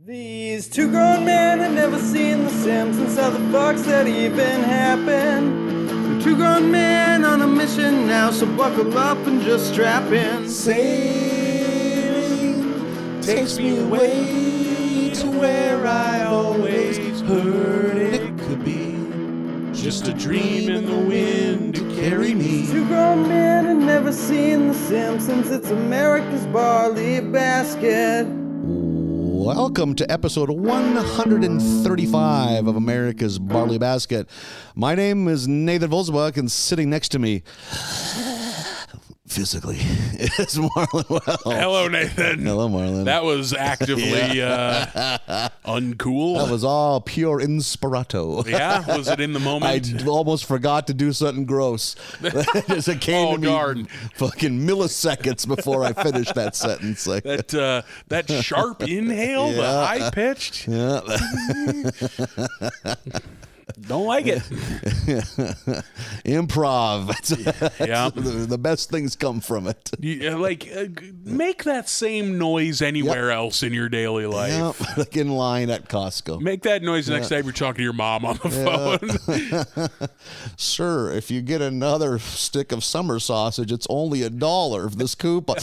These two grown men had never seen the Simpsons. How the fuck's that even happen? They're two grown men on a mission now, so buckle up and just strap in. Sailing takes me away to where I always heard it could be. Just a dream in the wind to carry me. Two grown men had never seen the Simpsons. It's America's barley basket. Welcome to episode 135 of America's Barley Basket. My name is Nathan Volzbach, and sitting next to me, physically, is Marlon Wells. Hello, Nathan. Hello, Marlon. That was actively uncool. That was all pure inspirato. Yeah? Was it in the moment? I almost forgot to do something gross. It came to me darn. fucking milliseconds before I finished that sentence. Like, That sharp inhale, the high pitched. yeah. Don't like it. Improv. Yeah. The best things come from it. Make that same noise anywhere else in your daily life. Yeah, like in line at Costco. Make that noise the next time you're talking to your mom on the phone. Sir, if you get another stick of summer sausage, it's only $1 of this coupon.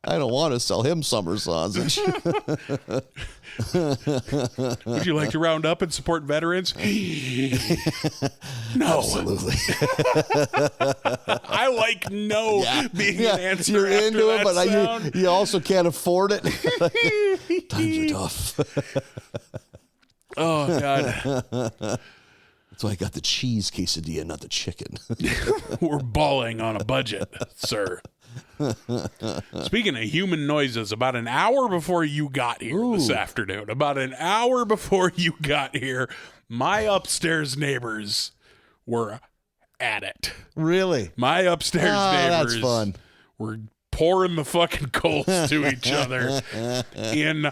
I don't want to sell him summer sausage. Would you like to round up and support veterans? No. Absolutely. I like no being an answer. You're after into it, that but sound. you also can't afford it. Times are tough. Oh, God. That's why I got the cheese quesadilla, not the chicken. We're balling on a budget, sir. Speaking of human noises, about an hour before you got here this afternoon, my upstairs neighbors were at it. Really? My upstairs neighbors that's fun. were pouring the fucking coals to each other in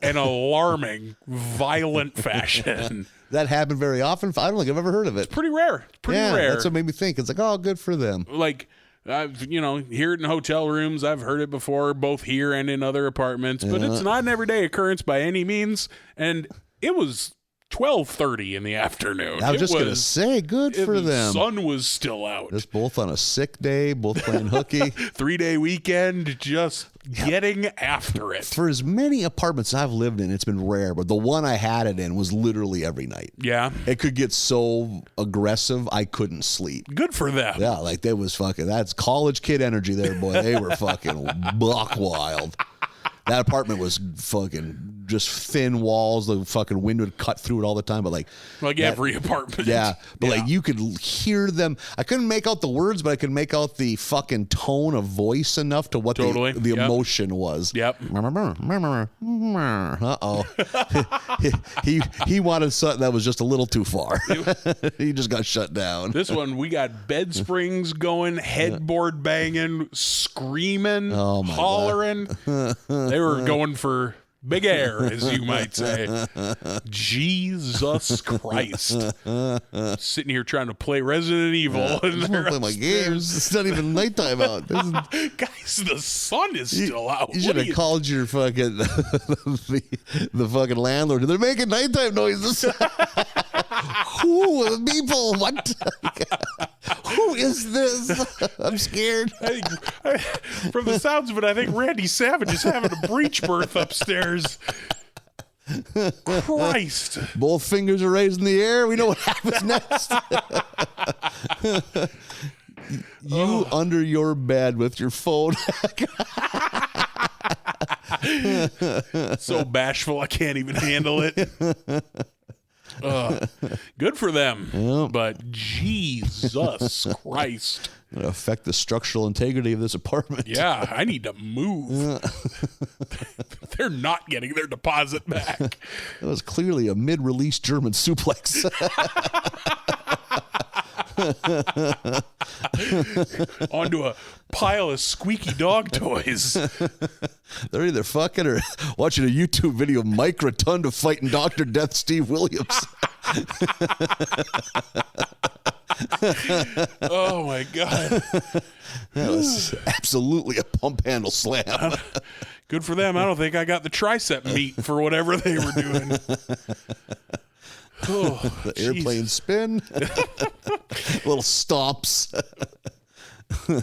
an alarming, violent fashion. That happened very often. I don't think I've ever heard of it. Pretty rare. Pretty rare. That's what made me think. It's like, oh, good for them. Like, I've, hear it in hotel rooms. I've heard it before, both here and in other apartments, but it's not an everyday occurrence by any means. And it was 12:30 in the afternoon. I was just going to say, good for them. The sun was still out. Just both on a sick day, both playing hooky. 3-day weekend, just getting after it. For as many apartments I've lived in, it's been rare, but the one I had it in was literally every night. Yeah. It could get so aggressive, I couldn't sleep. Good for them. Yeah, like they was fucking, that's college kid energy there, boy. They were fucking buck wild. That apartment was fucking just thin walls. The fucking wind would cut through it all the time. But like every apartment. Yeah. But like you could hear them. I couldn't make out the words, but I could make out the fucking tone of voice enough to what the emotion was. Yep. Uh-oh. he wanted something that was just a little too far. He just got shut down. This one, we got bed springs going, headboard banging, screaming, hollering. They were going for big air, as you might say. Jesus Christ. Sitting here trying to play Resident Evil. I just want to play my games. It's not even nighttime out. Guys, the sun is still out. You should have called your fucking the fucking landlord. They're making nighttime noises. Who people? What? Who is this? I'm scared. From the sounds of it, I think Randy Savage is having a breech birth upstairs. Christ. Both fingers are raised in the air. We know what happens next. You under your bed with your phone. So bashful, I can't even handle it. Good for them, but Jesus Christ. It'll affect the structural integrity of this apartment. Yeah, I need to move. They're not getting their deposit back. It was clearly a mid-release German suplex. Onto a pile of squeaky dog toys. They're either fucking or watching a YouTube video of Mike Rotunda fighting Dr. Death Steve Williams. Oh my God. That was absolutely a pump handle slam. Good for them. I don't think I got the tricep meat for whatever they were doing. Oh, The airplane spin. Little stomps.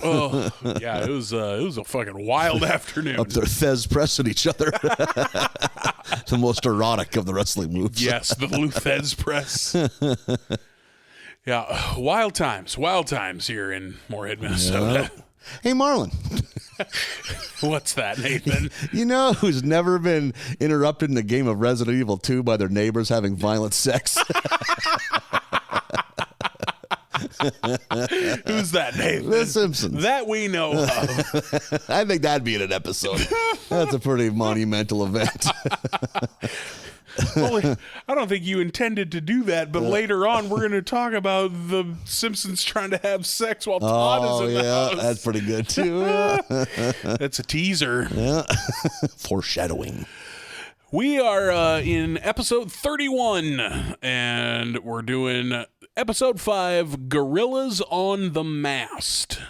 Oh, yeah, it was a fucking wild afternoon. Up there, Thez pressing each other. The most erotic of the wrestling moves. Yes, the Luthez press. Yeah, wild times here in Moorhead, Minnesota. Yeah. Hey, Marlon. What's that, Nathan? You know who's never been interrupted in a game of Resident Evil 2 by their neighbors having violent sex? Who's that, Nathan? The Simpsons. That we know of. I think that'd be in an episode. That's a pretty monumental event. Well, I don't think you intended to do that, but later on we're going to talk about the Simpsons trying to have sex while Todd is in the house. That's pretty good too. Yeah. That's a teaser. Yeah. Foreshadowing. We are in episode 31, and we're doing episode 5, Gorillas on the Mast.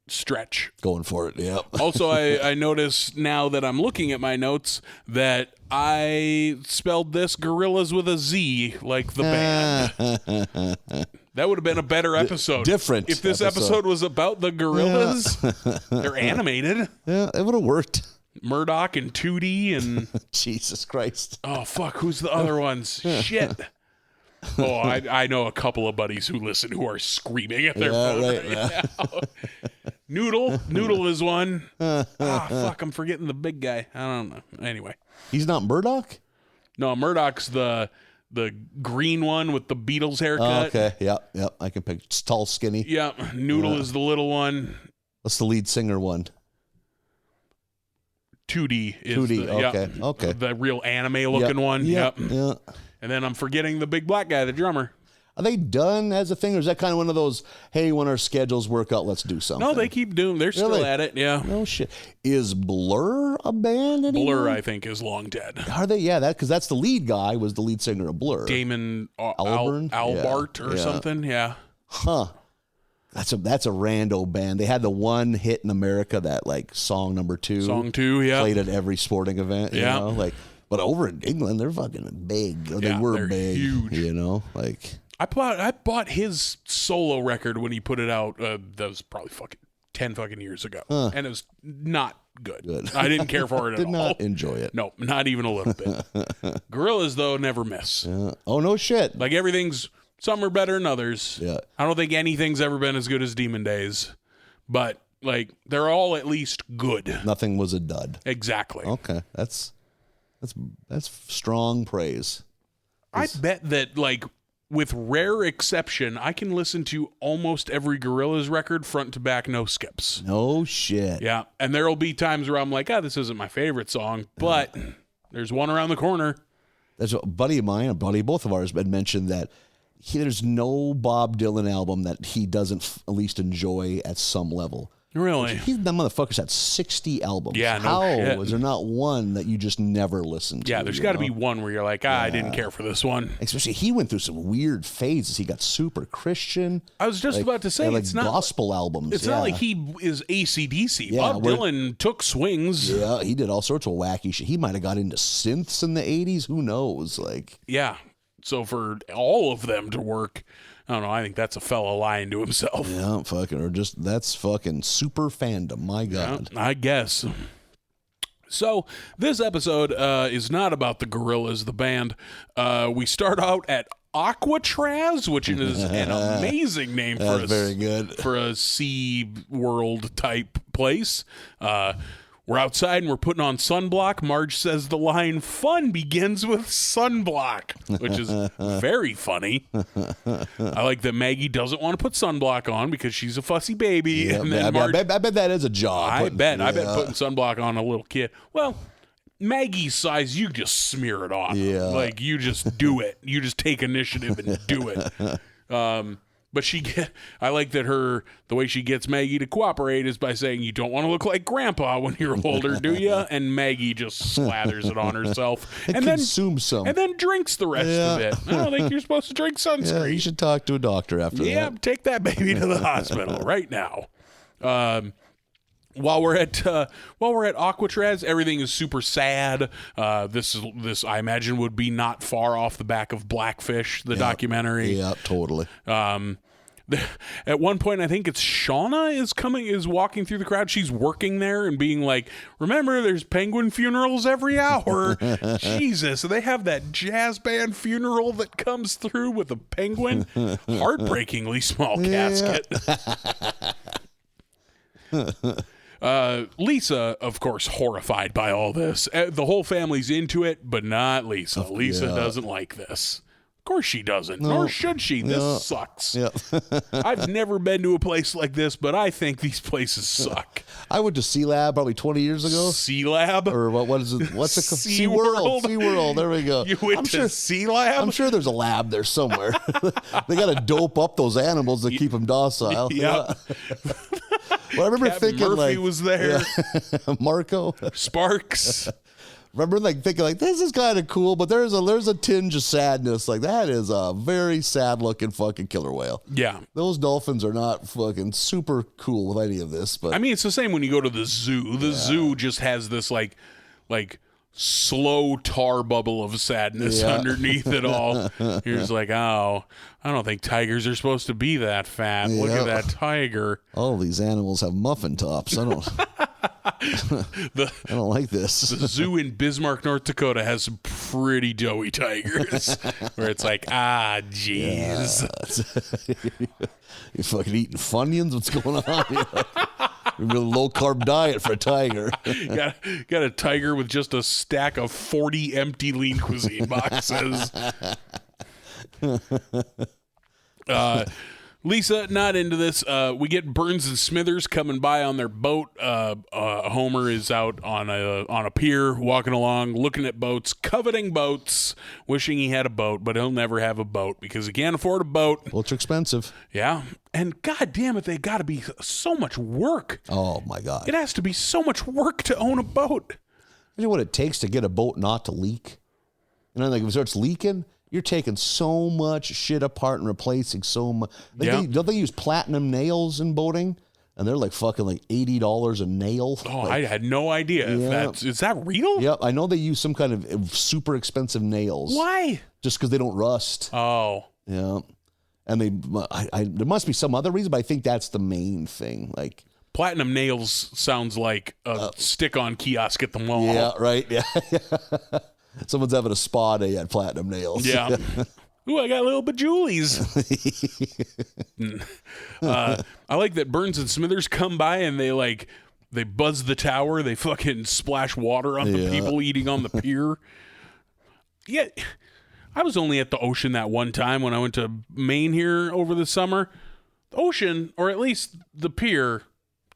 Stretch. Going for it, yeah. Also, I notice now that I'm looking at my notes that I spelled this Gorillas with a Z, like the band. That would have been a better episode. Different if this episode was about the gorillas. They're animated. Yeah, it would have worked. Murdoch and Tootie and... Jesus Christ. Oh, fuck. Who's the other ones? Shit. Oh, I know a couple of buddies who listen who are screaming at their phone right now. Noodle is one. Fuck, I'm forgetting the big guy. I don't know. Anyway. He's not Murdoch? No, Murdoch's the green one with the Beatles haircut. Okay, yep. I can pick. It's tall, skinny. Yep. Noodle is the little one. What's the lead singer one? Tootie is okay. The real anime looking one. Yep. Yeah. And then I'm forgetting the big black guy, the drummer. Are they done as a thing, or is that kind of one of those, hey, when our schedules work out, let's do something? No, they keep doing. They're still at it. Yeah. No shit. Is Blur a band anymore? Blur, I think, is long dead. Are they? Yeah, because that's the lead guy. Was the lead singer of Blur? Damon Albarn? Albart or something. Yeah. Huh. That's a rando band. They had the one hit in America, that like song number 2. Song 2, yeah. Played at every sporting event. You know? Like, but over in England, they're fucking big. Or they were big. Huge. You know, like. I bought his solo record when he put it out. That was probably fucking 10 fucking years ago, and it was not good. I didn't care for it at all. Did not enjoy it. No, not even a little bit. Gorillas though never miss. Yeah. Oh no shit. Like everything's, some are better than others. Yeah. I don't think anything's ever been as good as Demon Days, but like they're all at least good. Nothing was a dud. Exactly. Okay, that's strong praise. I bet that, like, with rare exception, I can listen to almost every Gorillaz record front to back, no skips. No shit. Yeah, and there'll be times where I'm like, this isn't my favorite song, but there's one around the corner. There's a buddy of mine, both of ours, had mentioned that there's no Bob Dylan album that he doesn't at least enjoy at some level. Really? That motherfucker's had 60 albums. Yeah, no How shit. is there not one that you just never listened to? Yeah, there's got to be one where you're like, I didn't care for this one. Especially, he went through some weird phases. He got super Christian. I was just about to say, like it's not gospel albums. It's not like he is AC/DC. Yeah, Bob Dylan took swings. Yeah, he did all sorts of wacky shit. He might have got into synths in the 80s. Who knows? Like, yeah. So for all of them to work, I don't know. I think that's a fella lying to himself. yeah, that's fucking super fandom. My God. Yeah, I guess. So this episode is not about the Gorillas, the band. We start out at Aquatraz, which is an amazing name very good. For a Sea World type place. We're outside and we're putting on sunblock. Marge says the line, "Fun begins with sunblock," which is very funny. I like that Maggie doesn't want to put sunblock on because she's a fussy baby. Yeah, and then I bet that is a job. I bet putting sunblock on a little kid. Well, Maggie's size, you just smear it off. Yeah. Like, you just do it. You just take initiative and do it. But I like that the way she gets Maggie to cooperate is by saying, you don't want to look like Grandpa when you're older, do you? And Maggie just slathers it on herself. And consumes some. And then drinks the rest of it. I don't think you're supposed to drink sunscreen. Yeah, you should talk to a doctor after that. Yeah, take that baby to the hospital right now. While we're at Aquatraz, everything is super sad. This I imagine would be not far off the back of Blackfish, the documentary. Yeah, totally. At one point, I think it's Shauna is walking through the crowd. She's working there and being like, "Remember, there's penguin funerals every hour." Jesus, so they have that jazz band funeral that comes through with a penguin, heartbreakingly small casket. Lisa, of course, horrified by all this. The whole family's into it, but not Lisa. Lisa doesn't like this. Of course she doesn't, nor should she. This sucks. Yeah. I've never been to a place like this, but I think these places suck. I went to Sea Lab probably 20 years ago. Sea Lab? Or what is it? What's it called? Sea World. Sea World. There we go. You went to Sea Lab? I'm sure there's a lab there somewhere. They got to dope up those animals to keep them docile. Yep. Well, I remember Captain thinking Murphy was there. Yeah. Marco. Sparks. Remember thinking this is kind of cool, but there's a tinge of sadness. Like, that is a very sad looking fucking killer whale. Yeah. Those dolphins are not fucking super cool with any of this. But I mean, it's the same when you go to the zoo. The zoo just has this like slow tar bubble of sadness underneath it all. You're just like, oh, I don't think tigers are supposed to be that fat. Look at that tiger. All these animals have muffin tops. I don't like this. The zoo in Bismarck, North Dakota has some pretty doughy tigers where it's like, jeez. Yeah. You fucking eating Funyuns? What's going on? Real low carb diet for a tiger. Got a tiger with just a stack of 40 empty Lean Cuisine boxes. Lisa, not into this. We get Burns and Smithers coming by on their boat. Homer is out on a pier, walking along, looking at boats, coveting boats, wishing he had a boat, but he'll never have a boat because he can't afford a boat. Well, it's expensive. Yeah. And God damn it, they got to be so much work. Oh, my God. It has to be so much work to own a boat. You know what it takes to get a boat not to leak? You know, like if it starts leaking, you're taking so much shit apart and replacing so much. Don't they use platinum nails in boating? And they're like fucking like $80 a nail. Oh, I had no idea. Is that real? Yep, I know they use some kind of super expensive nails. Why? Just because they don't rust. Oh. Yeah. And there must be some other reason, but I think that's the main thing. Like, platinum nails sounds like a stick-on kiosk at the mall. Yeah, right. Yeah. Someone's having a spa day at Platinum Nails. Yeah. Ooh, I got little bejulies. I like that Burns and Smithers come by and they buzz the tower. They fucking splash water on the people eating on the pier. Yeah. I was only at the ocean that one time when I went to Maine here over the summer. The ocean, or at least the pier,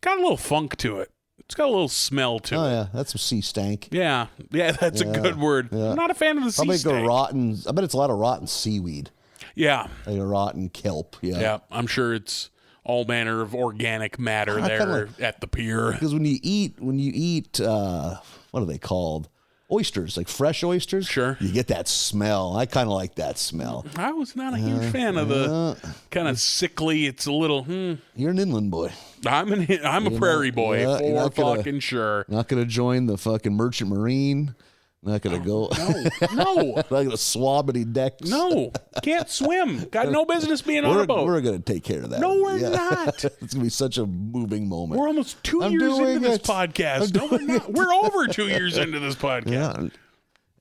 got a little funk to it. It's got a little smell to it. Oh, yeah. That's some sea stank. Yeah. Yeah, that's a good word. Yeah. I'm not a fan of the sea stank. I bet it's a lot of rotten seaweed. Yeah. Like a rotten kelp. Yeah. Yeah. I'm sure it's all manner of organic matter there at the pier. Because when you eat, what are they called? Oysters, like fresh oysters. Sure. You get that smell. I kind of like that smell. I was not a huge fan of the kind of sickly, it's a little, You're an inland boy. I'm a prairie boy, for fucking sure. Not going to join the fucking merchant marine. Not going to go. No. Not going to swab any decks. No. Can't swim. Got no business being on a boat. We're going to take care of that. No, we're not. It's going to be such a moving moment. We're almost 2 years into this podcast. No, we're not. We're over 2 years into this podcast. Yeah.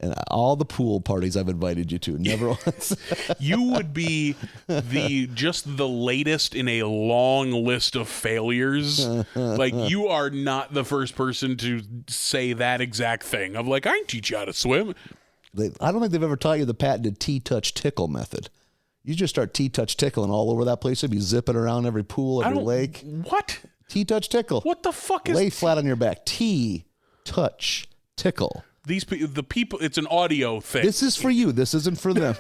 And all the pool parties I've invited you to, never once. You would be the latest in a long list of failures. Like, you are not the first person to say that exact thing of like, I can teach you how to swim. I don't think they've ever taught you the patented T-touch tickle method. You just start T-touch tickling all over that place. You'd be zipping around every pool, every lake. What? T-touch tickle. What the fuck is... Lay flat on your back. T-touch tickle. the people, it's an audio thing. This is for you. This isn't for them.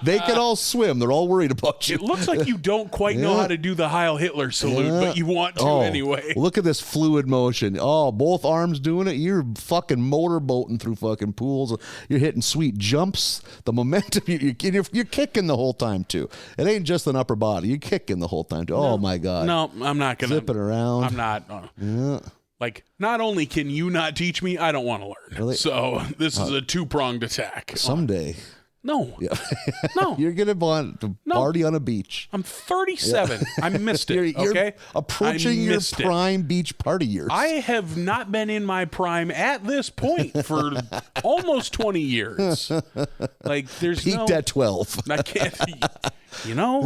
They can all swim. They're all worried about you. It looks like you don't quite know how to do the Heil Hitler salute, but you want to anyway. Look at this fluid motion. Oh, both arms doing it. You're fucking motorboating through fucking pools. You're hitting sweet jumps. The momentum, you're kicking the whole time too. It ain't just an upper body. You're kicking the whole time too. Oh my God. No, I'm not going to. Zipping around. I'm not. Like, not only can you not teach me, I don't want to learn. Really? So this is a two-pronged attack. Someday. No. Yeah. No. You're going to want to party on a beach. I'm 37. I missed it, You're okay? approaching your prime beach party years. I have not been in my prime at this point for almost 20 years. Like, there's Peaked at 12. I can't... You know,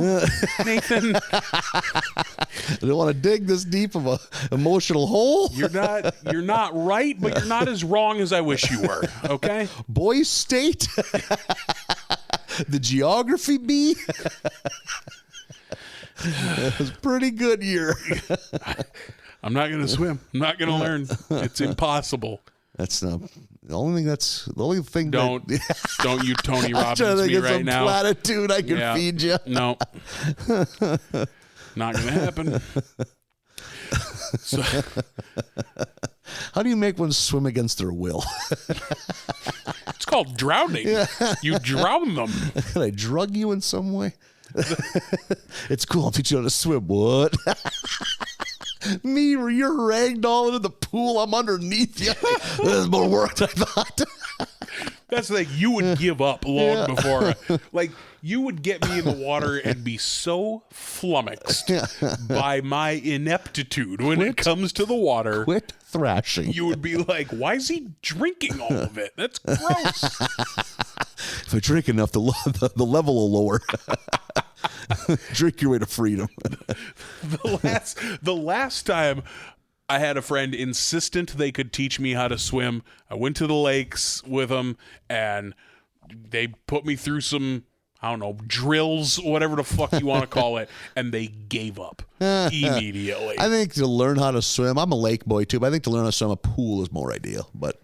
Nathan, I don't want to dig this deep of a emotional hole. You're not right, but you're not as wrong as I wish you were. Okay, Boys State, the geography bee. It was a pretty good year. I'm not going to swim. I'm not going to learn. It's impossible. That's not the only thing. Don't you Tony Robbins I'm trying to think me of right some now. platitude I can feed you. No, not gonna happen. So, how do you make one swim against their will? it's called drowning. Yeah. You drown them. Can I drug you in some way? It's cool. I'll teach you how to swim. What? Me, you're ragdolling in the pool. I'm underneath you. This is more work than I thought. That's the thing. You would give up long before. Like, you would get me in the water and be so flummoxed by my ineptitude when it comes to the water. Quit thrashing. You would be like, why is he drinking all of it? That's gross. If I drink enough, the level will lower. Drink your way to freedom. The last time I had a friend insistent they could teach me how to swim, I went to the lakes with them, and they put me through some, I don't know, drills, whatever the fuck you want to call it, and they gave up immediately. I think to learn how to swim, I'm a lake boy too, but I think to learn how to swim a pool is more ideal. But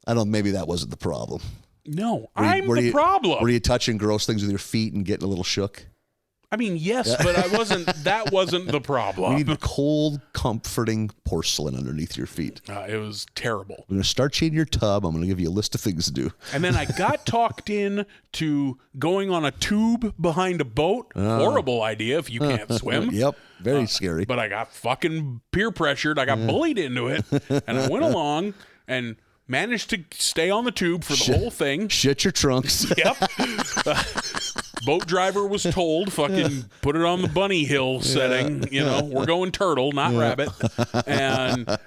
maybe that wasn't the problem. No, I'm the problem. Were you touching gross things with your feet and getting a little shook? I mean, yes, but that wasn't the problem. You need cold, comforting porcelain underneath your feet. It was terrible. I'm going to start you in your tub. I'm going to give you a list of things to do. And then I got talked in to going on a tube behind a boat. Horrible idea if you can't swim. Yep, very scary. But I got fucking peer pressured. I got bullied into it. And I went along and managed to stay on the tube for the whole thing. Shit your trunks. Yep. Boat driver was told, fucking put it on the bunny hill setting. You know, we're going turtle, not rabbit. And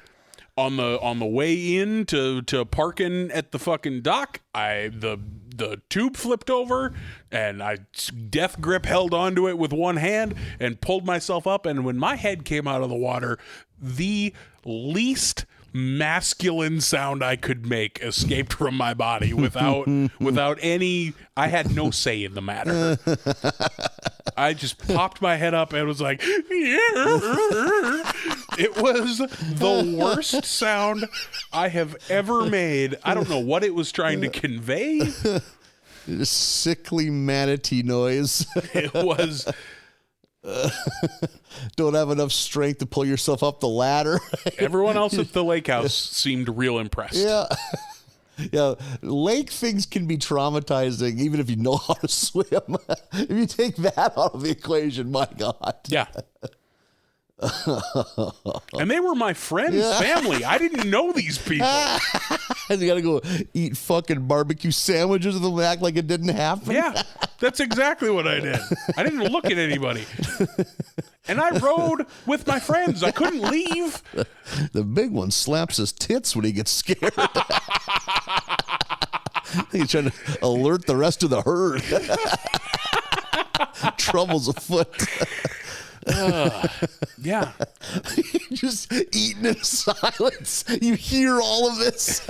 on the way in to parking at the fucking dock, the tube flipped over, and I death grip held onto it with one hand and pulled myself up. And when my head came out of the water, the least masculine sound I could make escaped from my body without any. I had no say in the matter. I just popped my head up and was like, it was the worst sound I have ever made. I don't know what it was trying to convey. A sickly manatee noise. It was. Don't have enough strength to pull yourself up the ladder. Everyone else at the lake house seemed real impressed. Yeah, lake things can be traumatizing even if you know how to swim. If you take that out of the equation, my God. Yeah. And they were my friends' family. I didn't know these people. And you got to go eat fucking barbecue sandwiches with them and act like it didn't happen. Yeah, that's exactly what I did. I didn't look at anybody. And I rode with my friends. I couldn't leave. The big one slaps his tits when he gets scared. He's trying to alert the rest of the herd. Trouble's afoot. Yeah. Just eating in silence. You hear all of this.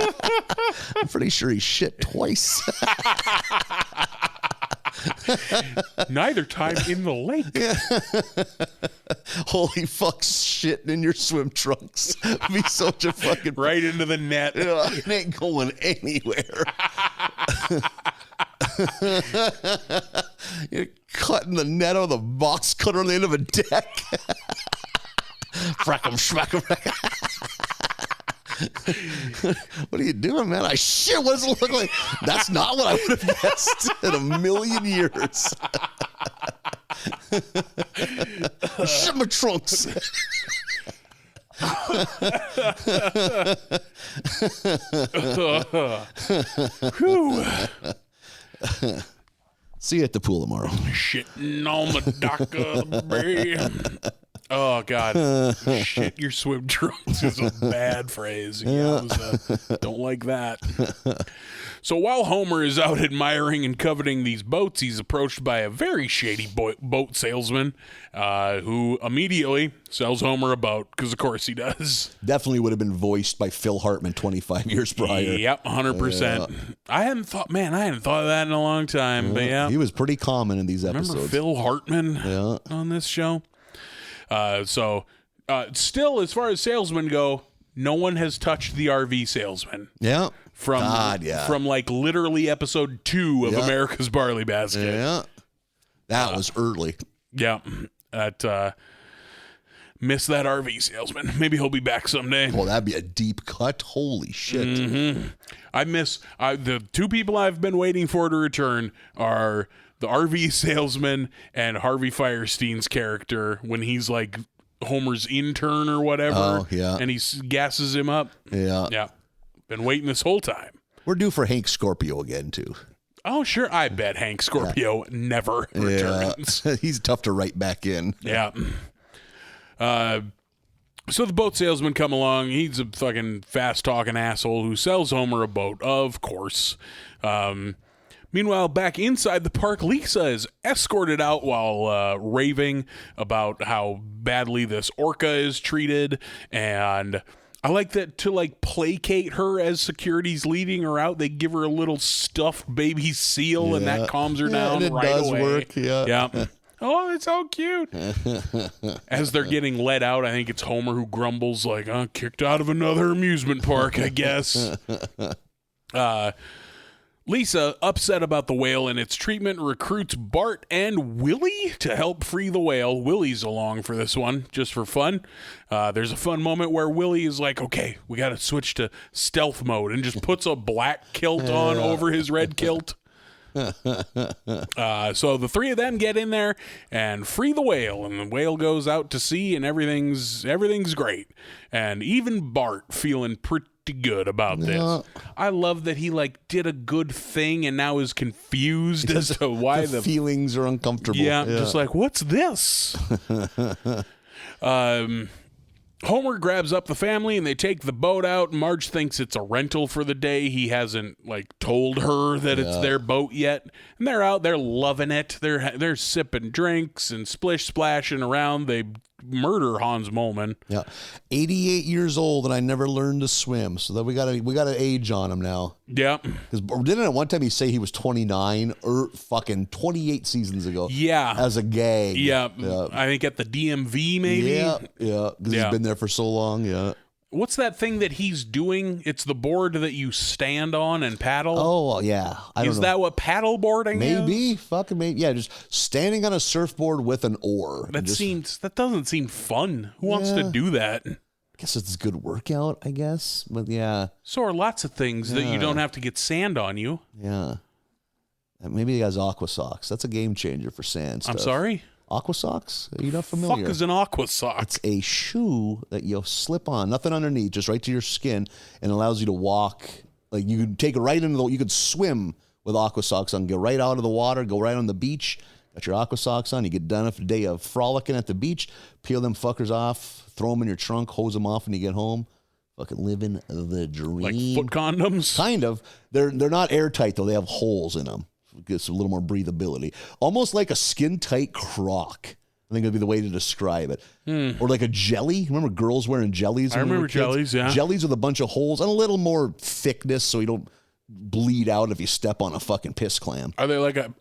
I'm pretty sure he shit twice. Neither time in the lake. Holy fuck, shitting in your swim trunks. Be such a fucking... Right into the net. It ain't going anywhere. You're cutting the net out of the box cutter on the end of a deck. Frack 'em, schmack 'em. What are you doing, man? Shit, what does it look like? That's not what I would have guessed in a million years. Shit my trunks. See you at the pool tomorrow. Shitting on the dock of the bay. Oh, God. Shit your swim trunks is a bad phrase. Yeah, don't like that. So while Homer is out admiring and coveting these boats, he's approached by a very shady boat salesman who immediately sells Homer a boat, because of course he does. Definitely would have been voiced by Phil Hartman 25 years prior. Yep, 100%. I hadn't thought of that in a long time, but yeah. He was pretty common in these episodes. Remember Phil Hartman on this show? Still, as far as salesmen go, no one has touched the RV salesman. Yeah. From like literally episode 2 of America's Barley Basket. Yeah. That was early. Yeah. Miss that RV salesman. Maybe he'll be back someday. Well, that'd be a deep cut. Holy shit. Mm-hmm. I miss the two people I've been waiting for to return are the RV salesman and Harvey Firestein's character when he's like Homer's intern or whatever. Oh, yeah. And he gasses him up. Yeah. Yeah. Been waiting this whole time. We're due for Hank Scorpio again, too. Oh, sure. I bet Hank Scorpio never returns. He's tough to write back in. Yeah. So the boat salesman come along. He's a fucking fast-talking asshole who sells Homer a boat, of course. Meanwhile, back inside the park, Lisa is escorted out while raving about how badly this orca is treated. And I like that to like placate her as security's leading her out. They give her a little stuffed baby seal, and that calms her down and it right does away. Work, yeah. Oh, it's so cute. As they're getting let out, I think it's Homer who grumbles like, kicked out of another amusement park, I guess. Lisa, upset about the whale and its treatment, recruits Bart and Willie to help free the whale. Willie's along for this one, just for fun. There's a fun moment where Willie is like, okay, we got to switch to stealth mode, and just puts a black kilt on over his red kilt. So the three of them get in there and free the whale, and the whale goes out to sea, and everything's great. And even Bart feeling pretty good about this. I love that he like did a good thing and now is confused as to why the feelings are uncomfortable. Yeah, just like, what's this? Homer grabs up the family and they take the boat out. Marge thinks it's a rental for the day. He hasn't like told her that it's their boat yet. And they're out there loving it. They're sipping drinks and splish splashing around. They murder Hans Moleman. Yeah, 88 years old, and I never learned to swim. So that we got an age on him now. Yeah, because didn't at one time he say he was 29 or fucking 28 seasons ago? Yeah, as a gag. Yeah, I think at the DMV maybe. Yeah, because he's been there for so long. Yeah. What's that thing that he's doing? It's the board that you stand on and paddle. Oh, yeah. I don't know. Is that what paddle boarding is? Maybe. Fucking maybe. Yeah, just standing on a surfboard with an oar. That doesn't seem fun. Who wants to do that? I guess it's a good workout, I guess. But yeah. So are lots of things that you don't have to get sand on you. Yeah. Maybe he has aqua socks. That's a game changer for sand stuff. I'm sorry? Aqua socks? Are you not familiar? Fuck is an aqua sock? It's a shoe that you slip on, nothing underneath, just right to your skin, and allows you to walk. Like you could take it right into you could swim with aqua socks on, get right out of the water, go right on the beach, got your aqua socks on, you get done after a day of frolicking at the beach, peel them fuckers off, throw them in your trunk, hose them off when you get home. Fucking living the dream. Like foot condoms? Kind of. They're not airtight though, they have holes in them. Gets a little more breathability. Almost like a skin-tight croc. I think would be the way to describe it. Or like a jelly. Remember girls wearing jellies? I remember jellies, yeah. Jellies with a bunch of holes and a little more thickness so you don't bleed out if you step on a fucking piss clam. Are they like a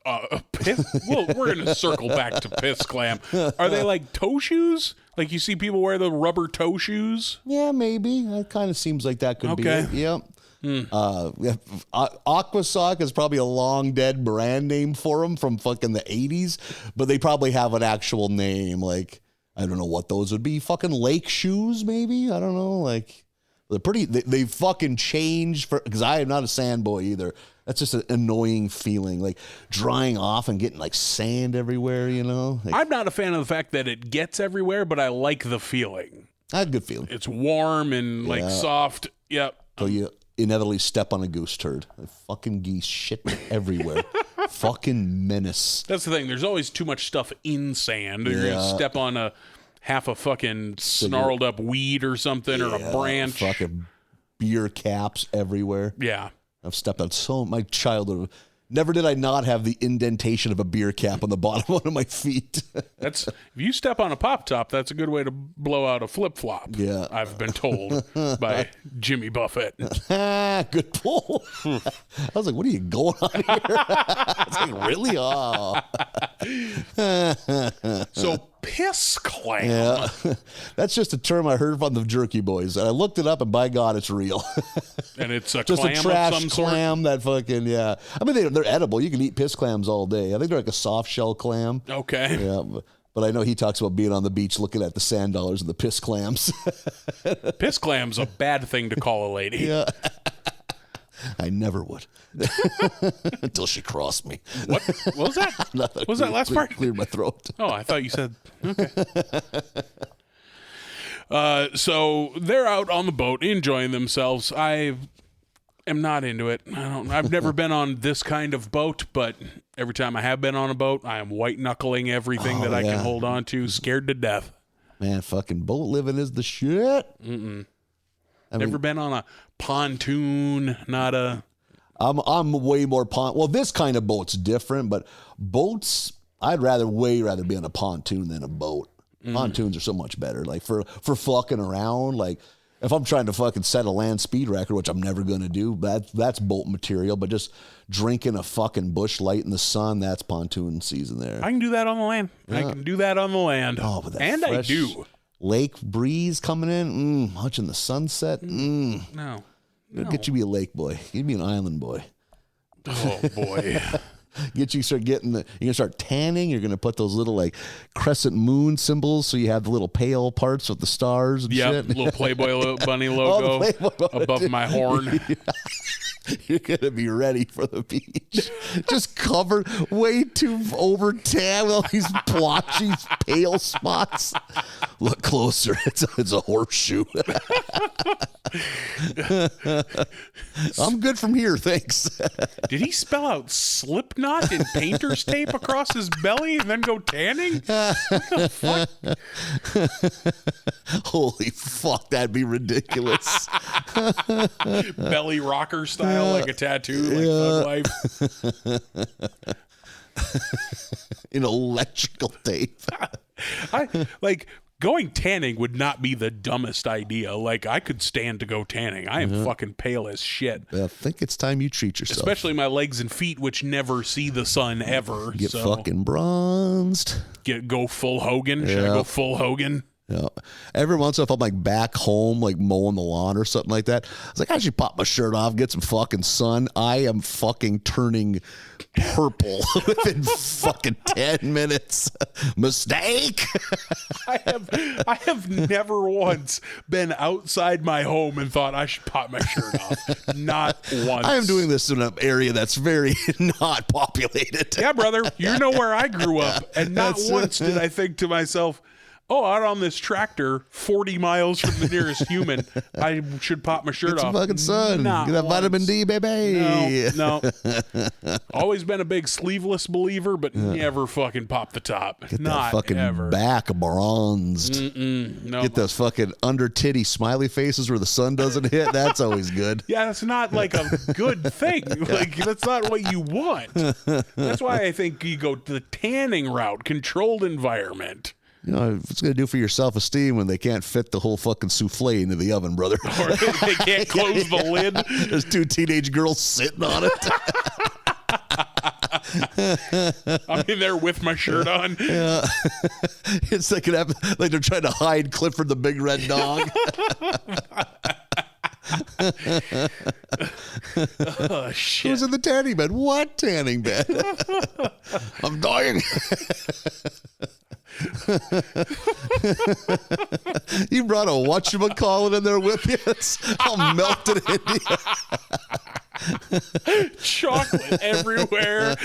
piss? Well, we're going to circle back to piss clam. Are they like toe shoes? Like you see people wear the rubber toe shoes? Yeah, maybe. That kind of seems like that could be it. Yep. Aquasock is probably a long dead brand name for them from fucking the 80s, but they probably have an actual name. Like, I don't know what those would be. Fucking lake shoes, maybe? I don't know. Like, they're pretty, they fucking changed because I am not a sand boy either. That's just an annoying feeling, like drying off and getting like sand everywhere, you know? Like, I'm not a fan of the fact that it gets everywhere, but I like the feeling. I had a good feeling. It's warm and like soft. Yep. So you inevitably step on a goose turd. Fucking geese shit everywhere. Fucking menace. That's the thing. There's always too much stuff in sand. You're going to step on half a fucking snarled up weed or something or a branch. Fucking beer caps everywhere. Yeah. I've stepped on my childhood. Never did I not have the indentation of a beer cap on the bottom of one of my feet. If you step on a pop top, that's a good way to blow out a flip flop. Yeah, I've been told by Jimmy Buffett. Good pull. I was like, "What are you going on here?" I was like, "Really? Oh." So piss clam. Yeah, that's just a term I heard from the Jerky Boys, and I looked it up, and by God, it's real. And it's a just clam a trash of some sort? clam that fucking I mean, they're edible. You can eat piss clams all day. I think they're like a soft shell clam. Okay. Yeah, but I know he talks about being on the beach looking at the sand dollars and the piss clams. Piss clam's a bad thing to call a lady. Yeah. I never would. Until she crossed me. What was that? What was that last part? Cleared my throat. Oh, I thought you said, okay. So they're out on the boat enjoying themselves. I am not into it. I've never been on this kind of boat, but every time I have been on a boat, I am white knuckling everything that I can hold on to, scared to death. Man, fucking boat living is the shit. Never been on a pontoon, not a... I'm way more well, this kind of boat's different, but boats, I'd way rather be on a pontoon than a boat. Pontoons are so much better. Like for fucking around, like if I'm trying to fucking set a land speed record, which I'm never going to do, that's boat material, but just drinking a fucking Busch Light in the sun, that's pontoon season there. I can do that on the land. Yeah. I can do that on the land. Oh, but that and I do. Lake breeze coming in, watching the sunset. No. It'll get you to be a lake boy. You'd be an island boy. Oh boy. Get you start getting you're gonna start tanning. You're gonna put those little like crescent moon symbols, so you have the little pale parts with the stars and shit. Little Playboy bunny logo above my horn. You're gonna be ready for the beach. Just covered way too over tan with all these blotchy pale spots. Look closer. It's a horseshoe. I'm good from here, thanks. Did he spell out Slipknot in painter's tape across his belly and then go tanning? What the fuck? Holy fuck, that'd be ridiculous. Belly rocker style, like a tattoo, like Thug Life. In electrical tape. Going tanning would not be the dumbest idea. Like, I could stand to go tanning. I am fucking pale as shit. I think it's time you treat yourself. Especially my legs and feet, which never see the sun ever. Get fucking bronzed. Go full Hogan? Should I go full Hogan? Yeah. Every once in a while, if I'm like back home, like mowing the lawn or something like that, I was like, I should pop my shirt off, get some fucking sun. I am fucking turning purple within fucking 10 minutes. Mistake. I have never once been outside my home and thought I should pop my shirt off. Not once. I am doing this in an area that's very not populated. Yeah, brother. You know where I grew up, and not once did I think to myself, oh, out on this tractor, 40 miles from the nearest human, I should pop my shirt off. Get some fucking sun. Get that vitamin D, baby. No. Always been a big sleeveless believer, but never fucking pop the top. Get Not that fucking ever. back bronzed. No. Get those fucking under titty smiley faces where the sun doesn't hit. That's always good. Yeah, that's not like a good thing. Like, that's not what you want. That's why I think you go the tanning route, controlled environment. You know, it's going to do for your self-esteem when they can't fit the whole fucking souffle into the oven, brother. Or they can't close the lid. There's 2 teenage girls sitting on it. I'm in there with my shirt on. Yeah. It's like, like they're trying to hide Clifford the Big Red Dog. Oh, shit. Who's in the tanning bed? What tanning bed? I'm dying. You brought a whatchamacallit in there with you? It's all melted into you. Chocolate everywhere.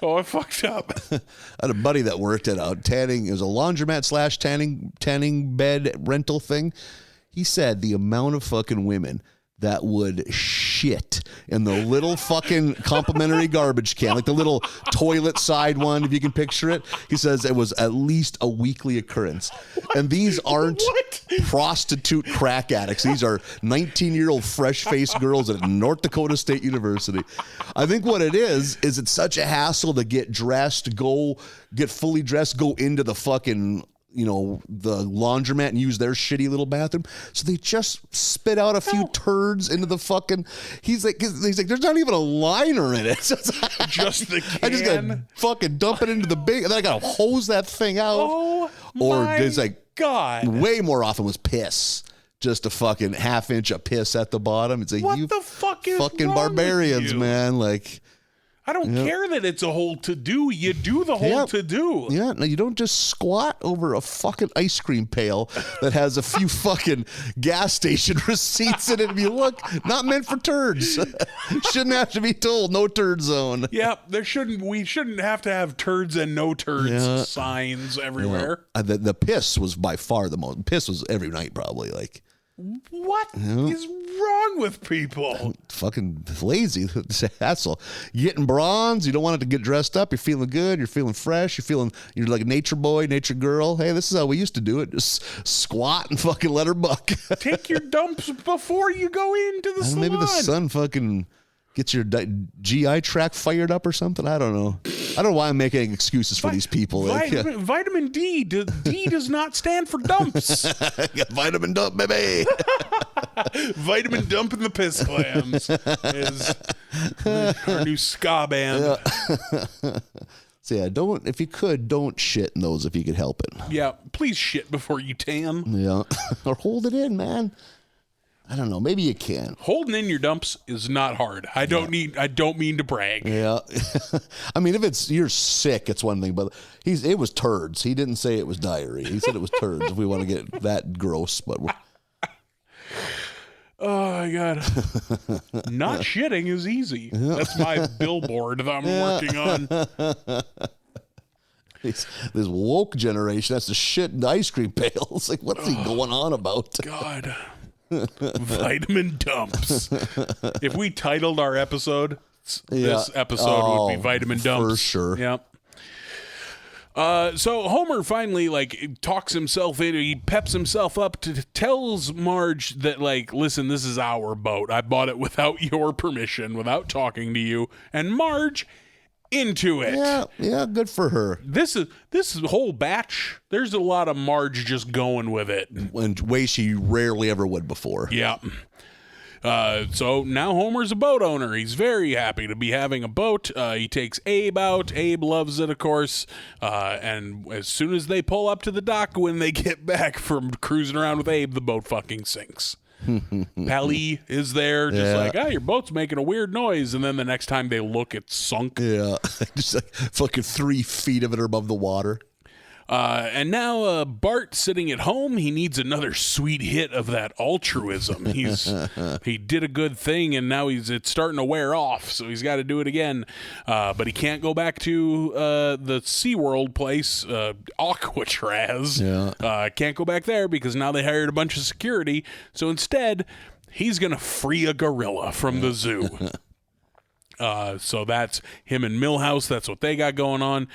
Oh, I fucked up. I had a buddy that worked at a tanning. It was a laundromat / tanning bed rental thing. He said the amount of fucking women that would shit in the little fucking complimentary garbage can, like the little toilet side one, if you can picture it. He says it was at least a weekly occurrence. And these aren't prostitute crack addicts. These are 19-year-old fresh-faced girls at North Dakota State University. I think what it is it's such a hassle to get dressed, get fully dressed, go into the fucking, you know, the laundromat and use their shitty little bathroom. So they just spit out a few turds into the fucking, he's like, there's not even a liner in it. Just the can. I just gotta fucking dump it into the big, and then I gotta hose that thing out. Oh, or my there's like, God. way more often was piss. Just a fucking half inch of piss at the bottom. It's like, What you the fuck is fucking wrong barbarians, with you? man. Like, I don't care that it's a whole to-do. You do the whole to-do. yeah, no, you don't just squat over a fucking ice cream pail that has a few fucking gas station receipts in it. If you look, not meant for turds. Shouldn't have to be told, no turd zone. Yeah, we shouldn't have to have turds and no turds signs everywhere. The piss was by far the most. Piss was every night probably. Like, What is wrong with people? fucking lazy. It's a hassle. You're getting bronze. You don't want it to get dressed up. You're feeling good. You're feeling fresh. You're like a nature boy, nature girl. Hey, this is how we used to do it. Just squat and fucking let her buck. Take your dumps before you go into the salon. Maybe the sun fucking gets your GI tract fired up or something. I don't know. I don't know why I'm making excuses for these people. Vitamin D. D does not stand for dumps. Got vitamin dump, baby. Vitamin dump in the piss clams is our new ska band. So yeah, if you could, don't shit in those if you could help it. Yeah, please shit before you tan. Yeah, or hold it in, man. I don't know. Maybe you can. Holding in your dumps is not hard. I don't mean to brag. Yeah. I mean, if you're sick, it's one thing, but it was turds. He didn't say it was diarrhea. He said it was turds. If we want to get that gross, but oh my God. Not shitting is easy. That's my billboard that I'm working on. this woke generation has to shit in ice cream pails. Like, what's he going on about? God. Vitamin dumps. If we titled our episode, this episode would be Vitamin Dumps. For sure. Yep. So Homer finally talks himself in. He peps himself up tells Marge that listen, this is our boat. I bought it without your permission, without talking to you. And Marge into it. Yeah, good for her. This whole batch, there's a lot of Marge just going with it in ways she rarely ever would before. Yeah. So now Homer's a boat owner. He's very happy to be having a boat. He takes Abe out. Abe loves it, of course. And as soon as they pull up to the dock, when they get back from cruising around with Abe, the boat fucking sinks. Pally is there, just your boat's making a weird noise, and then the next time they look, it's sunk. Yeah, just fucking 3 feet of it are above the water. And now Bart sitting at home, he needs another sweet hit of that altruism. He did a good thing, and now it's starting to wear off, so he's got to do it again. But he can't go back to the SeaWorld place, Aquatraz. Yeah. Can't go back there because now they hired a bunch of security. So instead, he's going to free a gorilla from the zoo. So that's him and Milhouse. That's what they got going on.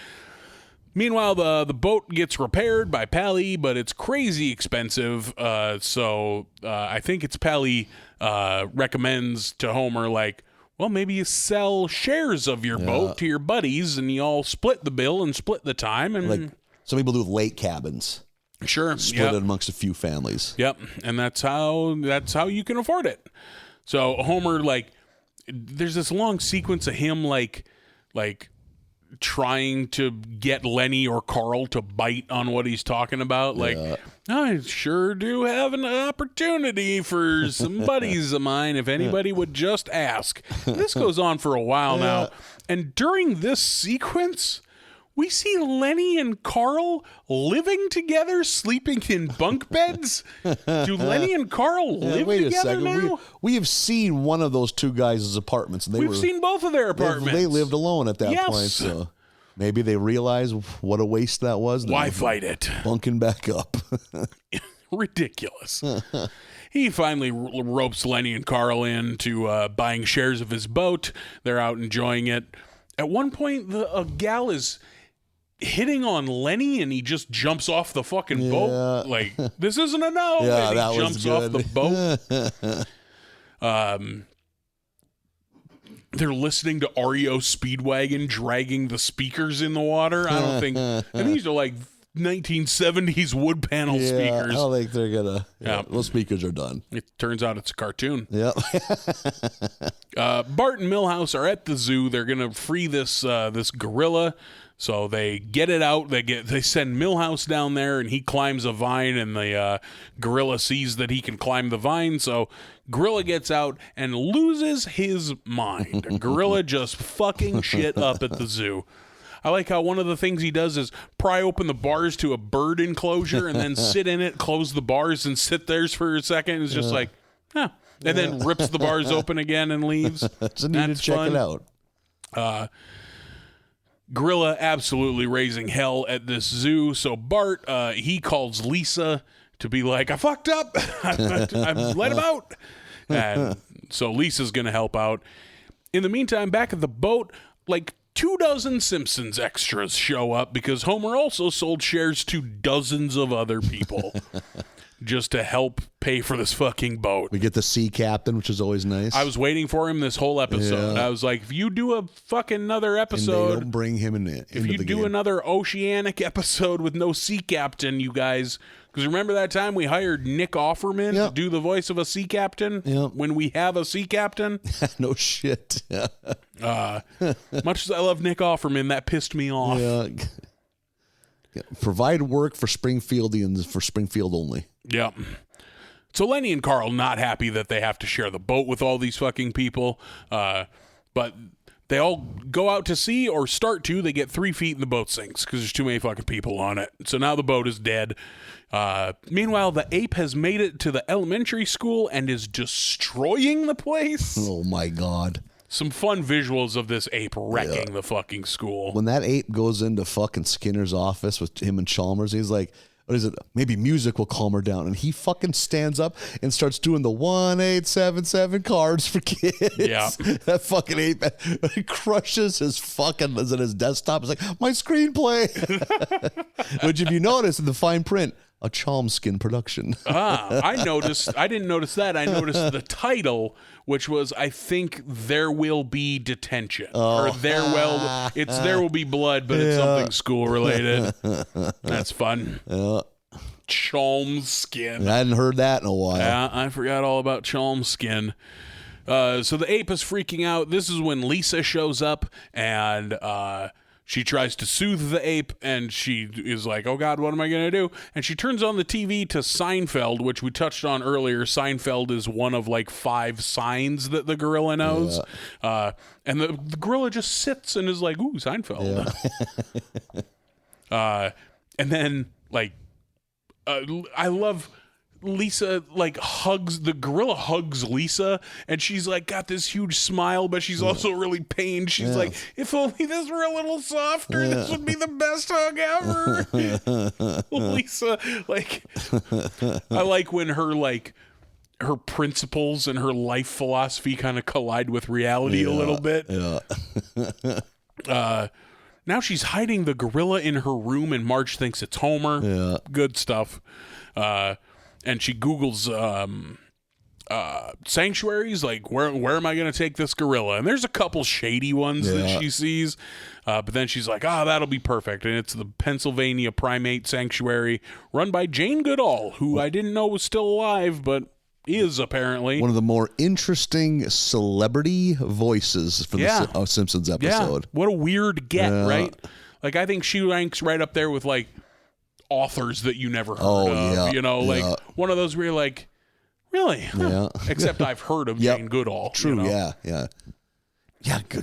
Meanwhile, the boat gets repaired by Pally, but it's crazy expensive. So I think it's Pally recommends to Homer, well, maybe you sell shares of your boat to your buddies, and you all split the bill and split the time. And Some people do lake cabins. Sure. Split it amongst a few families. Yep. And that's how you can afford it. So Homer, like, there's this long sequence of him like trying to get Lenny or Carl to bite on what he's talking about. Like, I sure do have an opportunity for some buddies of mine if anybody would just ask. This goes on for a while now. And during this sequence, we see Lenny and Carl living together, sleeping in bunk beds. Do Lenny and Carl live together now? We have seen one of those two guys' apartments. And We've seen both of their apartments. They lived alone at that point, so maybe they realized what a waste that was. Why fight it? Bunking back up. Ridiculous. He finally ropes Lenny and Carl into buying shares of his boat. They're out enjoying it. At one point, a gal is hitting on Lenny and he just jumps off the fucking boat. Like, this isn't a no. Yeah, and that he jumps was good. off the boat. They're listening to REO Speedwagon dragging the speakers in the water. I don't think, and these are like 1970s wood panel speakers. I don't think they're gonna. Those speakers are done. It turns out it's a cartoon. Yep. Bart and Milhouse are at the zoo. They're gonna free this gorilla. So they get it out. They send Milhouse down there, and he climbs a vine, and the gorilla sees that he can climb the vine. So gorilla gets out and loses his mind. Gorilla just fucking shit up at the zoo. I like how one of the things he does is pry open the bars to a bird enclosure and then sit in it, close the bars, and sit there for a second. It's just like, huh. And then rips the bars open again and leaves. So need to check it out. Gorilla absolutely raising hell at this zoo. So Bart, he calls Lisa to be like, I fucked up. I let him out. And so Lisa's going to help out. In the meantime, back at the boat, like 24 Simpsons extras show up because Homer also sold shares to dozens of other people just to help pay for this fucking boat. We get the sea captain, which is always nice. I was waiting for him this whole episode. I was like, if you do a fucking another episode, and they don't bring him in. If you do another oceanic episode with no sea captain, you guys, because remember that time we hired Nick Offerman to do the voice of a sea captain when we have a sea captain? No shit. Much as I love Nick Offerman, that pissed me off. Provide work for Springfieldians for Springfield only. Yep. So Lenny and Carl not happy that they have to share the boat with all these fucking people, but they all go out to sea or start to. They get 3 feet and the boat sinks because there's too many fucking people on it. So now the boat is dead. Meanwhile, the ape has made it to the elementary school and is destroying the place. Oh my God. Some fun visuals of this ape wrecking the fucking school. When that ape goes into fucking Skinner's office with him and Chalmers, he's like, what is it? Maybe music will calm her down. And he fucking stands up and starts doing the 1877 cards for kids. Yeah. That fucking ape crushes his fucking, is it his desktop? It's like, my screenplay. Which if you notice in the fine print, a Chalmskin production. I didn't notice that. I noticed the title, which was, I think, There Will Be Detention. Or it's There Will Be Blood, but it's something school related. That's fun. Chalmskin. I hadn't heard that in a while. Yeah, I forgot all about Chalmskin. So the ape is freaking out. This is when Lisa shows up and she tries to soothe the ape, and she is like, oh, God, what am I going to do? And she turns on the TV to Seinfeld, which we touched on earlier. Seinfeld is one of, like, 5 signs that the gorilla knows. And the gorilla just sits and is like, ooh, Seinfeld. And then, like, I love... Lisa the gorilla hugs Lisa, and she's like got this huge smile, but she's also really pained. She's like, if only this were a little softer, this would be the best hug ever. Lisa, like, I like when her principles and her life philosophy kind of collide with reality a little bit. Now she's hiding the gorilla in her room, and Marge thinks it's Homer. Good stuff. And she Googles sanctuaries, like where am I going to take this gorilla? And there's a couple shady ones that she sees, but then she's like, that'll be perfect. And it's the Pennsylvania Primate Sanctuary run by Jane Goodall, who I didn't know was still alive, but is apparently one of the more interesting celebrity voices for the Simpsons episode. Yeah. What a weird get, right? Like, I think she ranks right up there with like authors that you never heard of. Like one of those where you're like, really? Huh. Yeah. Except I've heard of Jane Goodall. True. Yeah.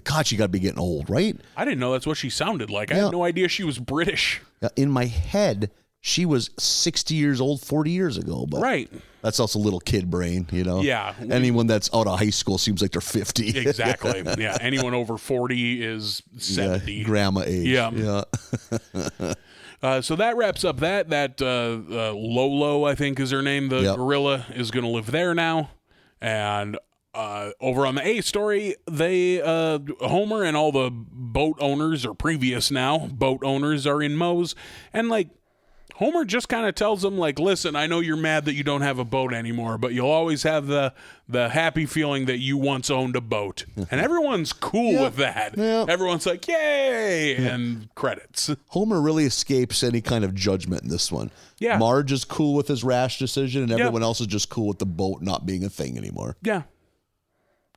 God, she got to be getting old, right? I didn't know that's what she sounded like. I had no idea she was British. In my head, she was 60 years old 40 years ago. But right. That's also little kid brain, Yeah. Anyone that's out of high school seems like they're 50. Exactly. Yeah. Anyone over 40 is 70. Yeah, grandma age. Yeah. So that wraps up that Lolo, I think is her name. The gorilla is going to live there now. And over on the A story, they Homer and all the boat owners, or previous now boat owners, are in Moe's. And like Homer just kind of tells them, like, listen, I know you're mad that you don't have a boat anymore, but you'll always have the happy feeling that you once owned a boat. And everyone's cool with that. Yep. Everyone's like, yay, and credits. Homer really escapes any kind of judgment in this one. Yeah. Marge is cool with his rash decision, and everyone else is just cool with the boat not being a thing anymore. Yeah.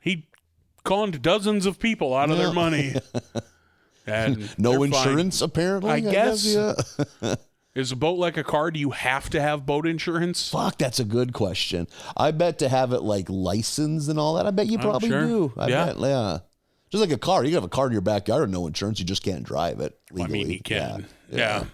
He conned dozens of people out of their money. And no insurance, fine. Apparently, I guess. Is a boat like a car? Do you have to have boat insurance? Fuck, that's a good question. I bet to have it like licensed and all that, I bet you probably do. I bet. Just like a car. You can have a car in your backyard with no insurance. You just can't drive it legally. I mean, you can. Yeah.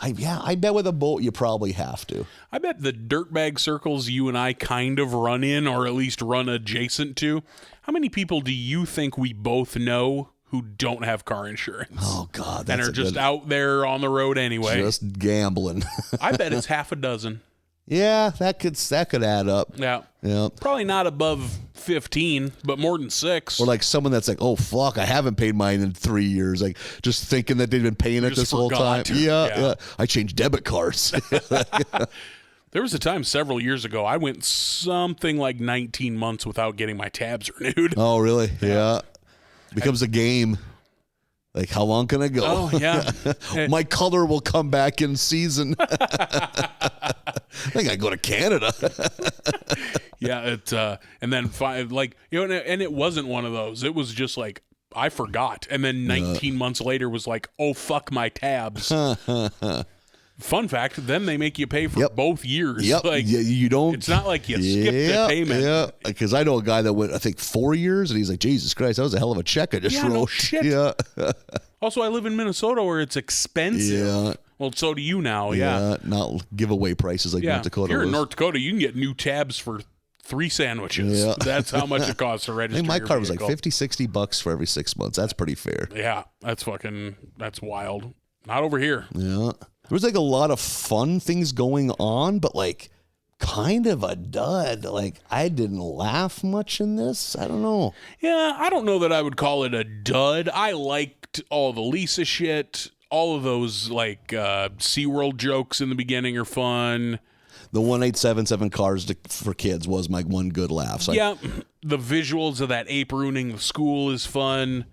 I bet with a boat you probably have to. I bet the dirtbag circles you and I kind of run in, or at least run adjacent to, how many people do you think we both know who don't have car insurance? Oh, God. And are just out there on the road anyway. Just gambling. I bet it's half a dozen. Yeah, that could add up. Yeah. Yeah. Probably not above 15, but more than 6. Or like someone that's like, oh, fuck, I haven't paid mine in 3 years. Like just thinking that they've been paying it this whole time. Yeah. I changed debit cards. There was a time several years ago, I went something like 19 months without getting my tabs renewed. Oh, really? Yeah. Becomes a game. Like, how long can I go? Oh, yeah. My color will come back in season. I think I go to Canada. Yeah, and then and it wasn't one of those. It was just like I forgot, and then 19 months later was like, oh fuck my tabs. Fun fact, then they make you pay for both years. Yep. Like, you don't. It's not like you skip the payment. Yeah, because I know a guy that went, I think, 4 years, and he's like, Jesus Christ, that was a hell of a check I just wrote. No shit. Yeah. Also, I live in Minnesota where it's expensive. Yeah. Well, so do you now. Yeah. Not giveaway prices like North Dakota. Here in North Dakota, you can get new tabs for 3 sandwiches. Yeah. That's how much it costs to register. I think my car was vehicle. like $50-$60 for every 6 months. That's pretty fair. Yeah, that's wild. Not over here. Yeah. There was like a lot of fun things going on, but like kind of a dud. Like I didn't laugh much in this. I don't know. Yeah, I don't know that I would call it a dud. I liked all the Lisa shit. All of those like SeaWorld jokes in the beginning are fun. The 1877 cars for kids was my one good laugh. So yeah, the visuals of that ape ruining the school is fun.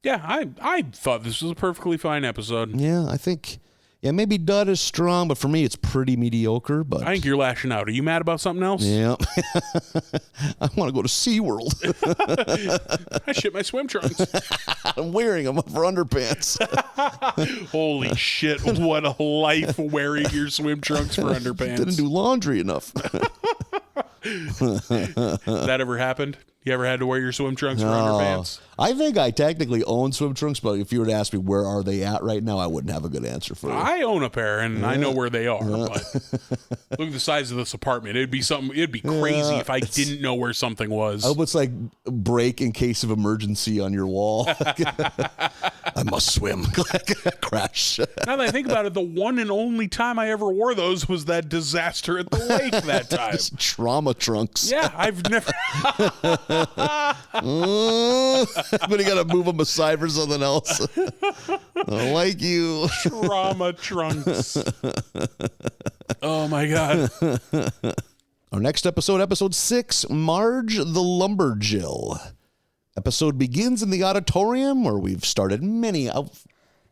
Yeah, I thought this was a perfectly fine episode. Yeah, I think, maybe dud is strong, but for me, it's pretty mediocre. But I think you're lashing out. Are you mad about something else? Yeah. I want to go to SeaWorld. I shit my swim trunks. I'm wearing them for underpants. Holy shit, what a life wearing your swim trunks for underpants. Didn't do laundry enough. That ever happened? You ever had to wear your swim trunks for underpants? I think I technically own swim trunks, but if you were to ask me where are they at right now, I wouldn't have a good answer for you. I own a pair, and I know where they are. But look at the size of this apartment. It'd be crazy if I didn't know where something was. I hope it's like break in case of emergency on your wall. I must swim. Crash. Now that I think about it, the one and only time I ever wore those was that disaster at the lake that time. Just trauma trunks. Yeah, I've never... But you got to move them aside for something else. I like you. Trauma trunks. Oh, my God. Our next episode, episode 6, Marge the Lumberjill. Episode begins in the auditorium where we've started many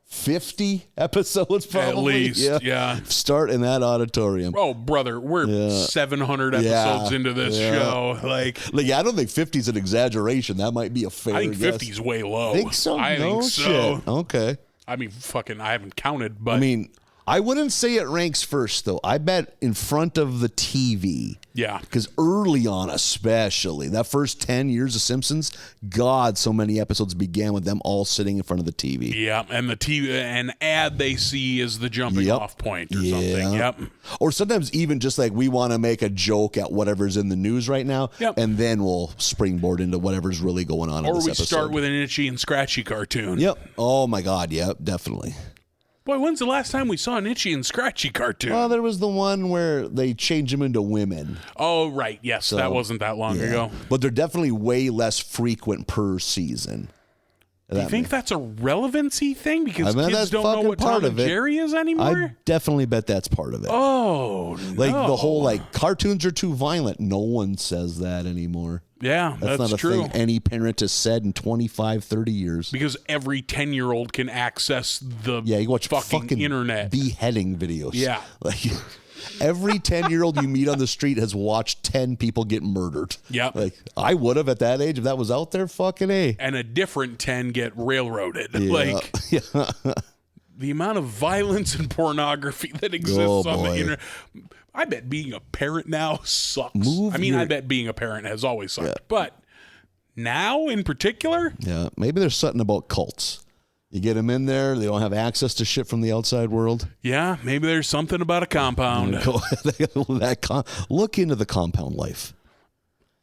50 episodes probably. At least, yeah. Start in that auditorium. Oh, brother, we're 700 episodes into this show. Like, I don't think 50 is an exaggeration. That might be a fair I think guess. 50 is way low. Think so? I think so. Shit. Okay. I mean, fucking, I haven't counted, but. I mean, I wouldn't say it ranks first, though. I bet in front of the TV. Yeah. Because early on, especially, that first 10 years of Simpsons, God, so many episodes began with them all sitting in front of the TV. Yeah, and the TV, an ad they see is the jumping off point or something. Yep. Or sometimes even just like we want to make a joke at whatever's in the news right now, and then we'll springboard into whatever's really going on in this episode. Or we start with an itchy and scratchy cartoon. Yep. Oh, my God. Yep, definitely. Boy, when's the last time we saw an itchy and scratchy cartoon? Well, there was the one where they change them into women. Oh, right. Yes, so, that wasn't that long ago. But they're definitely way less frequent per season. Do you think that's a relevancy thing? Because kids don't know what Tom and Jerry is anymore? I definitely bet that's part of it. Oh, like the whole, cartoons are too violent. No one says that anymore. Yeah, that's not a true. thing any parent has said in 25, 30 years. Because every 10-year-old can access the you watch fucking internet. Beheading videos. Yeah. Like every 10-year-old you meet on the street has watched 10 people get murdered. Yep. Like I would have at that age if that was out there, fucking A. And a different 10 get railroaded. Yeah. Like the amount of violence and pornography that exists on the internet. I bet being a parent now sucks. I bet being a parent has always sucked. But now in particular? Yeah, maybe there's something about cults. You get them in there, they don't have access to shit from the outside world. Yeah, maybe there's something about a compound. Look into the compound life.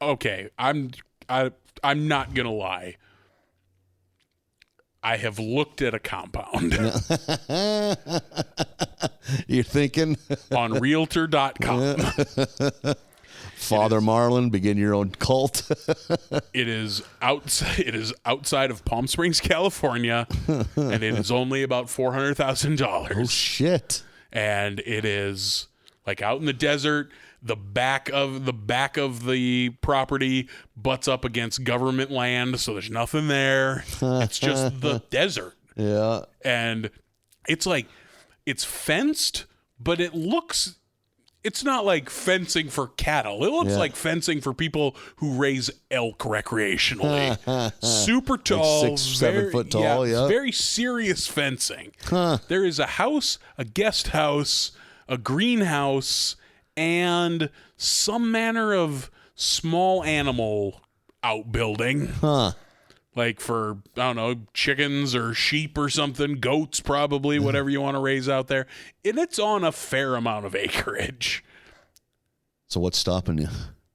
Okay, I'm not going to lie. I have looked at a compound. You're thinking? On Realtor.com. Father Marlin, begin your own cult. It is outside of Palm Springs, California, and it is only about $400,000. Oh shit! And it is like out in the desert. The back of the property butts up against government land, so there's nothing there. It's just the desert. Yeah. And it's fenced, but it's not like fencing for cattle. It looks like fencing for people who raise elk recreationally. Super tall. Like 6-7 foot tall, yeah. Very serious fencing. There is a house, a guest house, a greenhouse, and some manner of small animal outbuilding. Like for, I don't know, chickens or sheep or something, goats probably, whatever you want to raise out there. And it's on a fair amount of acreage. So what's stopping you?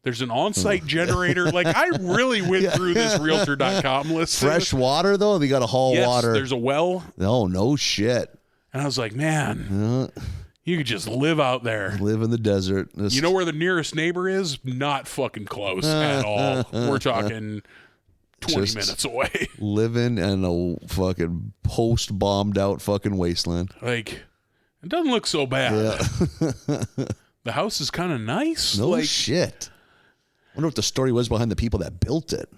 There's an on-site generator. Like, I really went through this Realtor.com list. Fresh water, though? They got to haul water. There's a well. Oh, no shit. And I was like, man, you could just live out there. Live in the desert. You know where the nearest neighbor is? Not fucking close at all. We're talking 20 minutes away. Living in a fucking post-bombed out fucking wasteland. Like, it doesn't look so bad. Yeah. The house is kind of nice. No shit. I wonder what the story was behind the people that built it.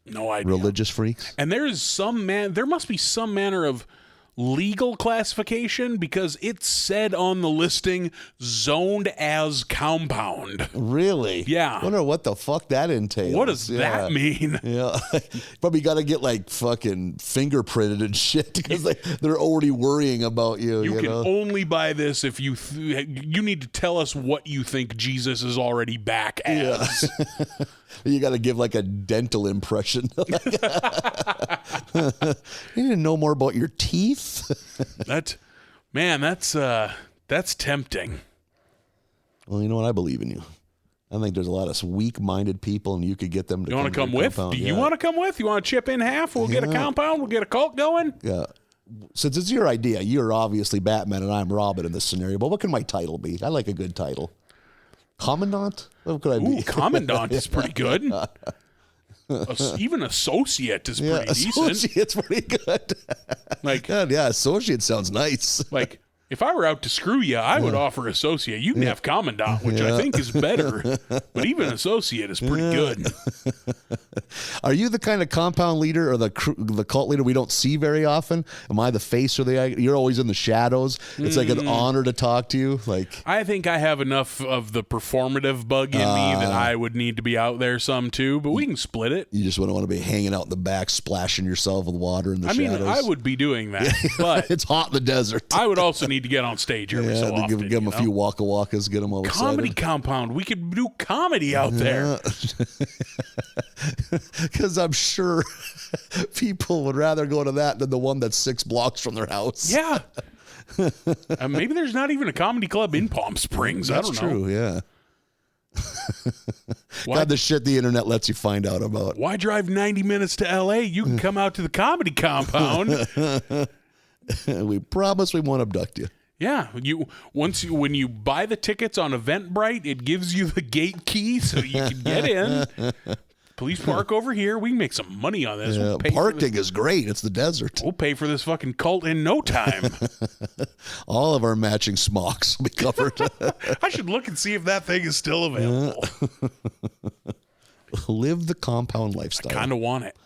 No idea. Religious freaks. And there must be some manner of legal classification because it said on the listing zoned as compound. Really? Yeah. I wonder what the fuck that entails. What does that mean? Yeah. Probably got to get like fucking fingerprinted and shit because they're already worrying about you. You can know? only buy this if you need to tell us what you think Jesus is already back as. Yeah. You got to give like a dental impression. You need to know more about your teeth. That's tempting. Well, you know what? I believe in you. I think there's a lot of weak-minded people, and you could get them to. You want to come with? Do you want to come with? You want to chip in half? We'll get a compound. We'll get a cult going. Yeah. Since it's your idea, you're obviously Batman, and I'm Robin in this scenario. But what can my title be? I like a good title. Commandant? What could I be? Ooh, Commandant is pretty good. Even Associate is pretty decent. Associate's pretty good. Like, God, yeah, Associate sounds nice. Like, If I were out to screw you, I would offer associate. You can have commandant, which I think is better, but even associate is pretty good. Are you the kind of compound leader or the cult leader we don't see very often? Am I the face or the? You're always in the shadows. It's like an honor to talk to you. Like I think I have enough of the performative bug in me that I would need to be out there some too, but we can split it. You just want to be hanging out in the back, splashing yourself with water in the shadows. I mean, I would be doing that, but it's hot in the desert. I would also need to get on stage every so often. Give them a few waka wakas, get them all comedy excited. Compound. We could do comedy out there. Because I'm sure people would rather go to that than the one that's 6 blocks from their house. Yeah. Maybe there's not even a comedy club in Palm Springs. I don't know. True, yeah. God, the shit the internet lets you find out about. Why drive 90 minutes to L.A.? You can come out to the Comedy Compound. We promise we won't abduct you. Yeah, when you buy the tickets on Eventbrite, it gives you the gate key so you can get in. Please park over here. We can make some money on this. Yeah, parking is great. It's the desert. We'll pay for this fucking cult in no time. All of our matching smocks will be covered. I should look and see if that thing is still available. Live the compound lifestyle. I kind of want it.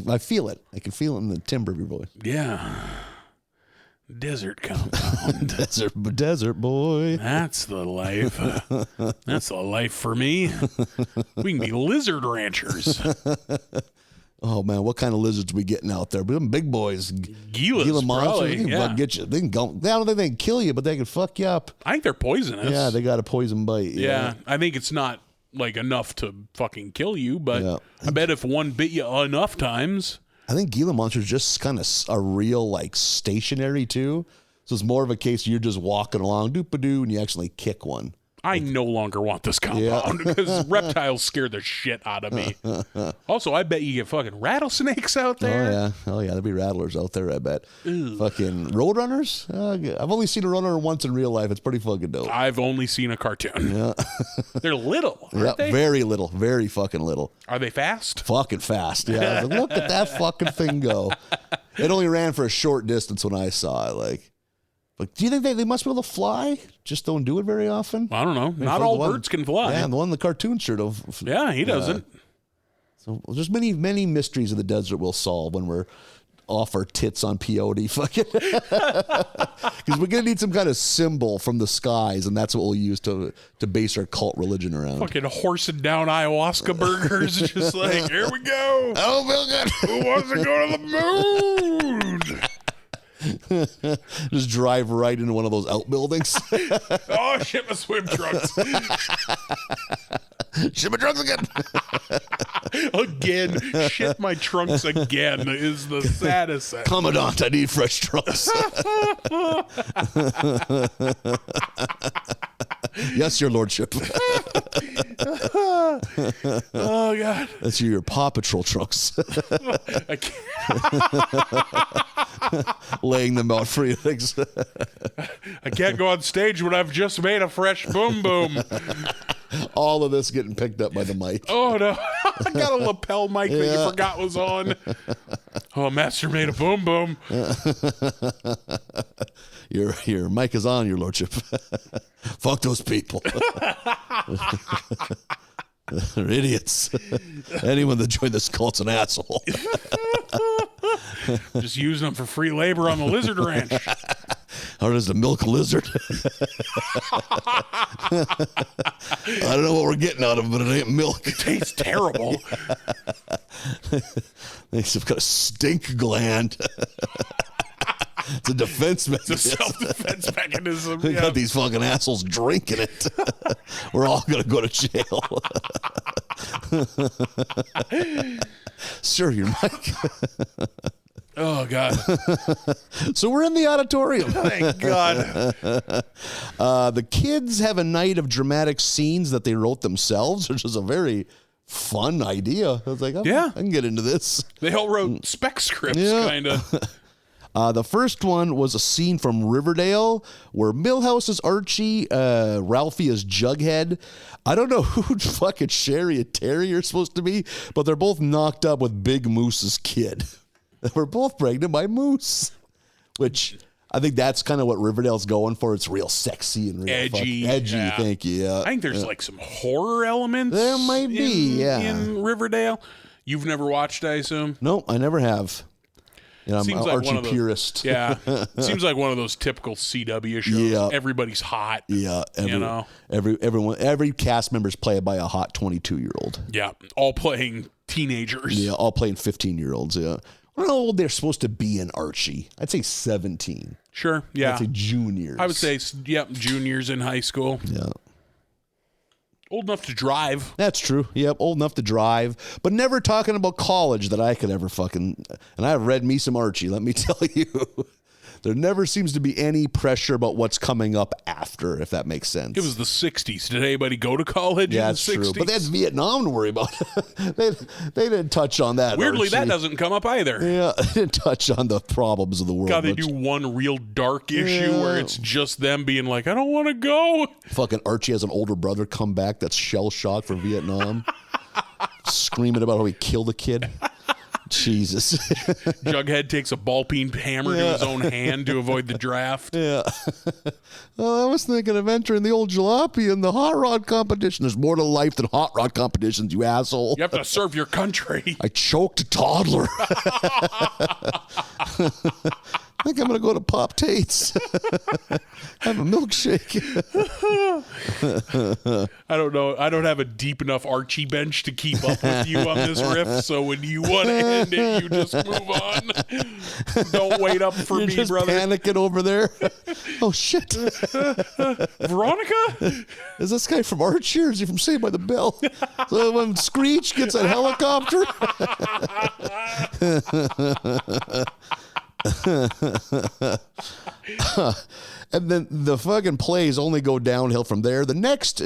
I feel it. I can feel it in the timbre of your voice. Yeah. Desert compound. Desert boy. That's the life. That's the life for me. We can be lizard ranchers. Oh man, what kind of lizards we getting out there? But them big boys, Gila monsters, they can get you. They can go. I don't think they can kill you, but they can fuck you up. I think they're poisonous. Yeah, they got a poison bite. Yeah, I think it's not like enough to fucking kill you, but I bet if one bit you enough times. I think Gila monsters just kind of are real, like stationary too. So it's more of a case you're just walking along, doop-a-doo, and you actually kick one. I no longer want this compound because reptiles scare the shit out of me. Also, I bet you get fucking rattlesnakes out there. Oh yeah, there'll be rattlers out there. I bet. Fucking roadrunners. I've only seen a roadrunner once in real life. It's pretty fucking dope. I've only seen a cartoon. Yeah. They're little, aren't they? Very little, very fucking little. Are they fast? Fucking fast. Yeah. Look at that fucking thing go. It only ran for a short distance when I saw it. Like, do you think they must be able to fly? Just don't do it very often? I don't know. Not all birds can fly. Yeah, and the one in the cartoon sure don't. Yeah, he doesn't. So there's many missteries of the desert we'll solve when we're off our tits on peyote. Fucking. Because we're going to need some kind of symbol from the skies, and that's what we'll use to base our cult religion around. Fucking horsing down ayahuasca burgers. Just like, here we go. I don't feel good. Who wants to go to the moon? Just drive right into one of those outbuildings. Oh shit, my swim trunks. Shit my trunks again. Again. Shit my trunks again is the saddest. Commandant, I need fresh trunks. Yes, your lordship. Oh god. That's your Paw Patrol trunks. I can't. Laying them out for you. I can't go on stage when I've just made a fresh boom boom. All of this getting picked up by the mic. Oh no. I got a lapel mic that you forgot was on. Oh, master made a boom boom. Your mic is on, your lordship. Fuck those people. They're idiots. Anyone that joined this cult's an asshole. Just using them for free labor on the lizard ranch. How does the milk lizard? I don't know what we're getting out of them, but it ain't milk. It tastes terrible. They've got a stink gland. It's a defense mechanism. It's a self-defense mechanism. We got these fucking assholes drinking it. We're all going to go to jail. Sir, your mic. Oh, God. So we're in the auditorium. Thank God. The kids have a night of dramatic scenes that they wrote themselves, which is a very fun idea. I was like, I can get into this. They all wrote spec scripts, kind of. The first one was a scene from Riverdale where Milhouse is Archie, Ralphie is Jughead. I don't know who fucking Sherry and Terry are supposed to be, but they're both knocked up with Big Moose's kid. They were both pregnant by Moose, which I think that's kind of what Riverdale's going for. It's real sexy and real edgy. Edgy, Yeah. thank you. Yeah. I think there's like some horror elements. There might be, in Riverdale. You've never watched, I assume? No, I never have. You know, I'm Seems an like Archie one of those, purist. Yeah. Seems like one of those typical CW shows. Yeah. Everybody's hot. Yeah, know? every cast member's played by a hot 22-year-old. Yeah. All playing teenagers. Yeah, all playing 15-year-olds. Yeah, I don't know how old they're supposed to be in Archie. I'd say 17. Sure. Yeah. I'd say juniors. I would say, yep, juniors in high school. Yeah. Old enough to drive. That's true. Yep, old enough to drive, but never talking about college that I could ever fucking. And I've read me some Archie, let me tell you. There never seems to be any pressure about what's coming up after, if that makes sense. It was the 60s. Did anybody go to college yeah, in the that's 60s? true. But that's Vietnam to worry about. they didn't touch on that. Weirdly, Archie. that doesn't come up either. Yeah, they didn't touch on the problems of the world. God, they much. do one real dark issue where it's just them being like, I don't want to go. Fucking Archie has an older brother come back that's shell-shocked from Vietnam. Screaming about how he killed a kid. Jesus. Jughead takes a ball-peen hammer to his own hand to avoid the draft. Yeah. Well, I was thinking of entering the old jalopy in the hot rod competition. There's more to life than hot rod competitions, you asshole. You have to serve your country. I choked a toddler. I think I'm going to go to Pop Tate's. Have a milkshake. I don't know. I don't have a deep enough Archie bench to keep up with you on this riff. So when you want to end it, you just move on. Don't wait up for You're me, just brother. panicking over there. Oh, shit. Veronica? Is this guy from Archie or is he from Saved by the Bell? So when Screech gets a helicopter. And then the fucking plays only go downhill from there. The next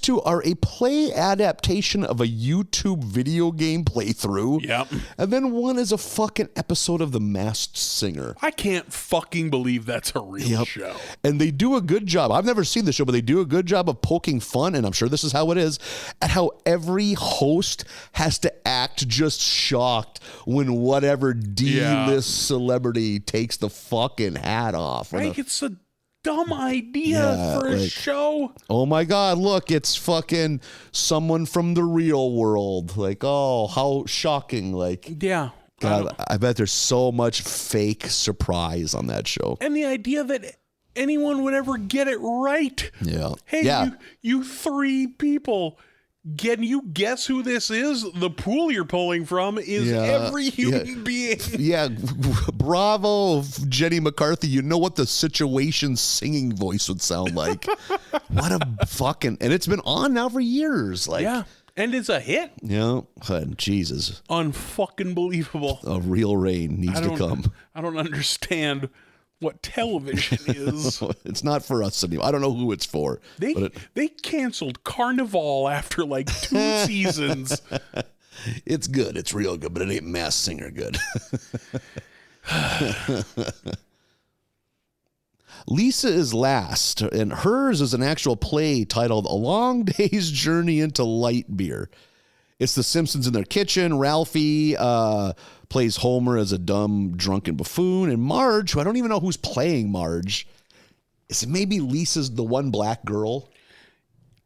two are a play adaptation of a YouTube video game playthrough. Yep. And then one is a fucking episode of The Masked Singer. I can't fucking believe that's a real show. And they do a good job. I've never seen the show, but they do a good job of poking fun, and I'm sure this is how it is, at how every host has to act just shocked when whatever D-list celebrity takes the fucking hat off. Like, it's a dumb idea for a show. Oh my God, look, it's fucking someone from the real world. Like, oh, how shocking. Like, Yeah. God, I bet there's so much fake surprise on that show. And the idea that anyone would ever get it right. Yeah. Hey, you three people, can you guess who this is? The pool you're pulling from is every human being. Yeah, bravo, Jenny McCarthy. You know what the situation singing voice would sound like. What a fucking... And it's been on now for years. Like, Yeah, and it's a hit. Yeah, Jesus. Unfucking believable. A real rain needs to come. I don't understand what television is. It's not for us anymore. I don't know who it's for. They canceled Carnival after like 2 seasons. It's good. It's real good, but it ain't Masked Singer good. Lisa is last, and hers is an actual play titled A Long Day's Journey into Light Beer. It's the Simpsons in their kitchen. Ralphie plays Homer as a dumb, drunken buffoon. And Marge, who I don't even know who's playing Marge, is it maybe Lisa's the one black girl?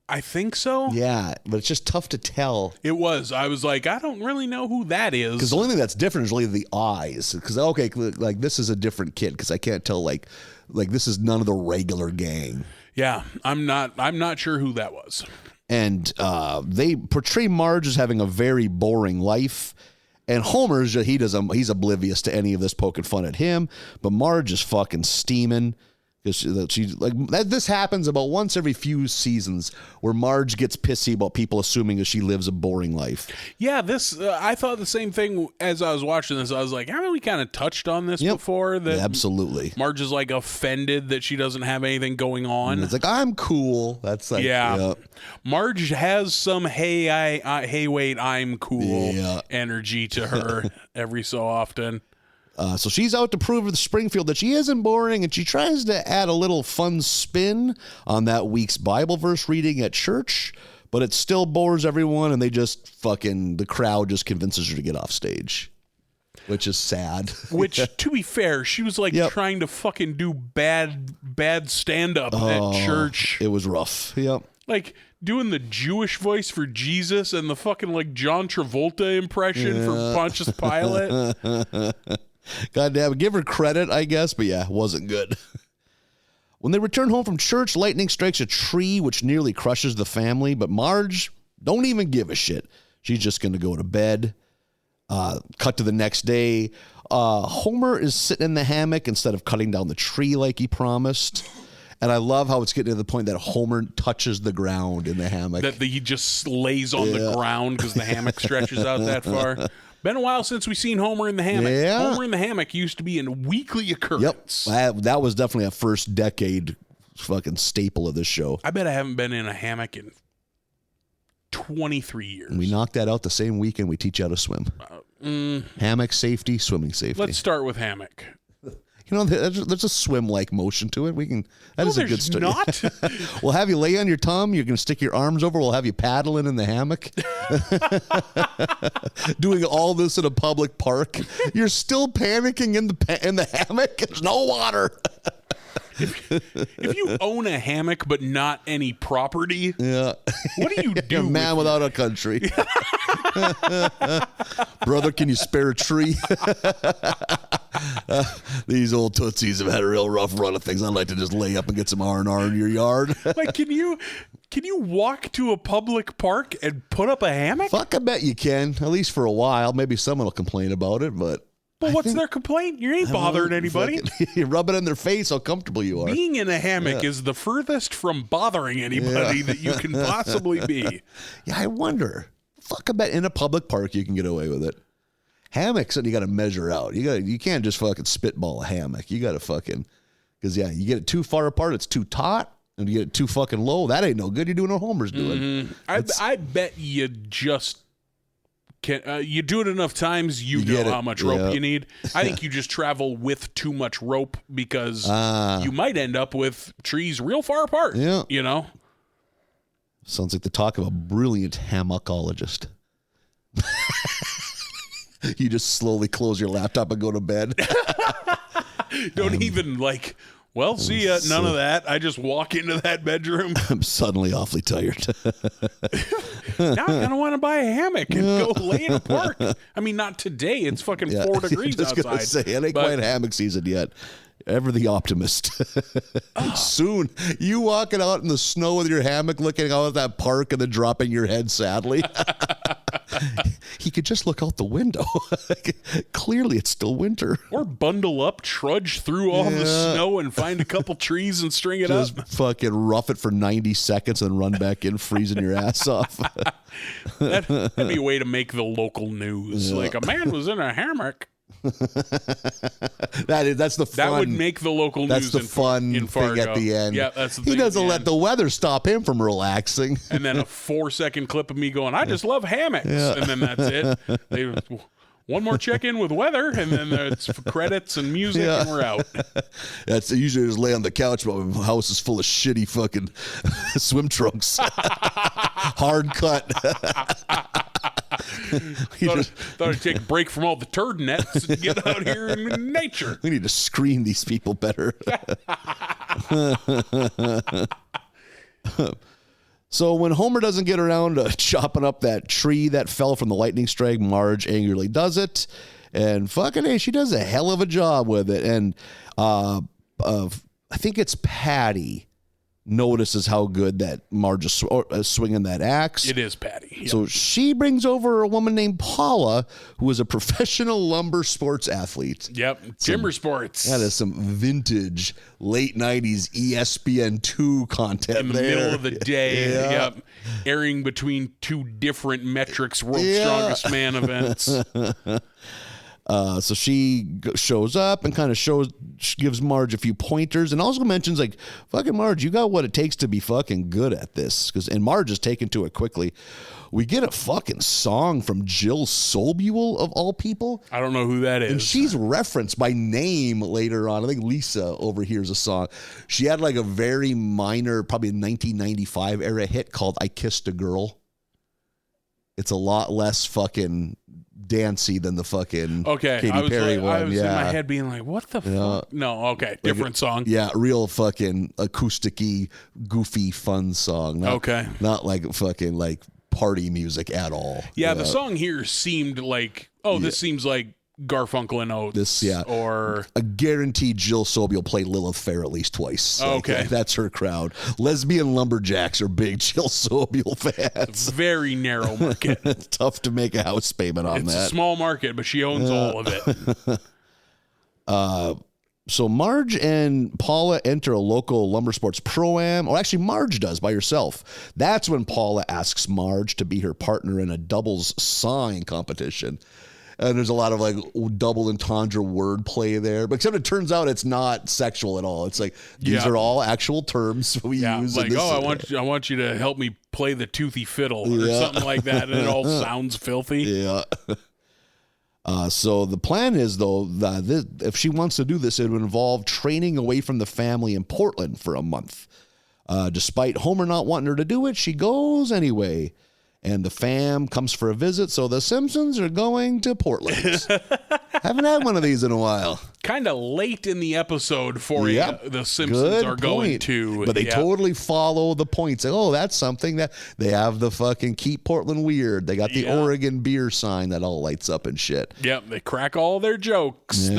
I think so. Yeah, but it's just tough to tell. It was. I was like, I don't really know who that is. Because the only thing that's different is really the eyes. Because, okay, like this is a different kid because I can't tell, like this is none of the regular gang. Yeah, I'm not sure who that was. And they portray Marge as having a very boring life. And Homer's, he's oblivious to any of this poking fun at him. But Marge is fucking steaming. She's like this happens about once every few seasons where Marge gets pissy about people assuming that she lives a boring life. Yeah, this I thought the same thing as I was watching this. I was like, haven't we kind of touched on this before? That absolutely. Marge is like offended that she doesn't have anything going on. And it's like, I'm cool. That's like, Marge has some hey wait, I'm cool energy to her every so often. So she's out to prove to Springfield that she isn't boring, and she tries to add a little fun spin on that week's Bible verse reading at church, but it still bores everyone, and the crowd just convinces her to get off stage. which is sad. Which, to be fair, she was like trying to fucking do bad stand-up at church. It was rough. Yep. Like doing the Jewish voice for Jesus and the fucking like John Travolta impression for Pontius Pilate. God damn it. Give her credit, I guess, but yeah, it wasn't good. When they return home from church, lightning strikes a tree, which nearly crushes the family, but Marge don't even give a shit. She's just going to go to bed. Cut to the next day. Homer is sitting in the hammock instead of cutting down the tree like he promised. And I love how it's getting to the point that Homer touches the ground in the hammock. That he just lays on the ground because the hammock stretches out that far. Been a while since we've seen Homer in the hammock. Yeah. Homer in the hammock used to be a weekly occurrence. Yep. That was definitely a first decade fucking staple of this show. I bet I haven't been in a hammock in 23 years. We knocked that out the same weekend we teach you how to swim. Hammock safety, swimming safety. Let's start with hammock. You know, there's a swim-like motion to it. We can. That is a good story. Not. We'll have you lay on your tum. You're going to stick your arms over. We'll have you paddling in the hammock. Doing all this in a public park. You're still panicking in the hammock. There's no water. If you own a hammock but not any property, what do you do? A man without a country. Brother, can you spare a tree? These old tootsies have had a real rough run of things. I'd like to just lay up and get some R&R in your yard. Like, can you walk to a public park and put up a hammock? Fuck, I bet you can. At least for a while. Maybe someone will complain about it, but... Well, what's their complaint? You ain't bothering anybody. You rub it in their face how comfortable you are. Being in a hammock is the furthest from bothering anybody that you can possibly be. Yeah, I wonder. Fuck, I bet in a public park you can get away with it. Hammocks, and you got to measure out. You can't just fucking spitball a hammock. You got to fucking, because you get it too far apart, it's too taut, and you get it too fucking low. That ain't no good. You're doing what Homer's doing. I bet you just can. You do it enough times, you know how much rope you need. I think you just travel with too much rope because you might end up with trees real far apart. Yeah, you know. Sounds like the talk of a brilliant hammockologist. You just slowly close your laptop and go to bed. Don't even like, well, see ya. None of that. I just walk into that bedroom. I'm suddenly awfully tired. Now I kind of want to buy a hammock and go lay in a park. I mean, not today. It's fucking 4 degrees just outside. Gonna say, it ain't quite hammock season yet. Ever the optimist. Soon, you walking out in the snow with your hammock, looking out at that park and then dropping your head sadly. He could just look out the window. Clearly, it's still winter. Or bundle up, trudge through all the snow and find a couple trees and string it just up. Fucking rough it for 90 seconds and run back in, freezing your ass off. That'd be a way to make the local news. Like, a man was in a hammock. That's the fun. That would make the local news. That's the fun thing at the end. Yeah, that's the he thing doesn't let the weather stop him from relaxing. And then a 4-second clip of me going, I just love hammocks. And then that's it. One more check-in with weather, and then it's credits and music, and we're out. That's usually just lay on the couch, but my house is full of shitty fucking swim trunks. Hard cut. Thought I'd take a break from all the turd nets and get out here in nature. We need to screen these people better. So when Homer doesn't get around to chopping up that tree that fell from the lightning strike, Marge angrily does it. And fucking hey, she does a hell of a job with it. And I think it's Patty notices how good that Marge is swinging that axe. It is Patty. Yep. So she brings over a woman named Paula, who is a professional lumber sports athlete. Yep, timber sports. That is some vintage late 90s ESPN2 content in the middle of the day. Yep, airing between 2 different metrics World's Strongest Man events. So she shows up and kind of gives Marge a few pointers and also mentions like, fucking Marge, you got what it takes to be fucking good at this. And Marge is taken to it quickly. We get a fucking song from Jill Sobule of all people. I don't know who that is. And she's referenced by name later on. I think Lisa overhears a song. She had like a very minor, probably 1995 era hit called I Kissed a Girl. It's a lot less fucking dancey than the fucking Katy Perry one. I was in my head being like, what the fuck? No, okay. Different song. Yeah, real fucking acoustic-y, goofy, fun song. Not like fucking like party music at all. Yeah, the song here seemed like, this seems like Garfunkel and Oates. Or a guaranteed Jill Sobey will play Lilith Fair at least twice. Okay. That's her crowd. Lesbian lumberjacks are big Jill Sobey fans. Very narrow market. It's tough to make a house payment on that. It's a small market, but she owns all of it. So Marge and Paula enter a local lumber sports pro-am. Or actually, Marge does by herself. That's when Paula asks Marge to be her partner in a doubles sawing competition. And there's a lot of like double entendre wordplay there, but except it turns out it's not sexual at all. It's like these are all actual terms we use. Like, I want you to help me play the toothy fiddle or something like that, and it all sounds filthy. Yeah. So the plan is though that if she wants to do this, it would involve training away from the family in Portland for a month. Despite Homer not wanting her to do it, she goes anyway. And the fam comes for a visit, so the Simpsons are going to Portland. Haven't had one of these in a while. Kind of late in the episode for the Simpsons are going to. But they totally follow the points. Like, that's something that they have the fucking Keep Portland Weird. They got the Oregon beer sign that all lights up and shit. Yep, they crack all their jokes.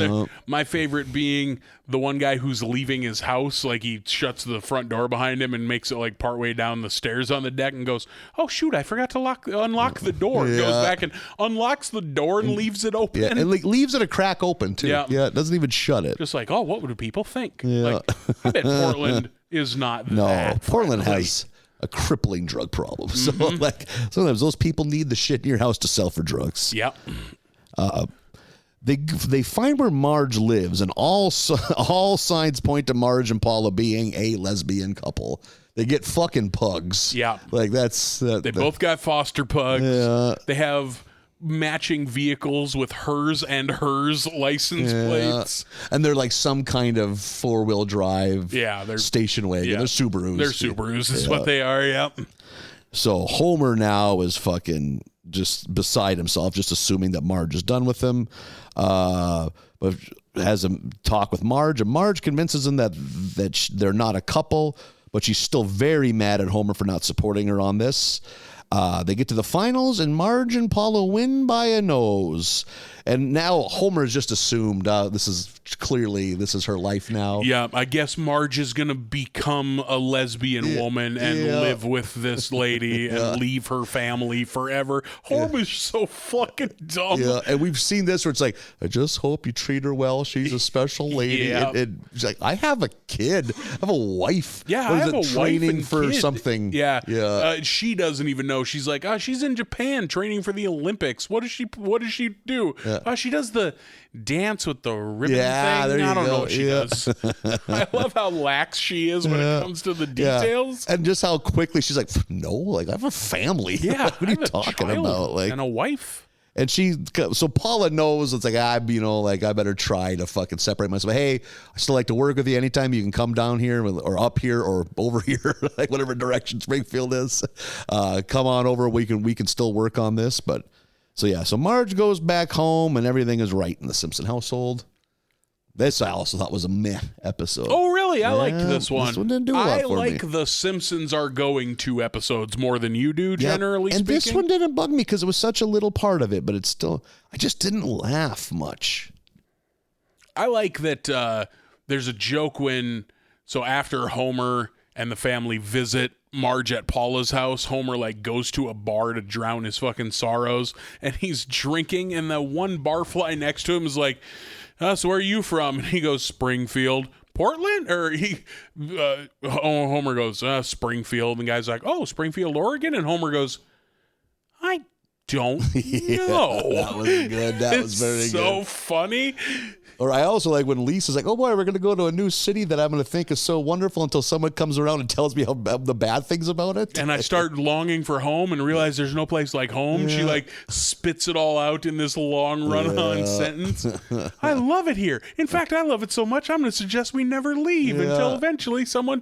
My favorite being the one guy who's leaving his house, like he shuts the front door behind him and makes it like partway down the stairs on the deck and goes, oh shoot, I forgot to unlock the door. Goes back and unlocks the door and leaves it open. Yeah, and like leaves it a crack open too. Yeah, it doesn't even shut it. Just like, what would people think? Like, I bet Portland is not that Portland friendly. has a crippling drug problem. So like sometimes those people need the shit in your house to sell for drugs. Yep. They find where Marge lives, and all signs point to Marge and Paula being a lesbian couple. They get fucking pugs. Yeah. Like that's... they both got foster pugs. Yeah. They have matching vehicles with hers license plates. And they're like some kind of four-wheel drive station wagon. They're Subarus. They're Subarus is what they are, yep. So Homer now is fucking just beside himself, just assuming that Marge is done with him. But has a talk with Marge, and Marge convinces him that they're not a couple, but she's still very mad at Homer for not supporting her on this. They get to the finals, and Marge and Paula win by a nose. And now Homer has just assumed this is her life now. Yeah, I guess Marge is going to become a lesbian woman and live with this lady and leave her family forever. Homer's so fucking dumb. Yeah, and we've seen this where it's like, I just hope you treat her well. She's a special lady. Yeah. And she's like, I have a kid. I have a wife. Yeah, what I is have it, a training wife and for kid. something. Yeah. She doesn't even know. She's like, she's in Japan training for the Olympics. What does she do? Yeah. She does the dance with the ribbon thing. I don't know what she does. I love how lax she is when it comes to the details. And just how quickly she's like, no, like I have a family. Yeah. What are you talking about? Like, and a wife. And so Paula knows it's like, I better try to fucking separate myself. Hey, I still like to work with you anytime. You can come down here or up here or over here, like whatever direction Springfield is. Come on over. We can still work on this. But so Marge goes back home and everything is right in the Simpson household. This I also thought was a meh episode. Oh, really? I liked this one. This one didn't do a lot for me. I like the Simpsons Are Going To episodes more than you do, generally speaking. And this one didn't bug me because it was such a little part of it, but it's still, I just didn't laugh much. I like that there's a joke after Homer and the family visit Marge at Paula's house, Homer like goes to a bar to drown his fucking sorrows, and he's drinking, and the one barfly next to him is like, so where are you from? And he goes, Springfield. Portland? Or Homer goes, Springfield. And the guy's like, oh, Springfield, Oregon? And Homer goes, I don't know. That was good. That was very good. So funny. Or I also like when Lisa's like, oh boy, we're going to go to a new city that I'm going to think is so wonderful until someone comes around and tells me how the bad things about it. And I start longing for home and realize there's no place like home. She like spits it all out in this long run-on sentence. I love it here. In fact, I love it so much, I'm going to suggest we never leave until eventually someone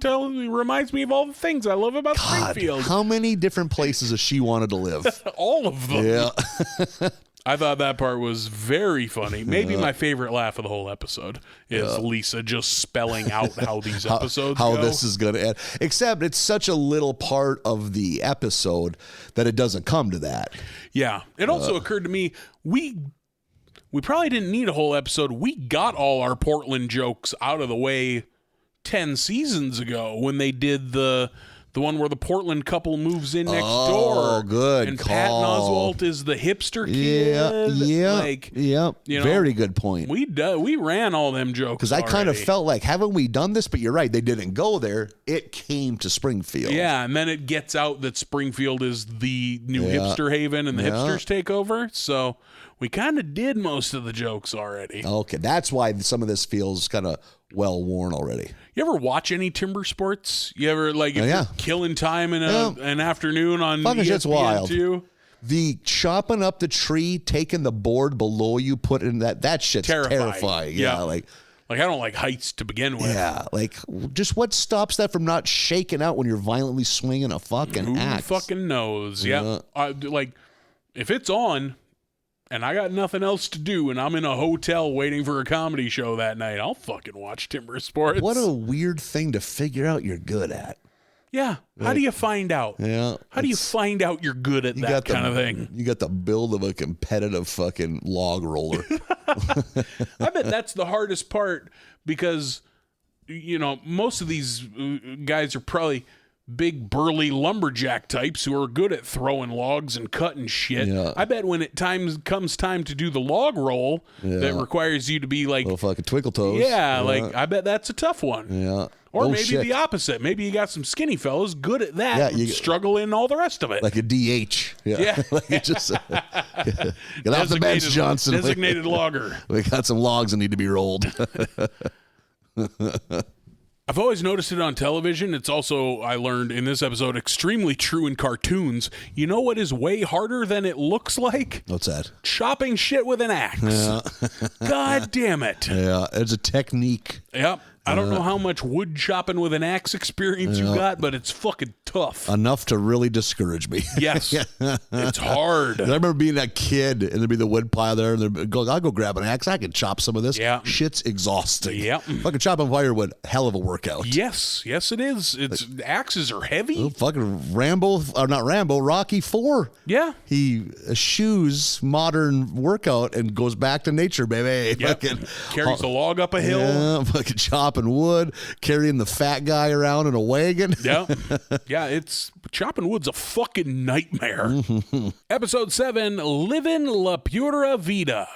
reminds me of all the things I love about Springfield. How many different places has she wanted to live? All of them. Yeah. I thought that part was very funny. Maybe my favorite laugh of the whole episode is Lisa just spelling out how these episodes how go. this is going to end. Except it's such a little part of the episode that it doesn't come to that. Yeah. It also occurred to me, we probably didn't need a whole episode. We got all our Portland jokes out of the way 10 seasons ago when they did the one where the Portland couple moves in next door. Oh, good and call. Patton Oswalt is the hipster kid. Yeah. You know, very good point. We ran all them jokes Because I kind of felt like, haven't we done this? But you're right, they didn't go there. It came to Springfield. Yeah, and then it gets out that Springfield is the new hipster haven and the hipsters take over. So we kind of did most of the jokes already. Okay, that's why some of this feels kind of well worn already. You ever watch any timber sports? You ever you're killing time in an afternoon on ESPN wild. 2? The chopping up the tree, taking the board below you, put in that shit's terrifying. Yeah, like I don't like heights to begin with. Yeah, like just what stops that from not shaking out when you're violently swinging a fucking axe? Who fucking knows? Yeah, if it's on and I got nothing else to do and I'm in a hotel waiting for a comedy show that night, I'll fucking watch timber sports. What a weird thing to figure out you're good at. Yeah. How do you find out? Yeah. How do you find out you're good at that kind of thing? You got the build of a competitive fucking log roller. I bet that's the hardest part because, most of these guys are probably big burly lumberjack types who are good at throwing logs and cutting shit. Yeah. I bet when comes time to do the log roll that requires you to be like little fucking twinkle toes. Yeah, like I bet that's a tough one. Yeah. Or maybe the opposite. Maybe you got some skinny fellas good at that. Yeah, you struggle in all the rest of it. Like a DH. Yeah. Like it just get off the bench, Johnson. Designated logger. We got some logs that need to be rolled. I've always noticed it on television. It's also, I learned in this episode, extremely true in cartoons. You know what is way harder than it looks like? What's that? Chopping shit with an axe. Yeah. God damn it. Yeah, it's a technique. Yep. I don't know how much wood chopping with an axe experience you got, but it's fucking tough. Enough to really discourage me. Yes. It's hard. I remember being that kid, and there'd be the wood pile there, and they'd go, I'll go grab an axe. I can chop some of this. Yeah. Shit's exhausting. Yep. Fucking chopping firewood, hell of a workout. Yes, it is. Axes are heavy. Fucking Rocky IV. Yeah. He eschews modern workout and goes back to nature, baby. Yep. Carries a log up a hill. Yeah, fucking chopping wood, carrying the fat guy around in a wagon. Yeah. It's chopping wood's a fucking nightmare. Episode 7, Livin' La Pura Vida.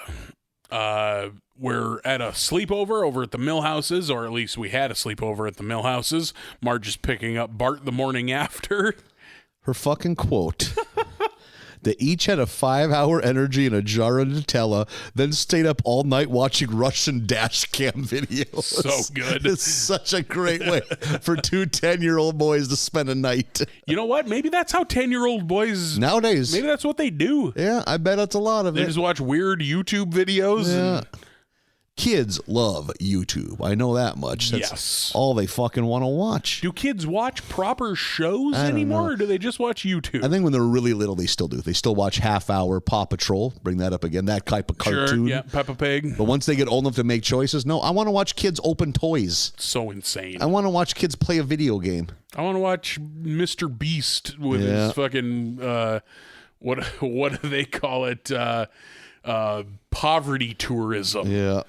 We're at a sleepover over at the Millhouses, or at least we had a sleepover at the Millhouses. Marge is picking up Bart the morning after. Her fucking quote. They each had a 5-hour energy and a jar of Nutella, then stayed up all night watching Russian dash cam videos. So good. It's such a great way for two 10-year-old boys to spend a night. You know what? Maybe that's how 10-year-old boys... Nowadays. Maybe that's what they do. Yeah, I bet that's a lot of it. They just watch weird YouTube videos. Yeah. Kids love YouTube. I know that much. That's all they fucking want to watch. Do kids watch proper shows anymore, or do they just watch YouTube? I think when they're really little, they still do. They still watch half-hour Paw Patrol. Bring that up again. That type of cartoon. Sure, yeah, Peppa Pig. But once they get old enough to make choices, no, I want to watch kids open toys. So insane. I want to watch kids play a video game. I want to watch Mr. Beast with his fucking, what do they call it? Poverty tourism. Yeah.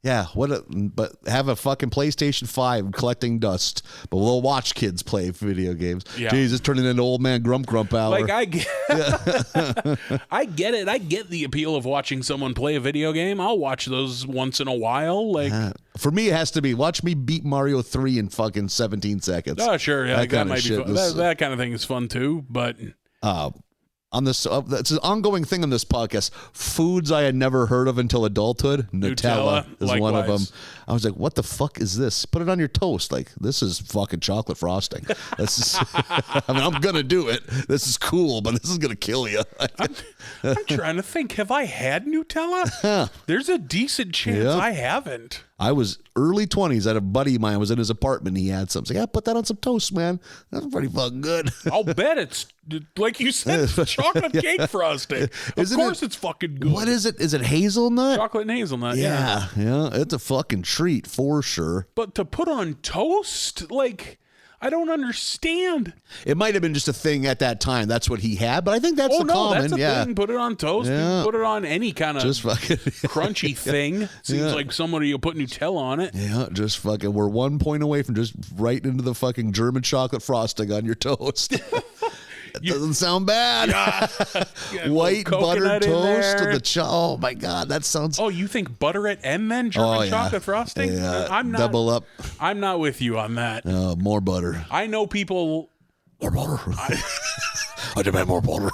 Yeah, but have a fucking PlayStation 5 collecting dust, but we'll watch kids play video games. Yeah. Jesus, turning into old man grump hour. Like I get it. I get the appeal of watching someone play a video game. I'll watch those once in a while. Like for me, it has to be watch me beat Mario 3 in fucking 17 seconds. Oh, sure, yeah, that might be fun. That kind of thing is fun too. But on this, it's an ongoing thing on this podcast. Foods I had never heard of until adulthood. Nutella is likewise. one of them. I was like, what the fuck is this? Put it on your toast. Like, this is fucking chocolate frosting. This is, I mean, I'm going to do it. This is cool, but this is going to kill you. I'm trying to think. Have I had Nutella? There's a decent chance I haven't. I was early 20s. I had a buddy of mine was in his apartment. He had something. I was like, put that on some toast, man. That's pretty fucking good. I'll bet it's, like you said, it's chocolate cake frosting. Of course it's fucking good. What is it? Is it hazelnut? Chocolate and hazelnut, yeah. It's a fucking treat for sure. But to put on toast, like, I don't understand. It might have been just a thing at that time. That's what he had, but I think that's common. That's a thing. Put it on toast. Yeah. Put it on any kind of just fucking crunchy thing. Seems like somebody will put Nutella on it. Yeah, just fucking. We're 1 point away from just right into the fucking German chocolate frosting on your toast. That doesn't sound bad. White buttered toast to the oh my god, that sounds. Oh, you think butter it and then German chocolate frosting? Yeah, I'm not. Double up. I'm not with you on that. More butter. I know people. More butter. I demand more butter.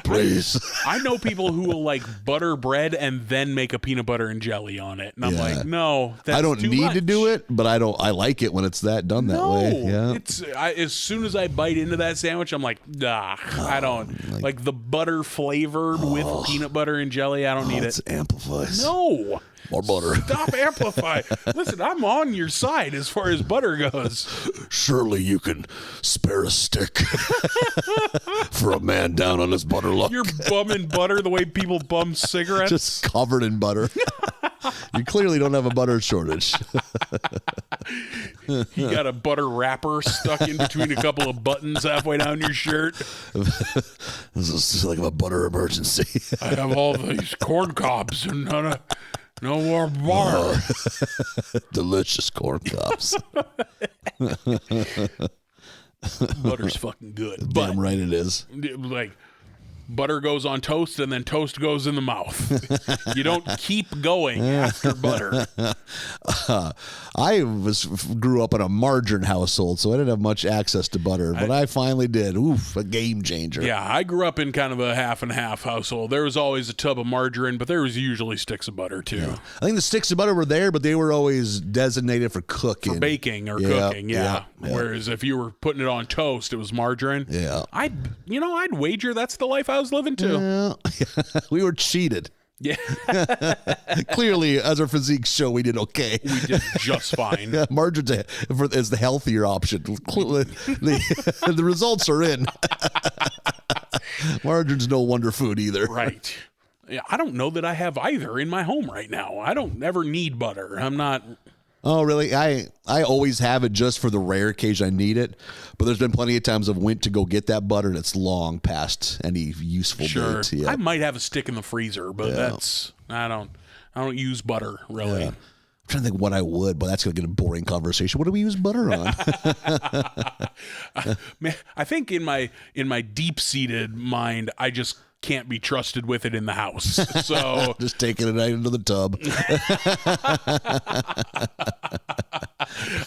Please. I know people who will like butter bread and then make a peanut butter and jelly on it, and I'm like, no, that's I don't too need much. to do it, but I like it when it's done that way. Yeah. It's as soon as I bite into that sandwich, I'm like, I don't like the butter flavored with peanut butter and jelly. I don't need it. It amplifies. No. More butter. Stop amplifying. Listen, I'm on your side as far as butter goes. Surely you can spare a stick for a man down on his butter luck. You're bumming butter the way people bum cigarettes. Just covered in butter. You clearly don't have a butter shortage. You got a butter wrapper stuck in between a couple of buttons halfway down your shirt. This is like a butter emergency. I have all these corn cobs and no more butter. Delicious corn cobs. Butter's fucking good. Damn right it is. Like, butter goes on toast and then toast goes in the mouth. You don't keep going after butter. I grew up in a margarine household, so I didn't have much access to butter, but I finally did. Oof, a game changer. Yeah, I grew up in kind of a half and half household. There was always a tub of margarine, but there was usually sticks of butter too. Yeah. I think the sticks of butter were there, but they were always designated for cooking. For baking or cooking, Whereas if you were putting it on toast, it was margarine. Yeah. I'd wager that's the life I was living too. Yeah. We were cheated. Yeah. Clearly, as our physiques show, we did okay. We did just fine. Yeah, margarine's is the healthier option. The results are in. Margarine's no wonder food either. Right. Yeah, I don't know that I have either in my home right now. I don't ever need butter. I'm not. Oh, really? I always have it just for the rare occasion I need it. But there's been plenty of times I've went to go get that butter and it's long past any useful date. Yeah. I might have a stick in the freezer, but I don't use butter really. Yeah. I'm trying to think what I would, but that's going to get a boring conversation. What do we use butter on? Man, I think in my deep-seated mind, I just can't be trusted with it in the house. So just taking it out into the tub.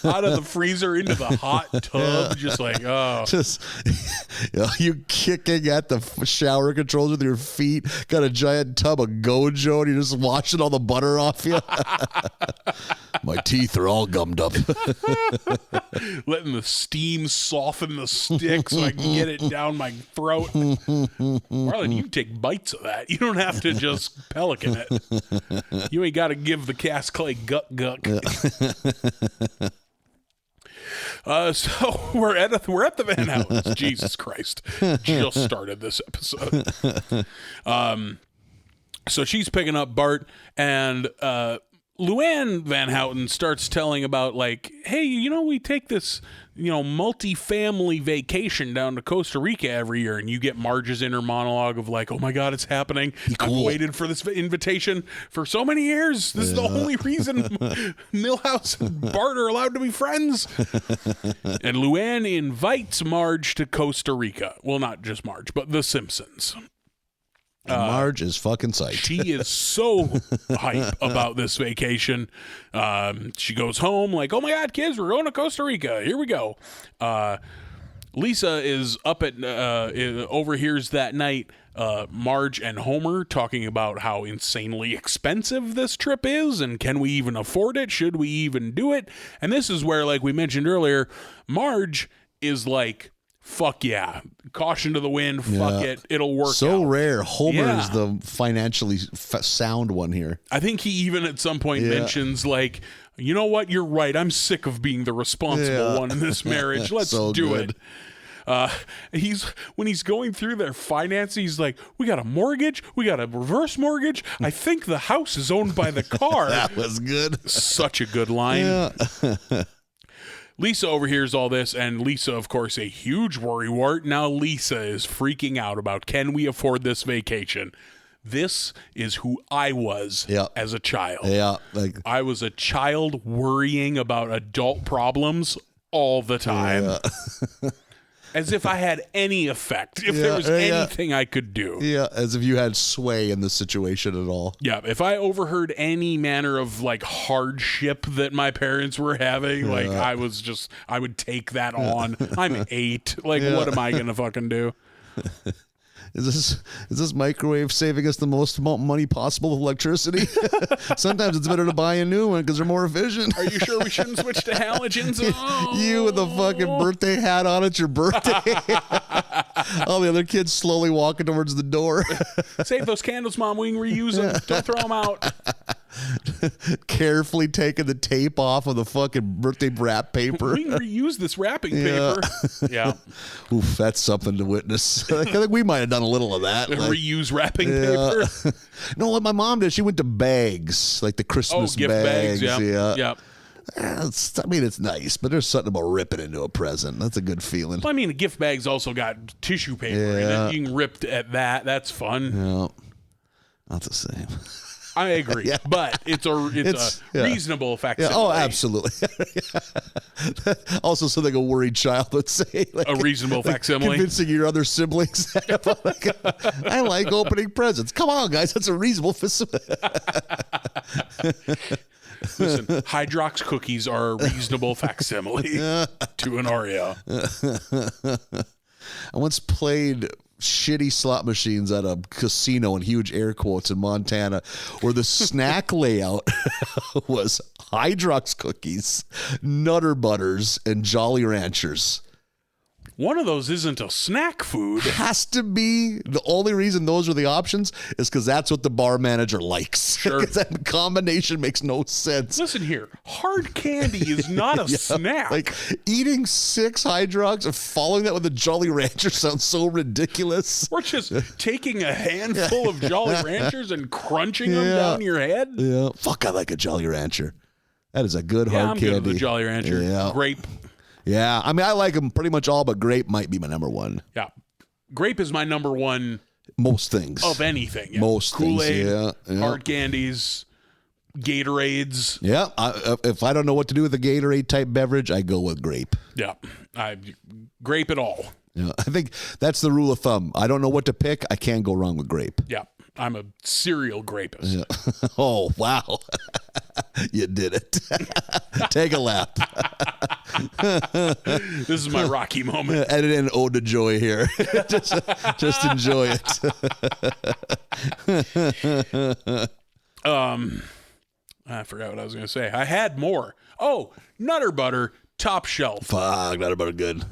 Out of the freezer into the hot tub, just like, just you kicking at the shower controls with your feet, got a giant tub of Gojo and you're just washing all the butter off you. My teeth are all gummed up. Letting the steam soften the stick so I can get it down my throat. Marlon, you can take bites of that. You don't have to just pelican it. You ain't got to give the cast clay guck. So we're at the Van Houtens. Jesus Christ. Just started this episode. So she's picking up Bart, and Luann Van Houten starts telling about, like, hey, we take this, multi-family vacation down to Costa Rica every year, and you get Marge's inner monologue of like, oh my God, it's happening. Cool. I've waited for this invitation for so many years. This is the only reason Milhouse and Bart are allowed to be friends. And Luann invites Marge to Costa Rica. Well, not just Marge, but the Simpsons. Marge is fucking psyched. She is so hype about this vacation. She goes home like, oh my God, kids, we're going to Costa Rica. Here we go. Lisa is up at overhears that night Marge and Homer talking about how insanely expensive this trip is, and can we even afford it? Should we even do it? And this is where, like we mentioned earlier, Marge is like, fuck yeah, caution to the wind, fuck it, it'll work so out. rare. Homer is the financially sound one here. I think he even at some point mentions, like, you know what, you're right, I'm sick of being the responsible one in this marriage. Let's do it. When he's going through their finances, he's like, we got a mortgage, we got a reverse mortgage, I think the house is owned by the car. That was good. Such a good line. Yeah. Lisa overhears all this, and Lisa, of course, a huge worrywart. Now Lisa is freaking out about, can we afford this vacation? This is who I was as a child. Yeah, like I was a child worrying about adult problems all the time. Yeah. As if I had any effect, if there was anything I could do. Yeah, as if you had sway in the situation at all. Yeah, if I overheard any manner of like hardship that my parents were having, like I would take that on. I'm 8. Like, what am I going to fucking do? Is this microwave saving us the most amount of money possible with electricity? Sometimes it's better to buy a new one because they're more efficient. Are you sure we shouldn't switch to halogens? Oh. You with the fucking birthday hat on at your birthday. All the other kids slowly walking towards the door. Save those candles, Mom. We can reuse them. Don't throw them out. Carefully taking the tape off of the fucking birthday wrap paper. We can reuse this wrapping paper. Yeah. Oof, that's something to witness. I think we might have done a little of that. Reuse wrapping paper. No, what my mom did, she went to bags, like the Christmas gift bags. Yeah. It's nice, but there's something about ripping into a present. That's a good feeling. Well, I mean, a gift bag's also got tissue paper in it. You can rip at that. That's fun. Yeah. Not the same. I agree, but it's a reasonable facsimile. Yeah. Oh, absolutely. Also, something a worried child would say. Like, a reasonable facsimile. Convincing your other siblings. I like opening presents. Come on, guys. That's a reasonable facsimile. Listen, Hydrox cookies are a reasonable facsimile to an Oreo. I once played shitty slot machines at a casino in huge air quotes in Montana where the snack layout was Hydrox cookies, Nutter Butters, and Jolly Ranchers. One of those isn't a snack food. Has to be. The only reason those are the options is because that's what the bar manager likes. Sure. Because that combination makes no sense. Listen here. Hard candy is not a snack. Like, eating 6 Hydrox and following that with a Jolly Rancher sounds so ridiculous. We're just taking a handful of Jolly Ranchers and crunching them down your head. Yeah. Fuck, I like a Jolly Rancher. That is a good hard candy. I'm good with a Jolly Rancher. Yeah. Grape. Yeah, I mean, I like them pretty much all, but grape might be my number one. Yeah. Grape is my number one. Most things. Of anything. Yeah. Most Kool-Aid, things, hard candies, Gatorades. Yeah, if I don't know what to do with a Gatorade type beverage, I go with grape. Yeah, grape it all. Yeah, I think that's the rule of thumb. I don't know what to pick. I can't go wrong with grape. Yeah, I'm a serial grapist. Yeah. Oh, wow. You did it. Take a lap. This is my Rocky moment. Edit in Ode to Joy here. just enjoy it. I forgot what I was going to say. I had more. Oh, Nutter Butter, top shelf. Fuck, Nutter Butter good.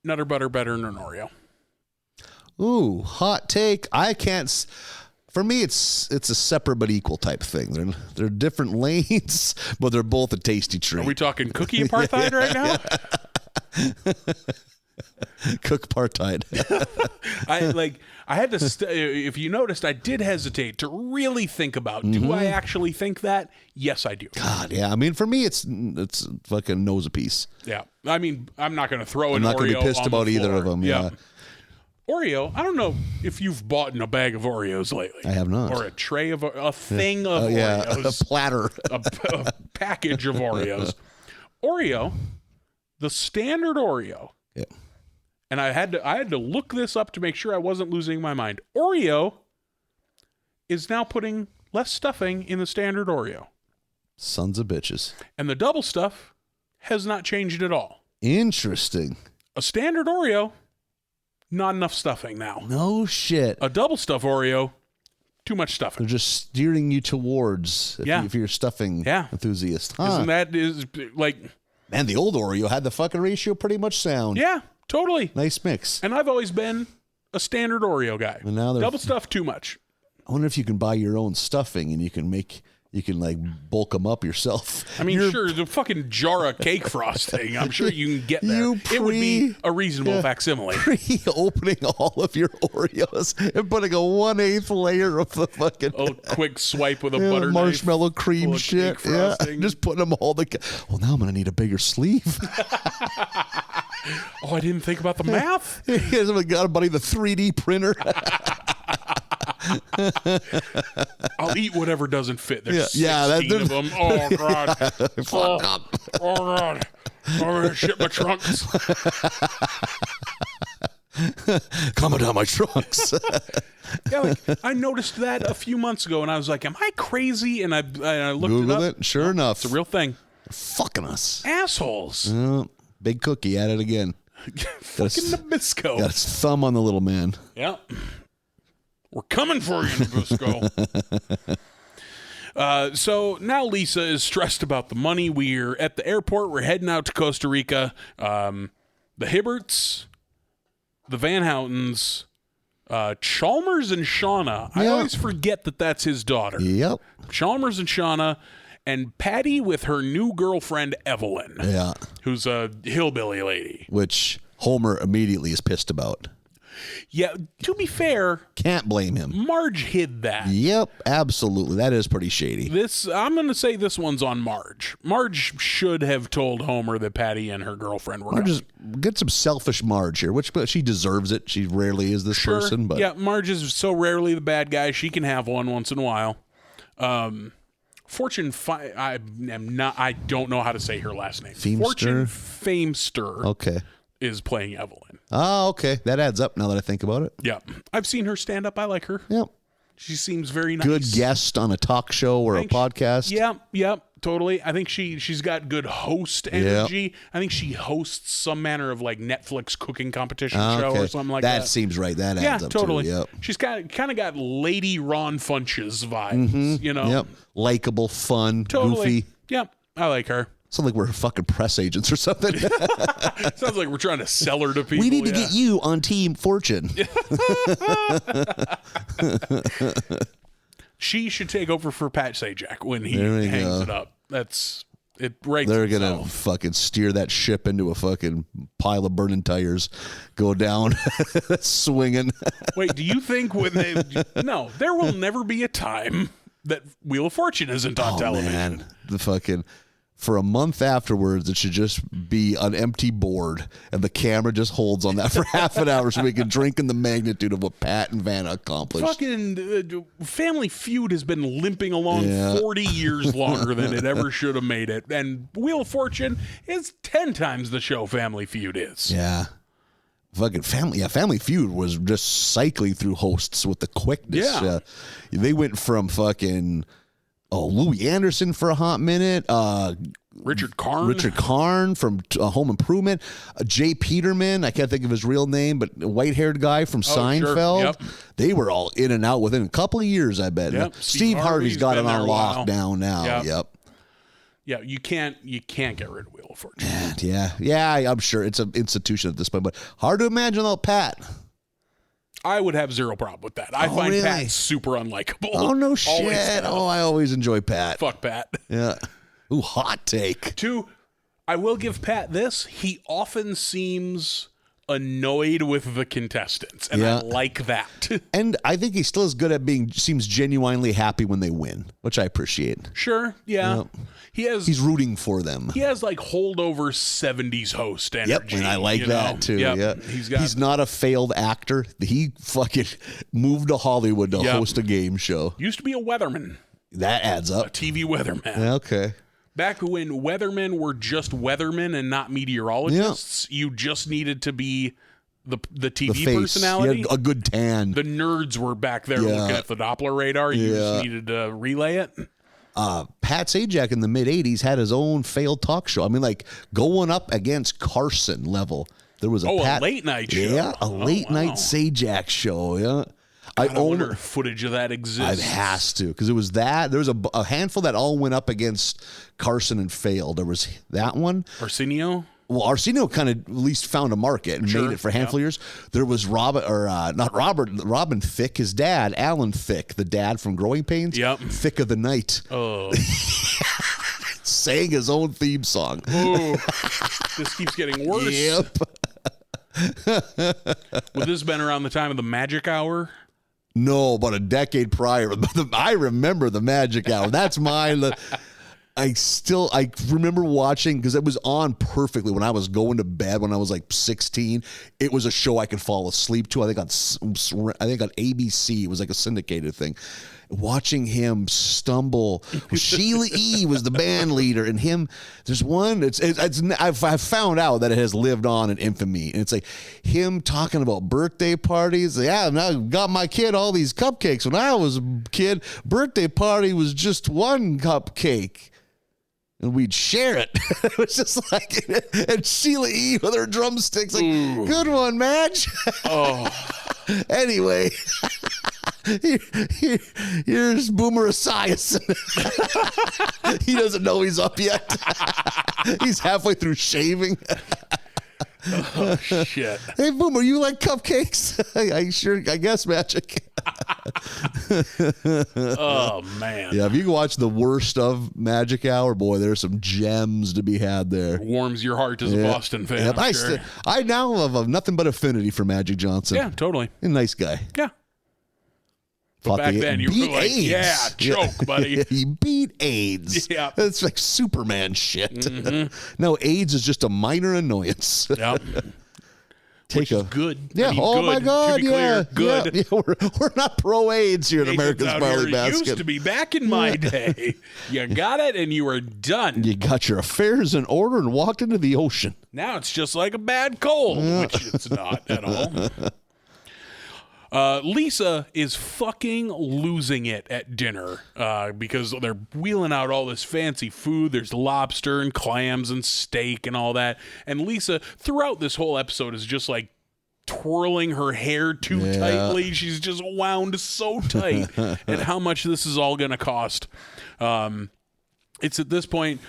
Nutter Butter better than an Oreo. Ooh, hot take. I can't. For me, it's a separate but equal type thing. They're different lanes, but they're both a tasty treat. Are we talking cookie apartheid right now? Cook apartheid. I had to. If you noticed, I did hesitate to really think about. Do I actually think that? Yes, I do. God, yeah. I mean, for me, it's fucking nose a piece. Yeah. I mean, I'm not going to throw an Oreo. I'm not going to be pissed on about the either floor. of them. Yeah. Oreo, I don't know if you've bought in a bag of Oreos lately. I have not. Or a tray of a thing of Oreos. A platter. a package of Oreos. Oreo, the standard Oreo. Yeah. And I had to look this up to make sure I wasn't losing my mind. Oreo is now putting less stuffing in the standard Oreo. Sons of bitches. And the double stuff has not changed at all. Interesting. A standard Oreo, not enough stuffing now. No shit. A double stuff Oreo, too much stuffing. They're just steering you towards if you're a stuffing enthusiast. Huh. Isn't that like... Man, the old Oreo had the fucking ratio pretty much sound. Yeah, totally. Nice mix. And I've always been a standard Oreo guy. And now double stuff, too much. I wonder if you can buy your own stuffing and you can like bulk them up yourself. I mean, sure, the fucking jar of cake frosting. I'm sure you can get there. It would be a reasonable facsimile. Pre-opening all of your Oreos and putting a 1/8 layer of the fucking a quick swipe with a butter marshmallow knife, cream shit. Yeah, just putting them all together. Well, now I'm gonna need a bigger sleeve. Oh, I didn't think about the math. You guys haven't got a buddy the 3D printer. I'll eat whatever doesn't fit. There's 16 of them. Oh, God. Fuck up. Oh, God. I'm going to shit my trunks. Coming down my trunks. Yeah, I noticed that a few months ago, and I was like, am I crazy? And I looked Googled it up. Sure enough. It's a real thing. They're fucking us. Assholes. Big Cookie at it again. Fucking Nabisco. Got his thumb on the little man. Yeah. We're coming for you, Nabisco. So now Lisa is stressed about the money. We're at the airport. We're heading out to Costa Rica. The Hibberts, the Van Houtens, Chalmers and Shauna. I always forget that that's his daughter. Yep. Chalmers and Shauna, and Patty with her new girlfriend, Evelyn. Yeah. Who's a hillbilly lady. Which Homer immediately is pissed about. Yeah, to be fair, can't blame him. Marge hid that. Yep, absolutely. That is pretty shady. I'm going to say this one's on Marge. Marge should have told Homer that Patty and her girlfriend were Marge get some selfish Marge here, which she deserves it. She rarely is this person, but yeah, Marge is so rarely the bad guy. She can have one once in a while. I don't know how to say her last name. Feimster? Fortune Famester. Okay. Is playing Evelyn. Oh, okay. That adds up now that I think about it. Yeah. I've seen her stand up. I like her. Yep. She seems very nice. Good guest on a talk show or a podcast. Yep, totally. I think she's got good host energy. Yep. I think she hosts some manner of like Netflix cooking competition show or something like that. That seems right. That adds up totally. Too. Yep. She's kind of got Lady Ron Funches vibes, you know? Yep. Likeable, fun, totally. goofy. Yep. I like her. Sounds like we're fucking press agents or something. Sounds like we're trying to sell her to people. We need to get you on Team Fortune. She should take over for Pat Sajak when he hangs it up. That's it. Right. They're gonna fucking steer that ship into a fucking pile of burning tires, go down, swinging. Wait, do you think when they? No, there will never be a time that Wheel of Fortune isn't on television. Man. The fucking. For a month afterwards, it should just be an empty board, and the camera just holds on that for half an hour so we can drink in the magnitude of what Pat and Vanna accomplished. Fucking Family Feud has been limping along 40 years longer than it ever should have made it. And Wheel of Fortune is 10 times the show Family Feud is. Yeah. Fucking Family Feud was just cycling through hosts with the quickness. Yeah. They went from fucking... Louis Anderson for a hot minute. Richard Karn from Home Improvement. Jay Peterman, I can't think of his real name, but a white-haired guy from Seinfeld. Yep. They were all in and out within a couple of years, I bet. Yep. Steve Harvey's got it on lockdown now. Yep. Yeah, you can't get rid of Wheel of Fortune. Yeah, I'm sure it's an institution at this point, but hard to imagine without Pat. I would have zero problem with that. I find Pat super unlikable. Oh, no shit. I always enjoy Pat. Fuck Pat. Yeah. Ooh, hot take. I will give Pat this. He often seems annoyed with the contestants, and I like that. And I think he still is good at seems genuinely happy when they win, which I appreciate. Sure, yeah. Yep. He's rooting for them. He has like holdover 70s host energy. Yep, and I like that too. Yep. Yeah. He's not a failed actor. He fucking moved to Hollywood to host a game show. Used to be a weatherman. That adds up. A TV weatherman. Okay. Back when weathermen were just weathermen and not meteorologists, you just needed to be the TV personality. You had a good tan. The nerds were back there looking at the Doppler radar. You just needed to relay it. Pat Sajak in the mid-'80s had his own failed talk show. I mean, like, going up against Carson level. There was a a late night show. Yeah, a late night Sajak show. Yeah. I wonder if footage of that exists. It has to, because it was that. There was a handful that all went up against Carson and failed. There was that one. Arsenio? Well, Arsenio kind of at least found a market and made it for a handful of years. There was Robin Thicke, his dad, Alan Thicke, the dad from Growing Pains. Yep. Thicke of the Night. Oh. Sang his own theme song. Oh, this keeps getting worse. Yep. Would this have been around the time of the Magic Hour? No, about a decade prior. I remember the Magic Hour. That's mine. I remember watching, because it was on perfectly when I was going to bed when I was like 16. It was a show I could fall asleep to. I think on ABC. It was like a syndicated thing. Watching him stumble. Sheila E. was the band leader, and him. There's one. I've found out that it has lived on in infamy, and it's like him talking about birthday parties. Yeah, I got my kid all these cupcakes. When I was a kid, birthday party was just one cupcake. And we'd share it. It was just like, and Sheila E. with her drumsticks, like, good one, Madge. Oh. Anyway, here's Boomer Esiason. He doesn't know he's up yet. He's halfway through shaving. Oh, shit. Hey, Boomer, you like cupcakes? I guess, Magic. Oh, man. Yeah, if you can watch the worst of Magic Hour, boy, there's some gems to be had there. Warms your heart as a Boston fan. Yep. I now have nothing but affinity for Magic Johnson. Yeah, totally. A nice guy. Yeah. But back then, you were like, AIDS. Choke, buddy. He beat AIDS. Yeah. That's like Superman shit. Mm-hmm. No, AIDS is just a minor annoyance. Yep. Which is good. Yeah. Good. My God. To be clear, good. Yeah. We're not pro AIDS here at America's Barley Basket. It used to be back in my day. You got it and you were done. You got your affairs in order and walked into the ocean. Now it's just like a bad cold, which it's not at all. Lisa is fucking losing it at dinner because they're wheeling out all this fancy food. There's lobster and clams and steak and all that. And Lisa, throughout this whole episode, is just like twirling her hair too tightly. She's just wound so tight at how much this is all going to cost. It's at this point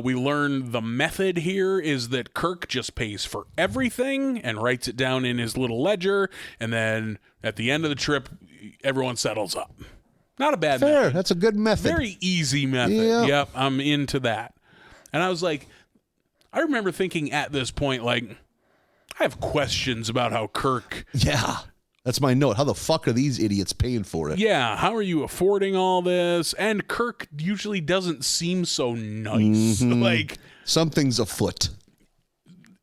we learn the method here is that Kirk just pays for everything and writes it down in his little ledger, and then at the end of the trip, everyone settles up. Not a bad method. That's a good method. Very easy method. Yep, I'm into that. And I was like, I remember thinking at this point, like, I have questions about how Kirk... Yeah. That's my note. How the fuck are these idiots paying for it? Yeah, how are you affording all this? And Kirk usually doesn't seem so nice. Mm-hmm. Like, something's afoot.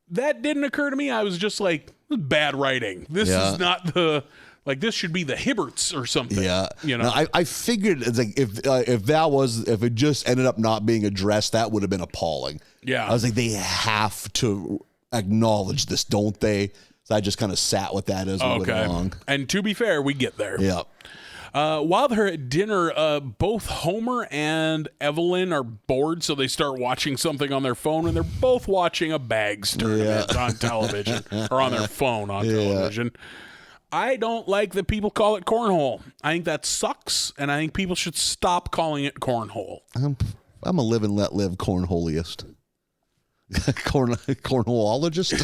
That didn't occur to me. I was just like, bad writing. This is not the... Like, this should be the Hibberts or something. Yeah. You know? No, I figured it's like if it just ended up not being addressed, that would have been appalling. Yeah. I was like, they have to acknowledge this, don't they? So I just kind of sat with that as we went along. And to be fair, we get there. Yeah. While they're at dinner, both Homer and Evelyn are bored, so they start watching something on their phone, and they're both watching a bags tournament on television, or on their phone on television. I don't like that people call it cornhole. I think that sucks, and I think people should stop calling it cornhole. I'm a live and let live cornholiest. Cornholologist?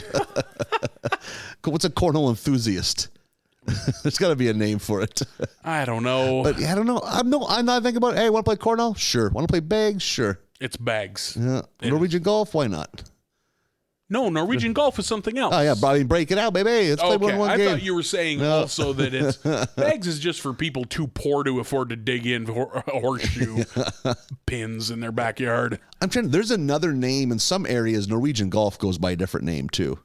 What's a cornhole enthusiast? There's got to be a name for it. I don't know. But I don't know. I'm not thinking about, hey, want to play cornhole? Sure. Want to play bags? Sure. It's bags. Yeah. Norwegian golf? Why not? No, Norwegian golf is something else. Oh, yeah. Break it out, baby. Let's play one I game. thought you were saying also that it's bags is just for people too poor to afford to dig in horseshoe pins in their backyard. I'm trying. There's another name in some areas. Norwegian golf goes by a different name, too.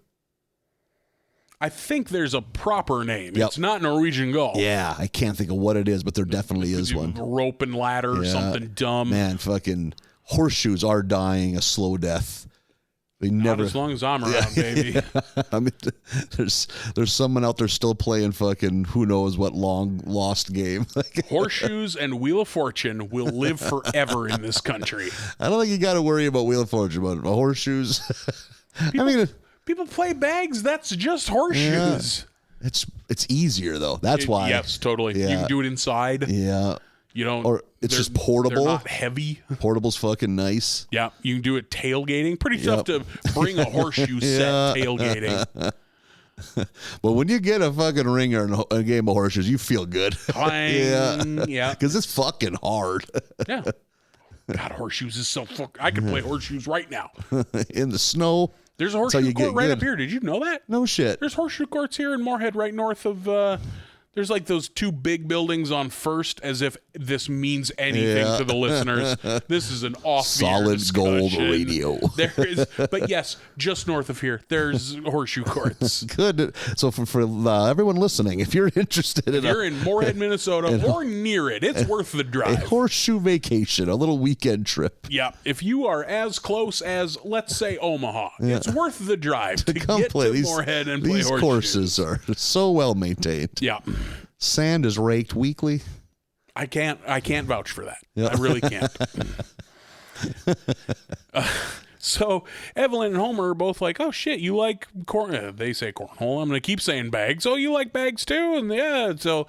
I think there's a proper name. Yep. It's not Norwegian golf. Yeah, I can't think of what it is, but there definitely is one. Rope and ladder or something dumb. Man, fucking horseshoes are dying a slow death. They Not never. as long as I'm around, baby. I mean, there's someone out there still playing fucking who knows what long lost game. Horseshoes and Wheel of Fortune will live forever in this country. I don't think you got to worry about Wheel of Fortune, but horseshoes. People play bags. That's just horseshoes. Yeah. It's easier though. That's why. Yes, totally. Yeah. You can do it inside. Yeah. You don't. Or it's just portable. They're not heavy. Portable's fucking nice. Yeah, you can do it tailgating. Pretty tough to bring a horseshoe set tailgating. But when you get a fucking ringer and a game of horseshoes, you feel good. Clang. Yeah. Because it's fucking hard. Yeah. God, horseshoes is so I can play horseshoes right now. In the snow. There's a horseshoe court right up here. Did you know that? No shit. There's horseshoe courts here in Moorhead right north of... there's like those two big buildings on First, as if this means anything to the listeners. This is an solid gold radio. There is, but yes, just north of here, there's horseshoe courts. Good. So for everyone listening, if you're interested in you're in Moorhead, Minnesota, or near it, it's worth the drive. A horseshoe vacation, a little weekend trip. Yeah, if you are as close as, let's say, Omaha, it's worth the drive to come get play to Moorhead and play these horseshoes. Courses are so well maintained. Yeah. Sand is raked weekly. I can't vouch for that. Yeah. I really can't. So Evelyn and Homer are both like, oh shit, you like corn? They say cornhole. I'm going to keep saying bags. Oh, you like bags too? And yeah, so,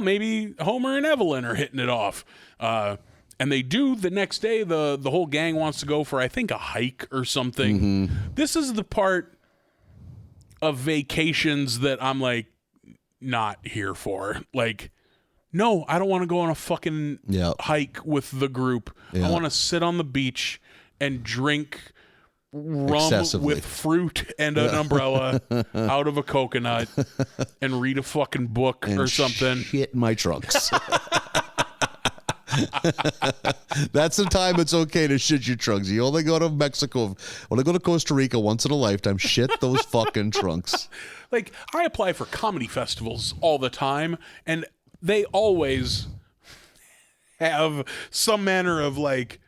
maybe Homer and Evelyn are hitting it off. And they do the next day. The whole gang wants to go for, I think, a hike or something. Mm-hmm. This is the part of vacations that I'm like, not here for. Like, no, I don't want to go on a fucking hike with the group. I want to sit on the beach and drink rum with fruit and an umbrella out of a coconut and read a fucking book or something. Shit in my trunks. That's the time it's okay to shit your trunks. You only go to Mexico, only go to Costa Rica once in a lifetime. Shit those fucking trunks. Like, I apply for comedy festivals all the time, and they always have some manner of like,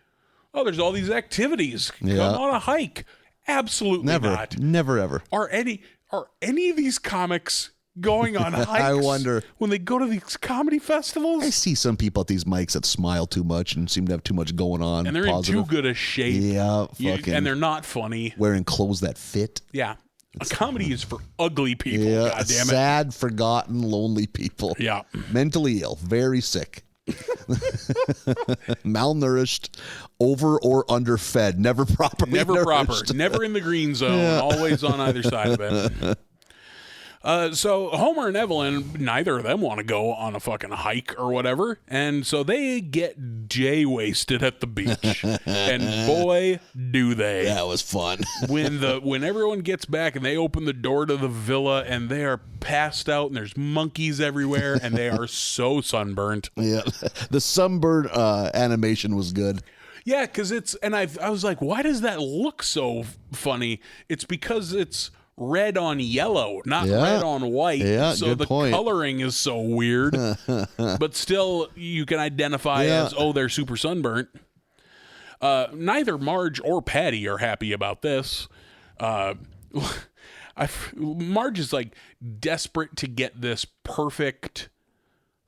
oh, there's all these activities. Come on a hike. Absolutely not. Never ever. Are any of these comics going on hikes? I wonder. When they go to these comedy festivals? I see some people at these mics that smile too much and seem to have too much going on. And they're in too good a shape. Yeah, and they're not funny. Wearing clothes that fit. Yeah. A comedy is for ugly people, goddammit. Sad, forgotten, lonely people. Yeah. Mentally ill, very sick. Malnourished, over or underfed, never properly nourished. Never in the green zone, always on either side of it. So Homer and Evelyn, neither of them want to go on a fucking hike or whatever, and so they get jay-wasted at the beach, and boy, do they! That was fun. when everyone gets back and they open the door to the villa and they are passed out and there's monkeys everywhere and they are so sunburnt. Yeah, the sunburn animation was good. Yeah, because I was like, why does that look so funny? It's because it's red on yellow, not red on white. Yeah, so the coloring is so weird. But still, you can identify as, they're super sunburnt. Neither Marge or Patty are happy about this. Marge is like desperate to get this perfect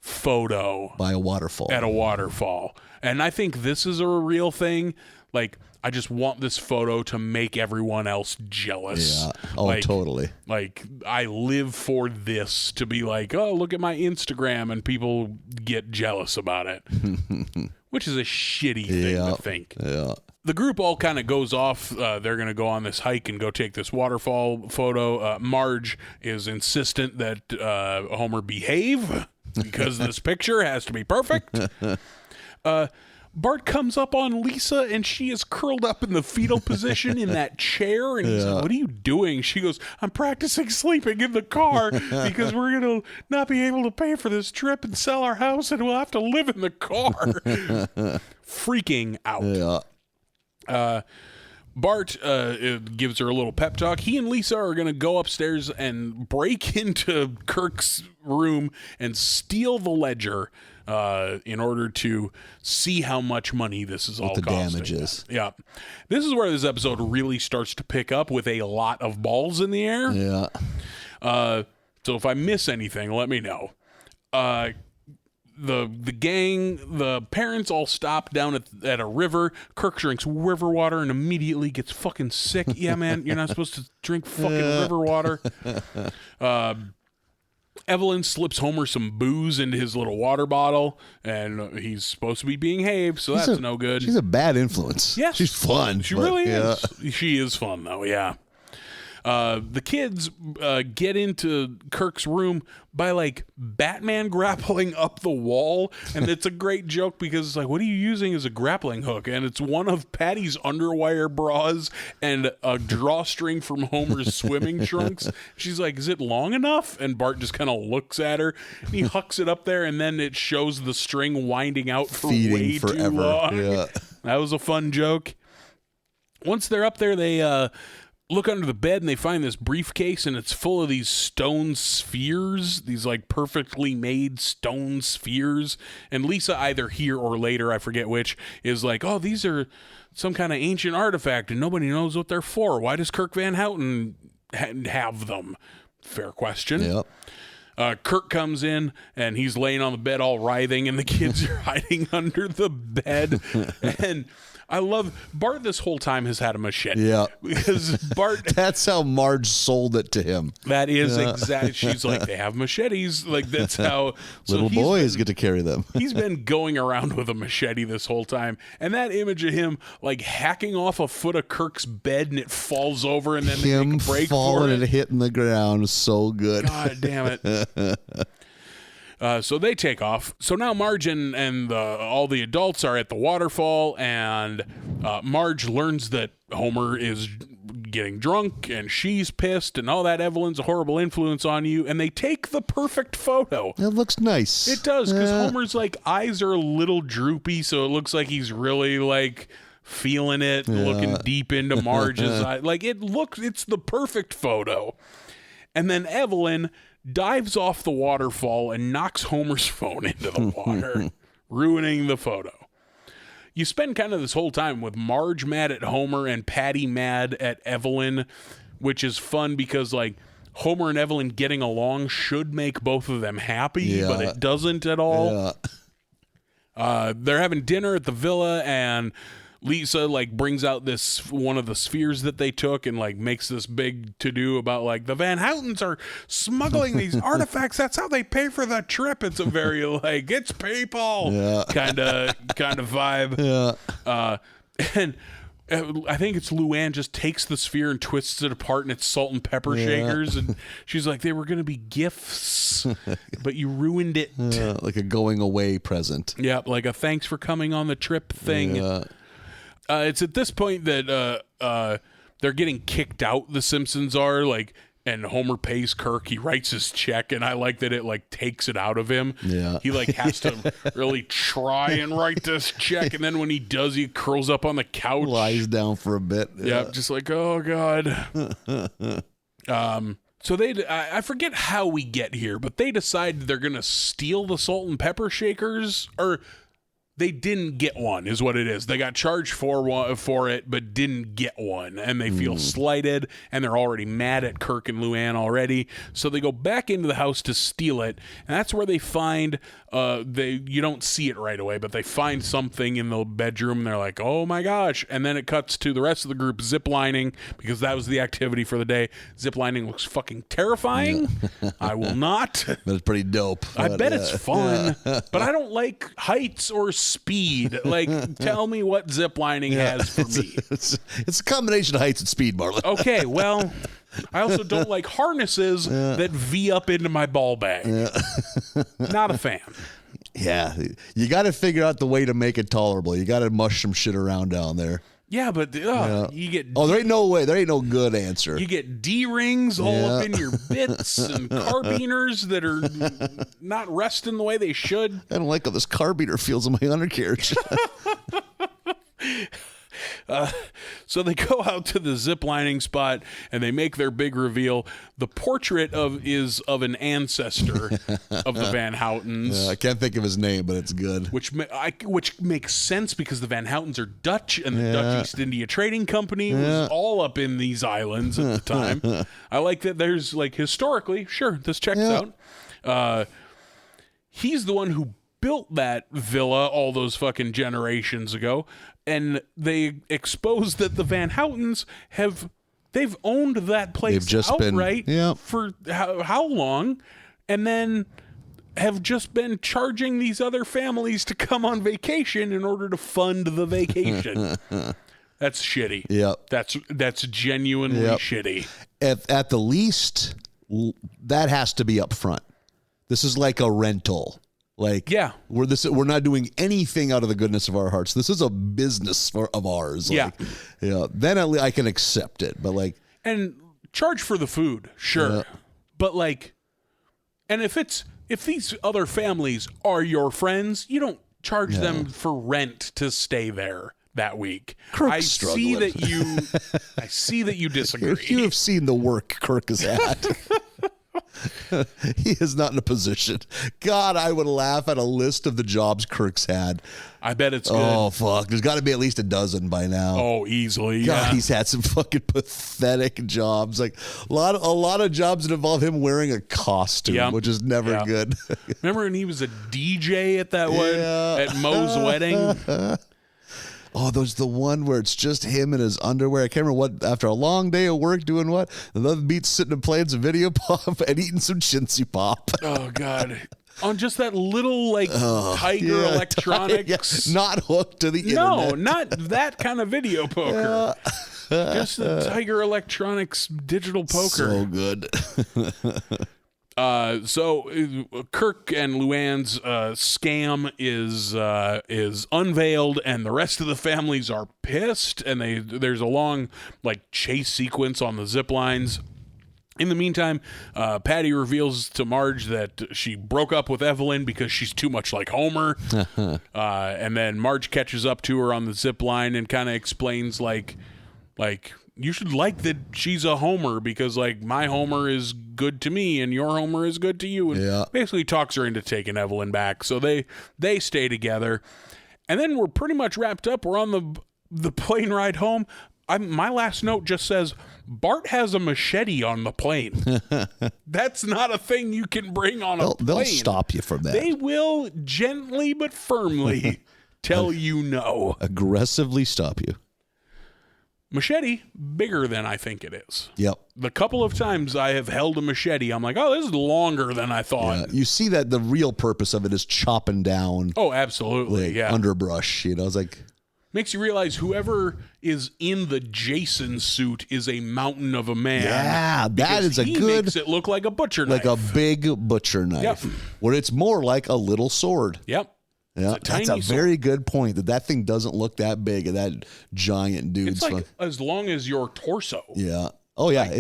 photo by a waterfall. At a waterfall. And I think this is a real thing. Like, I just want this photo to make everyone else jealous. Yeah. Oh, totally. Like, I live for this, to be like, oh, look at my Instagram, and people get jealous about it. Which is a shitty thing to think. Yeah. The group all kind of goes off. They're going to go on this hike and go take this waterfall photo. Marge is insistent that Homer behave because this picture has to be perfect. Bart comes up on Lisa, and she is curled up in the fetal position in that chair. And he's like, what are you doing? She goes, I'm practicing sleeping in the car because we're going to not be able to pay for this trip and sell our house, and we'll have to live in the car. Freaking out. Yeah. Bart gives her a little pep talk. He and Lisa are going to go upstairs and break into Kirk's room and steal the ledger in order to see how much money this is all costing. What the damage is. Yeah. This is where this episode really starts to pick up with a lot of balls in the air. Yeah. So if I miss anything, let me know. the gang, the parents all stop down at a river. Kirk drinks river water and immediately gets fucking sick. Yeah, man, you're not supposed to drink fucking river water. Evelyn slips Homer some booze into his little water bottle, and he's supposed to be being behaved, so that's no good. She's a bad influence. Yes. She's fun. She really is. She is fun, though, yeah. The kids get into Kirk's room by like Batman grappling up the wall, and it's a great joke because it's like, what are you using as a grappling hook? And it's one of Patty's underwire bras and a drawstring from Homer's swimming trunks. She's like, is it long enough? And Bart just kind of looks at her, and he hooks it up there, and then it shows the string winding out for way too long. Yeah. That was a fun joke. Once they're up there, they look under the bed and they find this briefcase, and it's full of these stone spheres, these like perfectly made stone spheres. And Lisa, either here or later, I forget which, is like, oh, these are some kind of ancient artifact and nobody knows what they're for. Why does Kirk Van Houten have them? Fair question. Yep. Kirk comes in and he's laying on the bed all writhing, and the kids are hiding under the bed. And I love Bart this whole time has had a machete. Yeah. Because Bart... That's how Marge sold it to him. That is exactly... She's like, they have machetes. Like, that's how... Little boys get to carry them. He's been going around with a machete this whole time. And that image of him, like, hacking off a foot of Kirk's bed and it falls over, and then they make a break falling for it. and hitting the ground is so good. God damn it. So they take off. So now Marge and all the adults are at the waterfall, and Marge learns that Homer is getting drunk, and she's pissed, and all that. Evelyn's a horrible influence on you, and they take the perfect photo. It looks nice. It does, because Homer's like eyes are a little droopy, so it looks like he's really like feeling it, looking deep into Marge's eye. Like it's the perfect photo. And then Evelyn dives off the waterfall and knocks Homer's phone into the water, ruining the photo. You spend kind of this whole time with Marge mad at Homer and Patty mad at Evelyn, which is fun because, like, Homer and Evelyn getting along should make both of them happy, but it doesn't at all. Yeah. They're having dinner at the villa, and Lisa like brings out this one of the spheres that they took and like makes this big to-do about like the Van Houtens are smuggling these artifacts. That's how they pay for the trip. It's a very like it's PayPal kind of vibe. Yeah. And I think it's Luann just takes the sphere and twists it apart, and it's salt and pepper shakers, and she's like, they were going to be gifts, but you ruined it. Like a going away present. Yeah, like a thanks for coming on the trip thing. Yeah. It's at this point that they're getting kicked out, the Simpsons are, like, and Homer pays Kirk. He writes his check, and I like that it, like, takes it out of him. Yeah. He, like, has to really try and write this check, and then when he does, he curls up on the couch. Lies down for a bit. Yeah, just like, oh, God. So I forget how we get here, but they decide they're going to steal the salt and pepper shakers, or... They didn't get one, is what it is. They got charged for it, but didn't get one. And they feel slighted, and they're already mad at Kirk and Luann already. So they go back into the house to steal it. And that's where they find, you don't see it right away, but they find something in the bedroom. And they're like, oh my gosh. And then it cuts to the rest of the group ziplining, because that was the activity for the day. Ziplining looks fucking terrifying. Yeah. I will not. But it's pretty dope. I bet it's fun. But I don't like heights or speed. Like, tell me what ziplining has for me. It's a combination of heights and speed, Marlon. Okay, well, I also don't like harnesses that V up into my ball bag. Not a fan. Yeah, you got to figure out the way to make it tolerable. You got to mush some shit around down there. Yeah, but you get... Oh, there ain't no way. There ain't no good answer. You get D-rings all up in your bits and carbiners that are not resting the way they should. I don't like how this carbiner feels in my undercarriage. So they go out to the ziplining spot and they make their big reveal. The portrait is of an ancestor of the Van Houtens. Yeah, I can't think of his name, but it's good. Which makes sense because the Van Houtens are Dutch, and the Dutch East India Trading Company was all up in these islands at the time. I like that there's, like, historically, sure, this checks out. He's the one who built that villa all those fucking generations ago, and they exposed that the Van Houtens they've owned that place outright for how long, and then have just been charging these other families to come on vacation in order to fund the vacation. That's shitty. Yep. That's genuinely shitty. At the least, that has to be up front. This is like a rental. Like, we're not doing anything out of the goodness of our hearts. This is a business of ours. Like, then I can accept it. But like, and charge for the food, sure. But like, and if these other families are your friends, you don't charge them for rent to stay there that week. I see that you disagree. If you have seen the work Kirk has had. He is not in a position. God, I would laugh at a list of the jobs Kirk's had. I bet it's good. Oh, fuck. There's got to be at least a dozen by now. Oh, easily. God, he's had some fucking pathetic jobs. Like a lot of jobs that involve him wearing a costume, which is never good. Remember when he was a DJ at that one at Mo's wedding? Oh, there's the one where it's just him in his underwear. I can't remember what, after a long day of work doing what. And the other beats sitting and playing some video pop and eating some chintzy pop. Oh, God. On just that little, like, Tiger Electronics. Not hooked to the internet. No, not that kind of video poker. Just the Tiger Electronics digital poker. So good. So Kirk and Luann's scam is unveiled, and the rest of the families are pissed. And there's a long like chase sequence on the zip lines. In the meantime, Patty reveals to Marge that she broke up with Evelyn because she's too much like Homer. And then Marge catches up to her on the zip line and kind of explains like. You should like that she's a Homer because, like, my Homer is good to me and your Homer is good to you. And basically talks her into taking Evelyn back. So they stay together. And then we're pretty much wrapped up. We're on the plane ride home. My last note just says, Bart has a machete on the plane. That's not a thing you can bring on a plane. They'll stop you from that. They will gently but firmly tell you no. Aggressively stop you. Machete, bigger than I think it is. Yep. The couple of times I have held a machete, I'm like, oh, this is longer than I thought. Yeah. You see that the real purpose of it is chopping down. Oh, absolutely. Underbrush. You know, it's like. Makes you realize whoever is in the Jason suit is a mountain of a man. Yeah, that is he makes it look like a butcher knife. Like a big butcher knife. Yep. Where it's more like a little sword. Yep. Yeah, that's a very good point. That thing doesn't look that big, and that giant dude. It's like as long as your torso. Yeah. Oh yeah,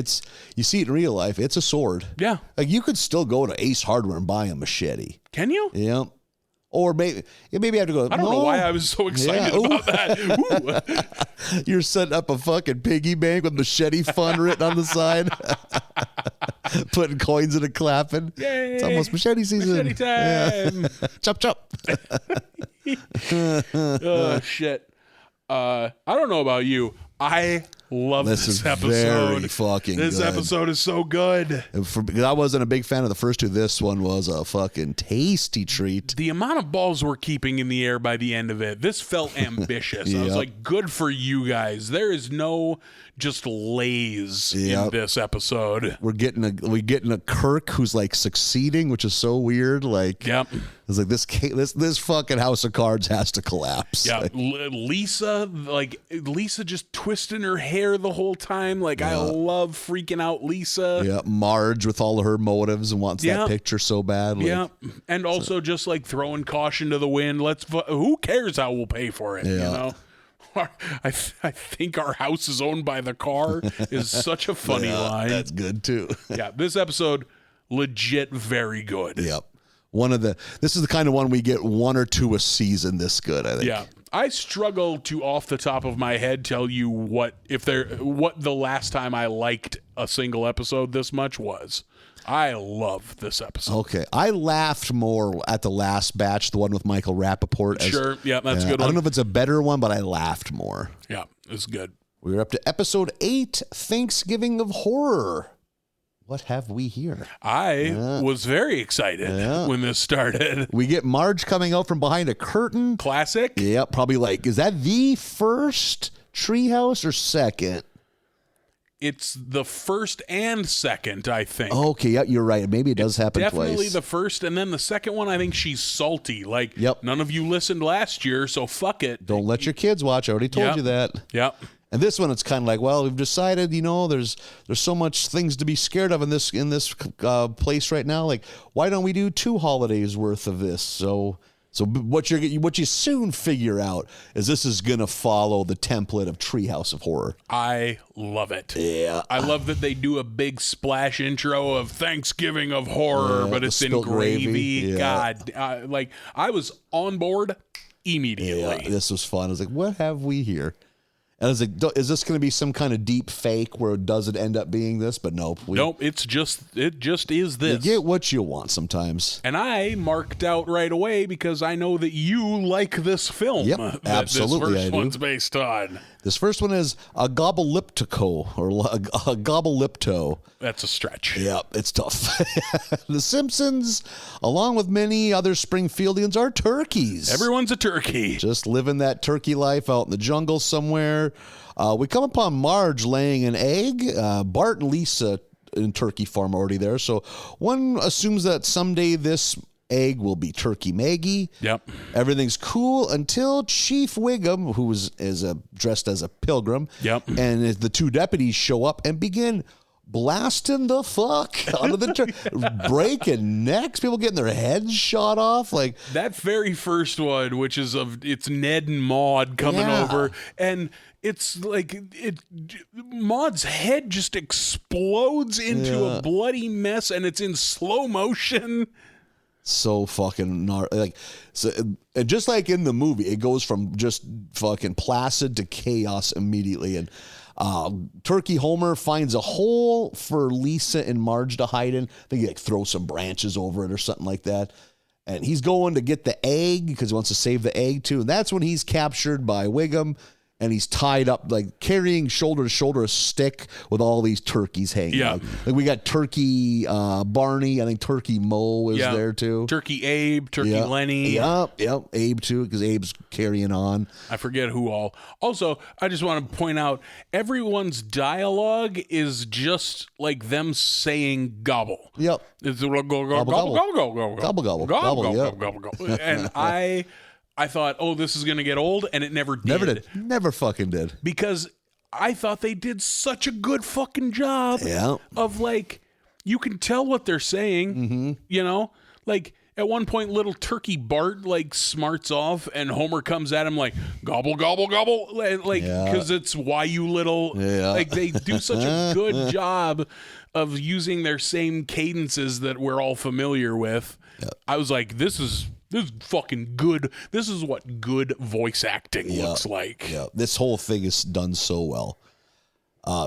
you see it in real life. It's a sword. Yeah. Like you could still go to Ace Hardware and buy a machete. Can you? Yeah. Or maybe I have to go. I don't know why I was so excited about that. You're setting up a fucking piggy bank with machete fun written on the side. Putting coins in and clapping. Yay! It's almost machete season. Machete time. Yeah. Chop chop. Oh shit. I don't know about you. I love this episode. Very fucking this good. episode is so good. Because I wasn't a big fan of the first two. This one was a fucking tasty treat. The amount of balls we're keeping in the air by the end of it, this felt ambitious. I was like, good for you guys. There is no just lays in this episode. We're getting a Kirk who's like succeeding, which is so weird. Like, it's like this fucking house of cards has to collapse. Yeah, like, Lisa just twisting her hair the whole time. Like, I love freaking out Lisa. Yeah, Marge with all of her motives and wants that picture so bad. Like, and also just like throwing caution to the wind. Who cares how we'll pay for it? You know. I think our house is owned by the car is such a funny line. That's good too. Yeah, this episode legit very good. Yep. This is the kind of one we get one or two a season this good, I think. Yeah. I struggle to off the top of my head tell you what the last time I liked a single episode this much was. I love this episode. Okay. I laughed more at the last batch, the one with Michael Rappaport. Sure. Yeah, that's a good one. I don't know if it's a better one, but I laughed more. Yeah, it's good. We're up to episode 8, Thanksgiving of Horror. what have we here? I was very excited when this started. We get Marge coming out from behind a curtain. Classic. Yeah, probably like, is that the first treehouse or second? It's the first and second, I think. Okay, yeah, you're right. Maybe it does happen Definitely twice. the first, and then the second one, I think she's salty. Like, Yep. none of you listened last year, so fuck it. Don't let your kids watch. I already told you that. Yep. And this one, it's kind of like, well, we've decided, there's so much things to be scared of in this place right now. Like, why don't we do 2 holidays worth of this? So what you soon figure out is this is gonna follow the template of Treehouse of Horror. I love it. Yeah, I love that they do a big splash intro of Thanksgiving of Horror, but it's in spilt gravy. Yeah. God, I was on board immediately. Yeah, this was fun. I was like, what have we here? And I was like, is this going to be some kind of deep fake where it doesn't end up being this? But nope. Nope, it just is this. You get what you want sometimes. And I marked out right away because I know that you like this film. Yep, that absolutely this first I do. one's based on. This first one is a Gobbleptico, or a Gobblepto. That's a stretch. Yep, it's tough. The Simpsons, along with many other Springfieldians, are turkeys. Everyone's a turkey. Just living that turkey life out in the jungle somewhere. We come upon Marge laying an egg. Bart and Lisa in turkey farm already there. So one assumes that someday this egg will be Turkey Maggie. Yep. Everything's cool until Chief Wiggum, who is dressed as a pilgrim, Yep. and the 2 deputies show up and begin blasting the fuck out of the breaking necks, people getting their heads shot off. Like that very first one, which is it's Ned and Maude coming over, and it's like Maude's head just explodes into a bloody mess, and it's in slow motion. So fucking and just like in the movie, it goes from just fucking placid to chaos immediately. And Turkey Homer finds a hole for Lisa and Marge to hide in. I think he throw some branches over it or something like that. And he's going to get the egg because he wants to save the egg too. And that's when he's captured by Wiggum. And he's tied up, like carrying shoulder to shoulder a stick with all these turkeys hanging. Yeah. Like we got Turkey Barney. I think Turkey Moe is there too. Turkey Abe, Turkey Lenny. Yep. Abe too, because Abe's carrying on. I forget who all. Also, I just want to point out everyone's dialogue is just like them saying gobble. Yep. It's gobble, gobble, gobble, gobble, gobble, Gobble, gobble. And I thought, oh, this is going to get old, and it never did. Never fucking did. Because I thought they did such a good fucking job of, like, you can tell what they're saying, Like, at one point, little turkey Bart, like, smarts off, and Homer comes at him like, gobble, gobble, gobble, like, because it's why you little... Like, they do such a good job of using their same cadences that we're all familiar with. I was like, this is fucking good. This is what good voice acting looks like. Yeah, this whole thing is done so well.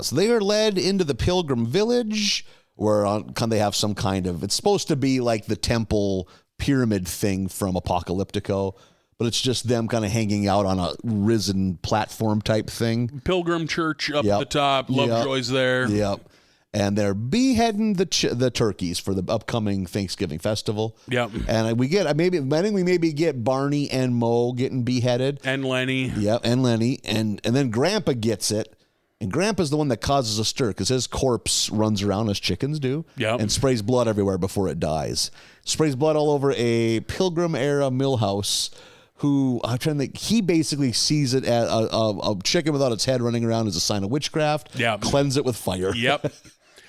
So they are led into the Pilgrim Village, where they have some kind of... It's supposed to be like the temple pyramid thing from Apocalyptico, but it's just them kind of hanging out on a risen platform type thing. Pilgrim Church up the top. Lovejoy's there. Yep. And they're beheading the turkeys for the upcoming Thanksgiving festival. Yep. And I think we maybe get Barney and Moe getting beheaded. And Lenny. Yep, and Lenny. And then Grandpa gets it. And Grandpa's the one that causes a stir because his corpse runs around as chickens do. Yep. And sprays blood everywhere before it dies. Sprays blood all over a Pilgrim-era millhouse. Who, I'm trying to think, he basically sees it as a chicken without its head running around as a sign of witchcraft. Yep. Cleanse it with fire. Yep.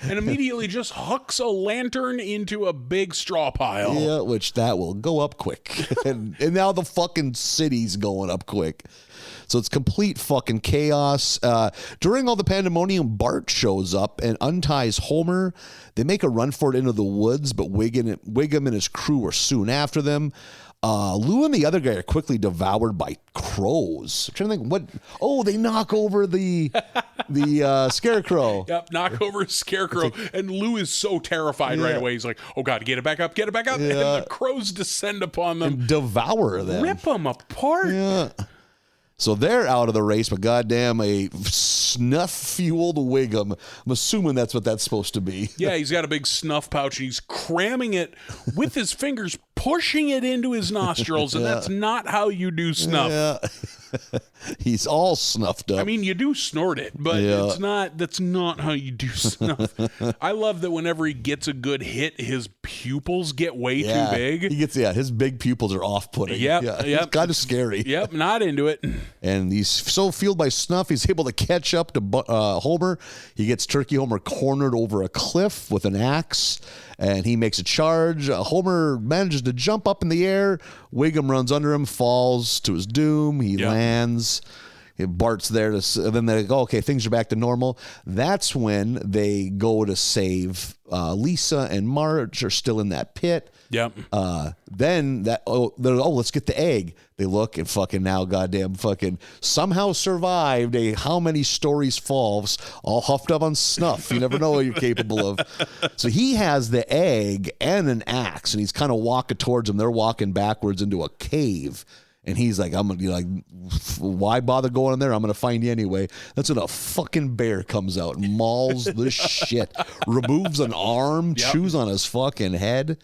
And immediately just hucks a lantern into a big straw pile. Yeah, which that will go up quick. and now the fucking city's going up quick. So it's complete fucking chaos. During all the pandemonium, Bart shows up and unties Homer. They make a run for it into the woods, but Wiggum and his crew are soon after them. Lou and the other guy are quickly devoured by crows. I'm trying to think what. Oh, they knock over the scarecrow. Yep, knock over a scarecrow, and Lou is so terrified right away. He's like, "Oh God, get it back up, get it back up!" And the crows descend upon them, and devour them, rip them apart. Yeah. So they're out of the race, but goddamn, a snuff-fueled Wiggum. I'm assuming that's what that's supposed to be. Yeah, he's got a big snuff pouch, and he's cramming it with his fingers, pushing it into his nostrils, and that's not how you do snuff. Yeah. He's all snuffed up. I mean, you do snort it, but that's not how you do snuff. I love that whenever he gets a good hit, his pupils get way too big. He gets, his big pupils are off-putting. Yep. It's kind of scary. Yep, not into it. And he's so fueled by snuff, he's able to catch up to Homer. He gets Turkey Homer cornered over a cliff with an axe, and he makes a charge. Homer manages to jump up in the air. Wiggum runs under him, falls to his doom. He lands. Bart's there and then they go, okay, things are back to normal. That's when they go to save Lisa, and Marge are still in that pit. Yep. Then let's get the egg. They look and fucking now goddamn fucking somehow survived a how many stories falls, all huffed up on snuff. You never know what you're capable of. So he has the egg and an axe, and he's kind of walking towards them. They're walking backwards into a cave. And he's like, I'm going to be like, why bother going in there? I'm going to find you anyway. That's when a fucking bear comes out and mauls the shit, removes an arm, chews on his fucking head.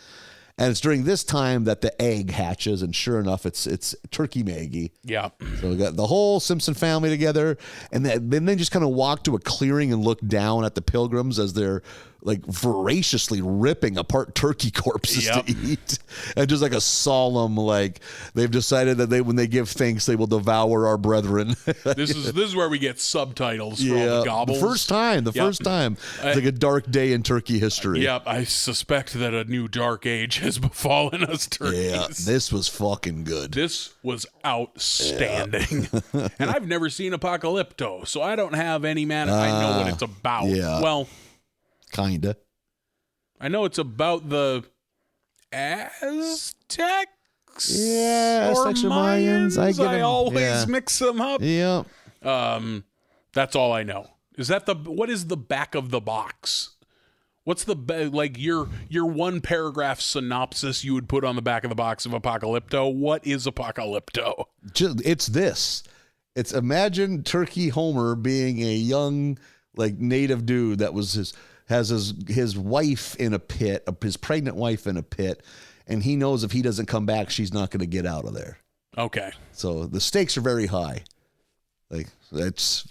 And it's during this time that the egg hatches, and sure enough, it's Turkey Maggie. Yeah. So we got the whole Simpson family together, and then they just kind of walk to a clearing and look down at the Pilgrims as they're like voraciously ripping apart turkey corpses to eat, and just like a solemn, like they've decided that when they give thanks, they will devour our brethren. This is where we get subtitles for all the gobbles. The first time. It's like a dark day in turkey history. Yep, I suspect that a new dark age has befallen us turkeys. Yeah, this was fucking good. This was outstanding. And I've never seen Apocalypto, so I don't have any man. I know what it's about. Yeah. Well, kinda. I know it's about the Aztecs. Yeah, or Aztecs or Mayans. I always mix them up. Yeah. That's all I know. Is that what is the back of the box? What's like your one paragraph synopsis you would put on the back of the box of Apocalypto? What is Apocalypto? It's this. It's imagine Turkey Homer being a young, like, native dude that has his wife in a pit, his pregnant wife in a pit, and he knows if he doesn't come back, she's not going to get out of there. Okay. So the stakes are very high. Like,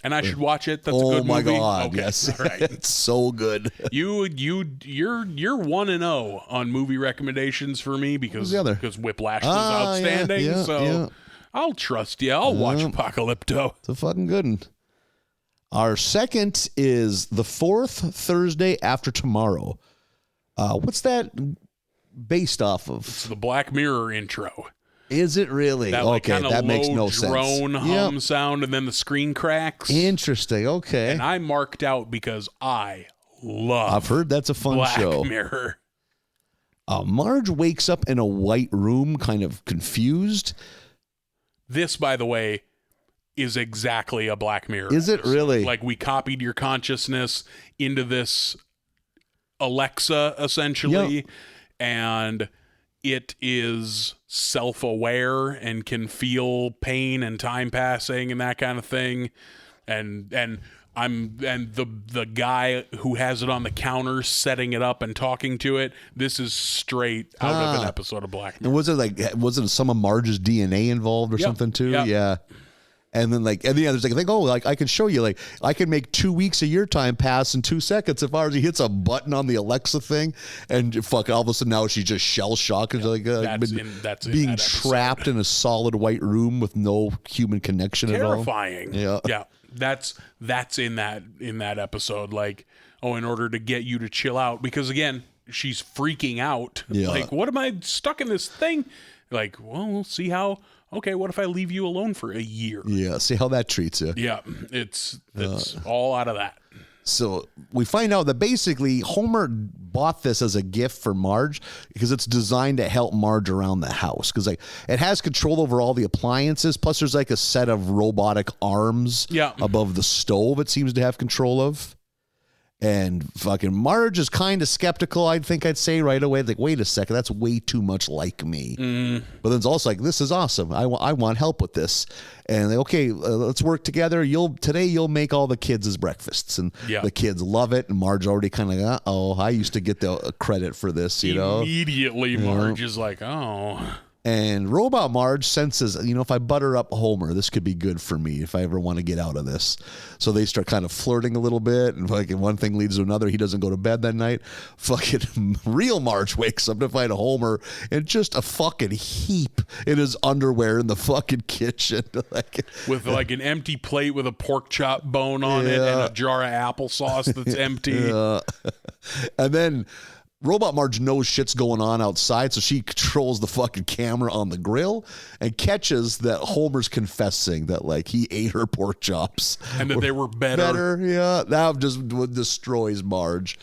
and I should watch it. That's a good movie. Oh my God! Okay. Yes, all right. It's so good. You're 1-0 on movie recommendations for me because Whiplash was outstanding. So I'll trust you. I'll watch Apocalypto. It's a fucking good one. Our second is The Fourth Thursday After Tomorrow. What's that based off of? It's the Black Mirror intro. Is it really? That that makes no sense. Drone hum sound, and then the screen cracks. Interesting. Okay. And I marked out because I love. I've heard that's a fun show. Black Mirror. Marge wakes up in a white room, kind of confused. This, by the way, is exactly a Black Mirror. Is it really? Like, we copied your consciousness into this Alexa, essentially, and it is self-aware and can feel pain and time passing and that kind of thing. And the guy who has it on the counter setting it up and talking to it, this is straight out of an episode of Black Mirror. And was it some of Marge's DNA involved or something too? Yep. Yeah. And then there's I can show you, like, I can make 2 weeks of your time pass in 2 seconds if he hits a button on the Alexa thing, and all of a sudden now she's just shell shocked and being trapped in a solid white room with no human connection at all. Terrifying. Yeah. That's in that episode. Like, in order to get you to chill out, because again, she's freaking out. Yeah. Like, what am I stuck in this thing? Like, well, we'll see how. Okay, what if I leave you alone for a year? Yeah, see how that treats you. Yeah, it's all out of that. So we find out that basically Homer bought this as a gift for Marge because it's designed to help Marge around the house, because like it has control over all the appliances. Plus, there's like a set of robotic arms above the stove it seems to have control of. And fucking Marge is kind of skeptical, I think I'd say right away. Like, wait a second, that's way too much like me. But then it's also like, this is awesome. I want help with this. And they, okay, let's work together. Today you'll make all the kids' breakfasts. And the kids love it. And Marge already kind of like, uh-oh, I used to get the credit for this, you know? Immediately, Marge is like, oh. And Robot Marge senses, if I butter up Homer, this could be good for me if I ever want to get out of this. So they start kind of flirting a little bit, and fucking one thing leads to another. He doesn't go to bed that night. Fucking real Marge wakes up to find Homer in just a fucking heap in his underwear in the fucking kitchen. With like an empty plate with a pork chop bone on it and a jar of applesauce that's empty. And then Robot Marge knows shit's going on outside, so she controls the fucking camera on the grill and catches that Homer's confessing that, like, he ate her pork chops. And that they were better. Yeah. That just destroys Marge.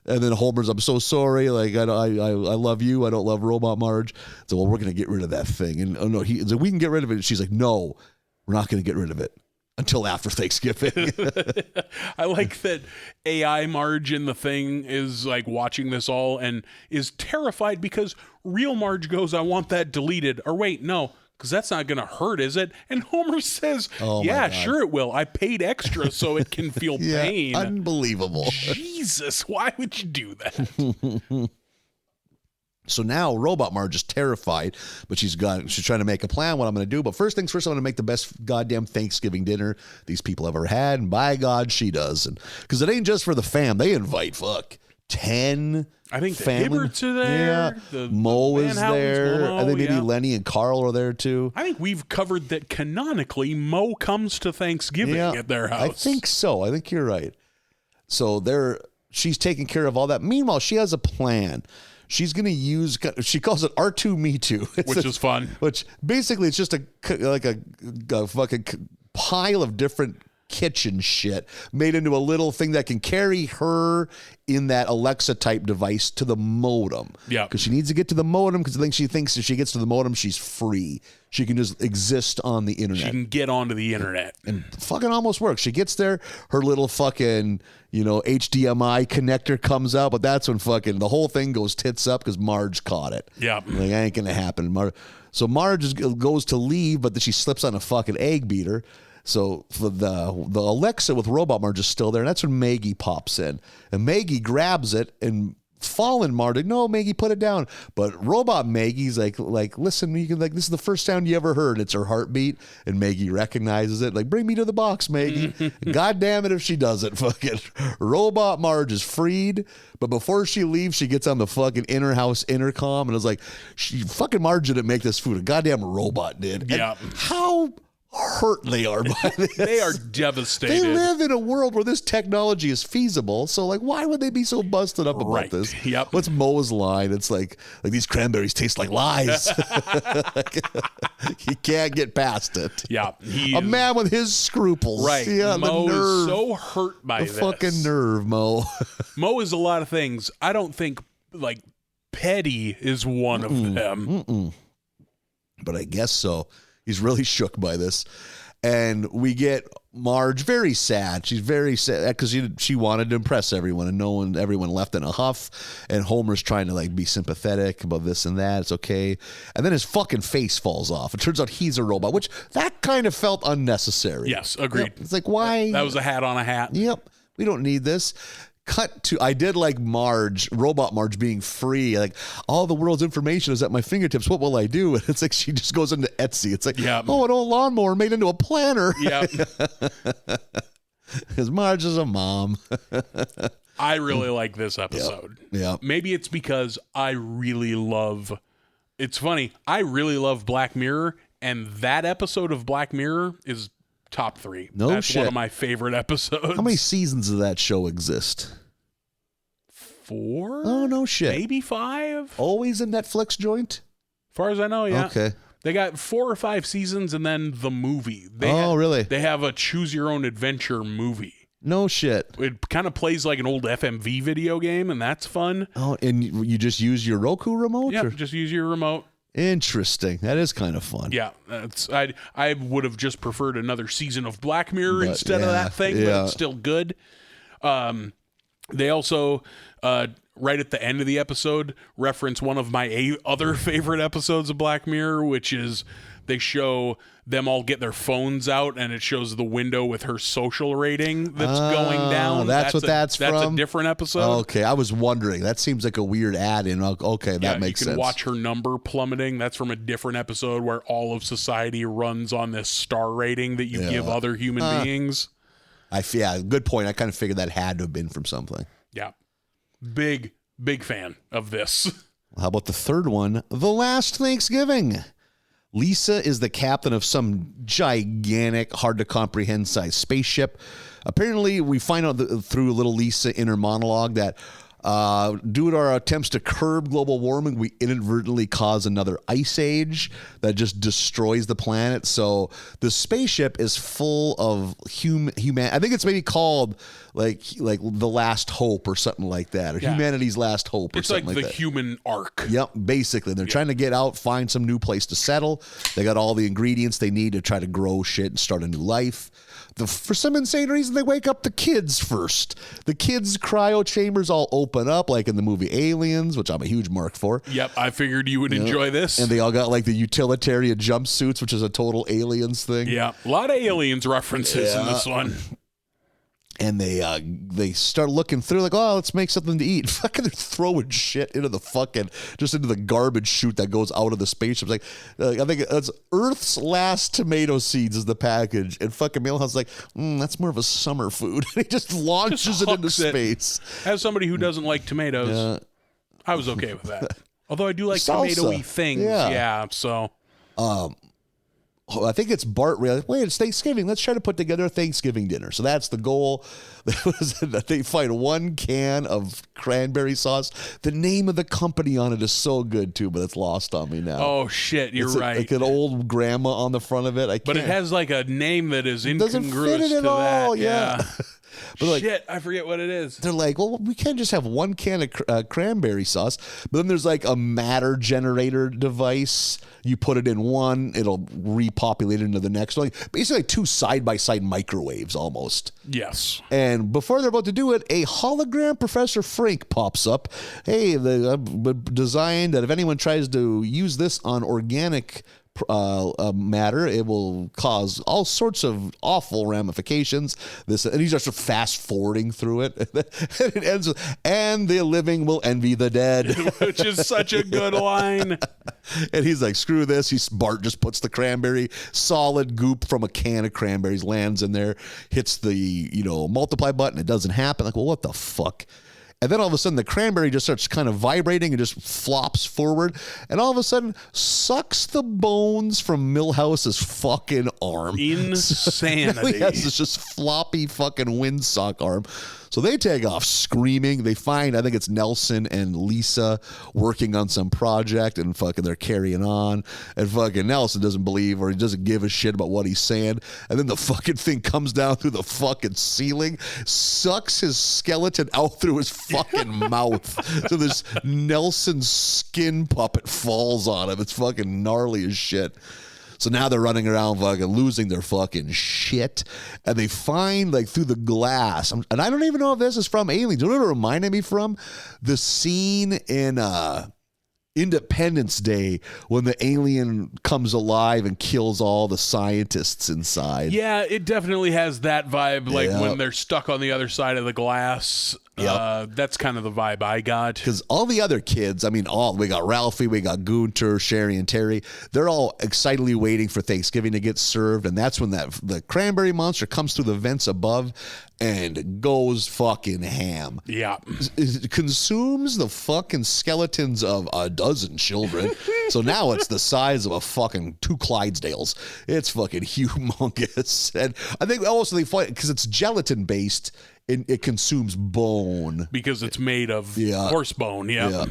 And then Homer's, I'm so sorry. Like, I love you. I don't love Robot Marge. So, well, we're going to get rid of that thing. And, oh, no, he's like, we can get rid of it. And she's like, no, we're not going to get rid of it until after Thanksgiving. I like that AI Marge in the thing is like watching this all and is terrified because real Marge goes, I want that deleted. Or wait, no, because that's not going to hurt, is it? And Homer says, yeah, sure it will. I paid extra so it can feel pain. Unbelievable. Jesus, why would you do that? So now Robot Marge is terrified, but she's trying to make a plan what I'm going to do. But first things first, I'm going to make the best goddamn Thanksgiving dinner these people have ever had. And by God, she does. And because it ain't just for the fam. They invite 10 I think family. the Hibberts are there. Yeah. Mo is there. Mo, I think maybe Lenny and Carl are there too. I think we've covered that canonically Mo comes to Thanksgiving at their house. I think so. I think you're right. So she's taking care of all that. Meanwhile, she has a plan. She's going to use, she calls it R2 Me Too. Which is fun. Which basically it's just a fucking pile of different kitchen shit made into a little thing that can carry her in that Alexa type device to the modem. Yeah. Because she needs to get to the modem because I think she thinks if she gets to the modem, she's free. She can just exist on the internet. She can get onto the internet. And fucking almost works. She gets there, her little fucking, HDMI connector comes out, but that's when fucking the whole thing goes tits up because Marge caught it. Yeah. Like, ain't gonna happen. So Marge goes to leave, but then she slips on a fucking egg beater. So for the Alexa with Robot Marge is still there, and that's when Maggie pops in. And Maggie grabs it and fallen Marge, no, Maggie, put it down. But Robot Maggie's like, listen, you can this is the first sound you ever heard. It's her heartbeat, and Maggie recognizes it. Like, bring me to the box, Maggie. God damn it if she doesn't. Fucking Robot Marge is freed, but before she leaves, she gets on the fucking inner house intercom and is like, fucking Marge didn't make this food. A goddamn robot did. Yeah. And how hurt they are by this. They are devastated. They live in a world where this technology is feasible, so like why would they be so busted up about this? Yep. What's Mo's line? It's like these cranberries taste like lies. He can't get past it. Yeah. A man with his scruples. Right. Yeah, Mo the nerve. is so hurt by this. Fucking nerve, Mo. Mo is a lot of things. I don't think like petty is one of them. But I guess so. He's really shook by this. And we get Marge very sad. She's very sad because she wanted to impress everyone, and everyone left in a huff. And Homer's trying to like be sympathetic about this and that. It's okay. And then his fucking face falls off. It turns out he's a robot, which that kind of felt unnecessary. Yes, agreed. Yep. It's like, why? That was a hat on a hat. Yep. We don't need this. Cut to, I did like Robot Marge being free. Like, all the world's information is at my fingertips. What will I do? And it's like she just goes into Etsy. It's like, oh, an old lawnmower made into a planner. Yeah. Because Marge is a mom. I really like this episode. Yeah. Maybe it's because I really love, it's funny, I really love Black Mirror, and that episode of Black Mirror is top 3. That's shit. one of my favorite episodes. How many seasons of that show exist? 4? Oh, no shit. Maybe 5? Always a Netflix joint? As far as I know, yeah. Okay. They got 4 or 5 seasons and then the movie. Really? They have a choose your own adventure movie. No shit. It kind of plays like an old FMV video game, and that's fun. Oh, and you just use your Roku remote? Yeah, or? just use your remote. Interesting. That is kind of fun. Yeah, I would have just preferred another season of Black Mirror instead of that thing, but it's still good. They also, right at the end of the episode, reference one of my other favorite episodes of Black Mirror, which is they show them all get their phones out, and it shows the window with her social rating that's going down. That's what that's from? That's a different episode. Okay, I was wondering. That seems like a weird add-in. Okay, that makes sense. You can watch her number plummeting. That's from a different episode where all of society runs on this star rating that you give other human beings. Good point. I kind of figured that had to have been from something. Yeah. Big fan of this. How about the third one? The Last Thanksgiving. Lisa is the captain of some gigantic, hard-to-comprehend size spaceship. Apparently, we find out through little Lisa in her monologue that due to our attempts to curb global warming, we inadvertently cause another ice age that just destroys the planet. So the spaceship is full of human. I think it's maybe called like the Last Hope or something like that, or Humanity's Last Hope or something like that. It's like the human arc. Yep, basically. They're trying to get out, find some new place to settle. They got all the ingredients they need to try to grow shit and start a new life. For some insane reason, they wake up the kids first. The kids' cryo chambers all open up, like in the movie Aliens, which I'm a huge mark for. Yep, I figured you would enjoy this. And they all got like the utilitarian jumpsuits, which is a total Aliens thing. Yeah, a lot of Aliens references in this one. And they start looking through like, oh, let's make something to eat. Fucking they're throwing shit into the garbage chute that goes out of the spaceship. Like, I think it's Earth's Last Tomato Seeds is the package. And fucking Milhouse's like, that's more of a summer food. And he just launches it into space. As somebody who doesn't like tomatoes, I was okay with that. Although I do like tomatoey things. Yeah, so. I think it's Bart. Wait, it's Thanksgiving. Let's try to put together a Thanksgiving dinner. So that's the goal. They find one can of cranberry sauce. The name of the company on it is so good too, but it's lost on me now. Oh shit, you're right. Like an old grandma on the front of it. But it has like a name that is incongruous doesn't fit it at all. Yeah. But like, shit, I forget what it is. They're like, well, we can't just have one can of cranberry sauce. But then there's like a matter generator device. You put it in one, it'll repopulate into the next one. Basically, like two side-by-side microwaves almost. Yes. And before they're about to do it, a hologram Professor Frank pops up. Hey, designed that if anyone tries to use this on organic matter, it will cause all sorts of awful ramifications. And he's just fast forwarding through it. And it ends with, and the living will envy the dead, which is such a good line. And he's like, screw this. Bart just puts the cranberry solid goop from a can of cranberries, lands in there, hits the multiply button. It doesn't happen. Like, well, what the fuck? And then all of a sudden, the cranberry just starts kind of vibrating and just flops forward. And all of a sudden, sucks the bones from Milhouse's fucking arm. Insanity. Now he has this just floppy fucking windsock arm. So they take off screaming. They find, I think it's Nelson and Lisa working on some project, and fucking they're carrying on. And fucking Nelson doesn't believe, or he doesn't give a shit about what he's saying. And then the fucking thing comes down through the fucking ceiling, sucks his skeleton out through his fucking mouth. So this Nelson skin puppet falls on him. It's fucking gnarly as shit. So now they're running around fucking losing their fucking shit. And they find, like, through the glass. And I don't even know if this is from Aliens. You know what it reminded me from? The scene in Independence Day when the alien comes alive and kills all the scientists inside. Yeah, it definitely has that vibe, like when they're stuck on the other side of the glass. That's kind of the vibe I got. Because all the other kids, we got Ralphie, we got Gunter, Sherry, and Terry. They're all excitedly waiting for Thanksgiving to get served, and that's when the cranberry monster comes through the vents above and goes fucking ham. Yeah. It consumes the fucking skeletons of a dozen children. So now it's the size of a fucking 2 Clydesdales. It's fucking humongous. And I think also they fight because it's gelatin based. It consumes bone. Because it's made of horse bone, yeah.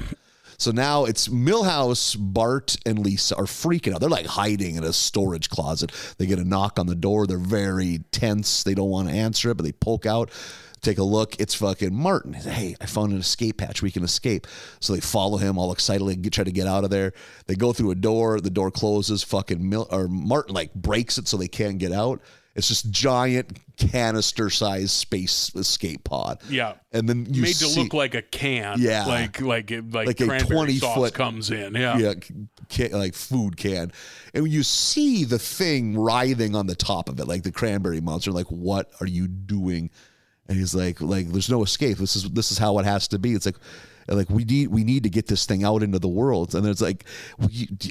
So now it's Milhouse, Bart, and Lisa are freaking out. They're like hiding in a storage closet. They get a knock on the door. They're very tense. They don't want to answer it, but they poke out, take a look. It's fucking Martin. Hey, I found an escape hatch. We can escape. So they follow him all excitedly, try to get out of there. They go through a door. The door closes. Fucking Martin like breaks it so they can't get out. It's just giant canister-sized space escape pod. Yeah. And then you made to look like a can. Yeah. Like a cranberry 20-foot comes in. Yeah. Yeah, like food can. And when you see the thing writhing on the top of it, like the cranberry monster, like, what are you doing? And he's like, there's no escape. This is how it has to be. It's like we need to get this thing out into the world. And it's like,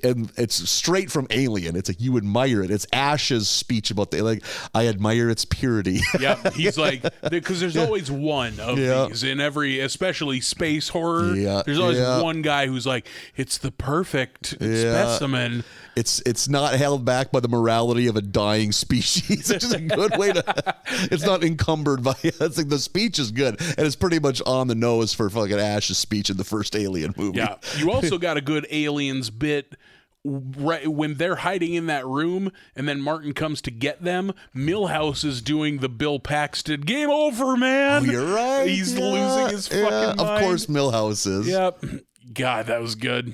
and it's straight from Alien. It's like, you admire it. It's Ash's speech about I admire its purity. Yeah, he's like, because there's always one of these in every, especially space horror. Yeah, there's always one guy who's like, it's the perfect specimen. It's not held back by the morality of a dying species. It's just a good way to. It's not encumbered by. It's like the speech is good, and it's pretty much on the nose for fucking Ash's speech in the first Alien movie. Yeah, you also got a good Aliens bit. Right when they're hiding in that room, and then Martin comes to get them. Milhouse is doing the Bill Paxton "Game over, man." Oh, you're right. He's losing his fucking mind. Of course, Milhouse is. Yep. God, that was good.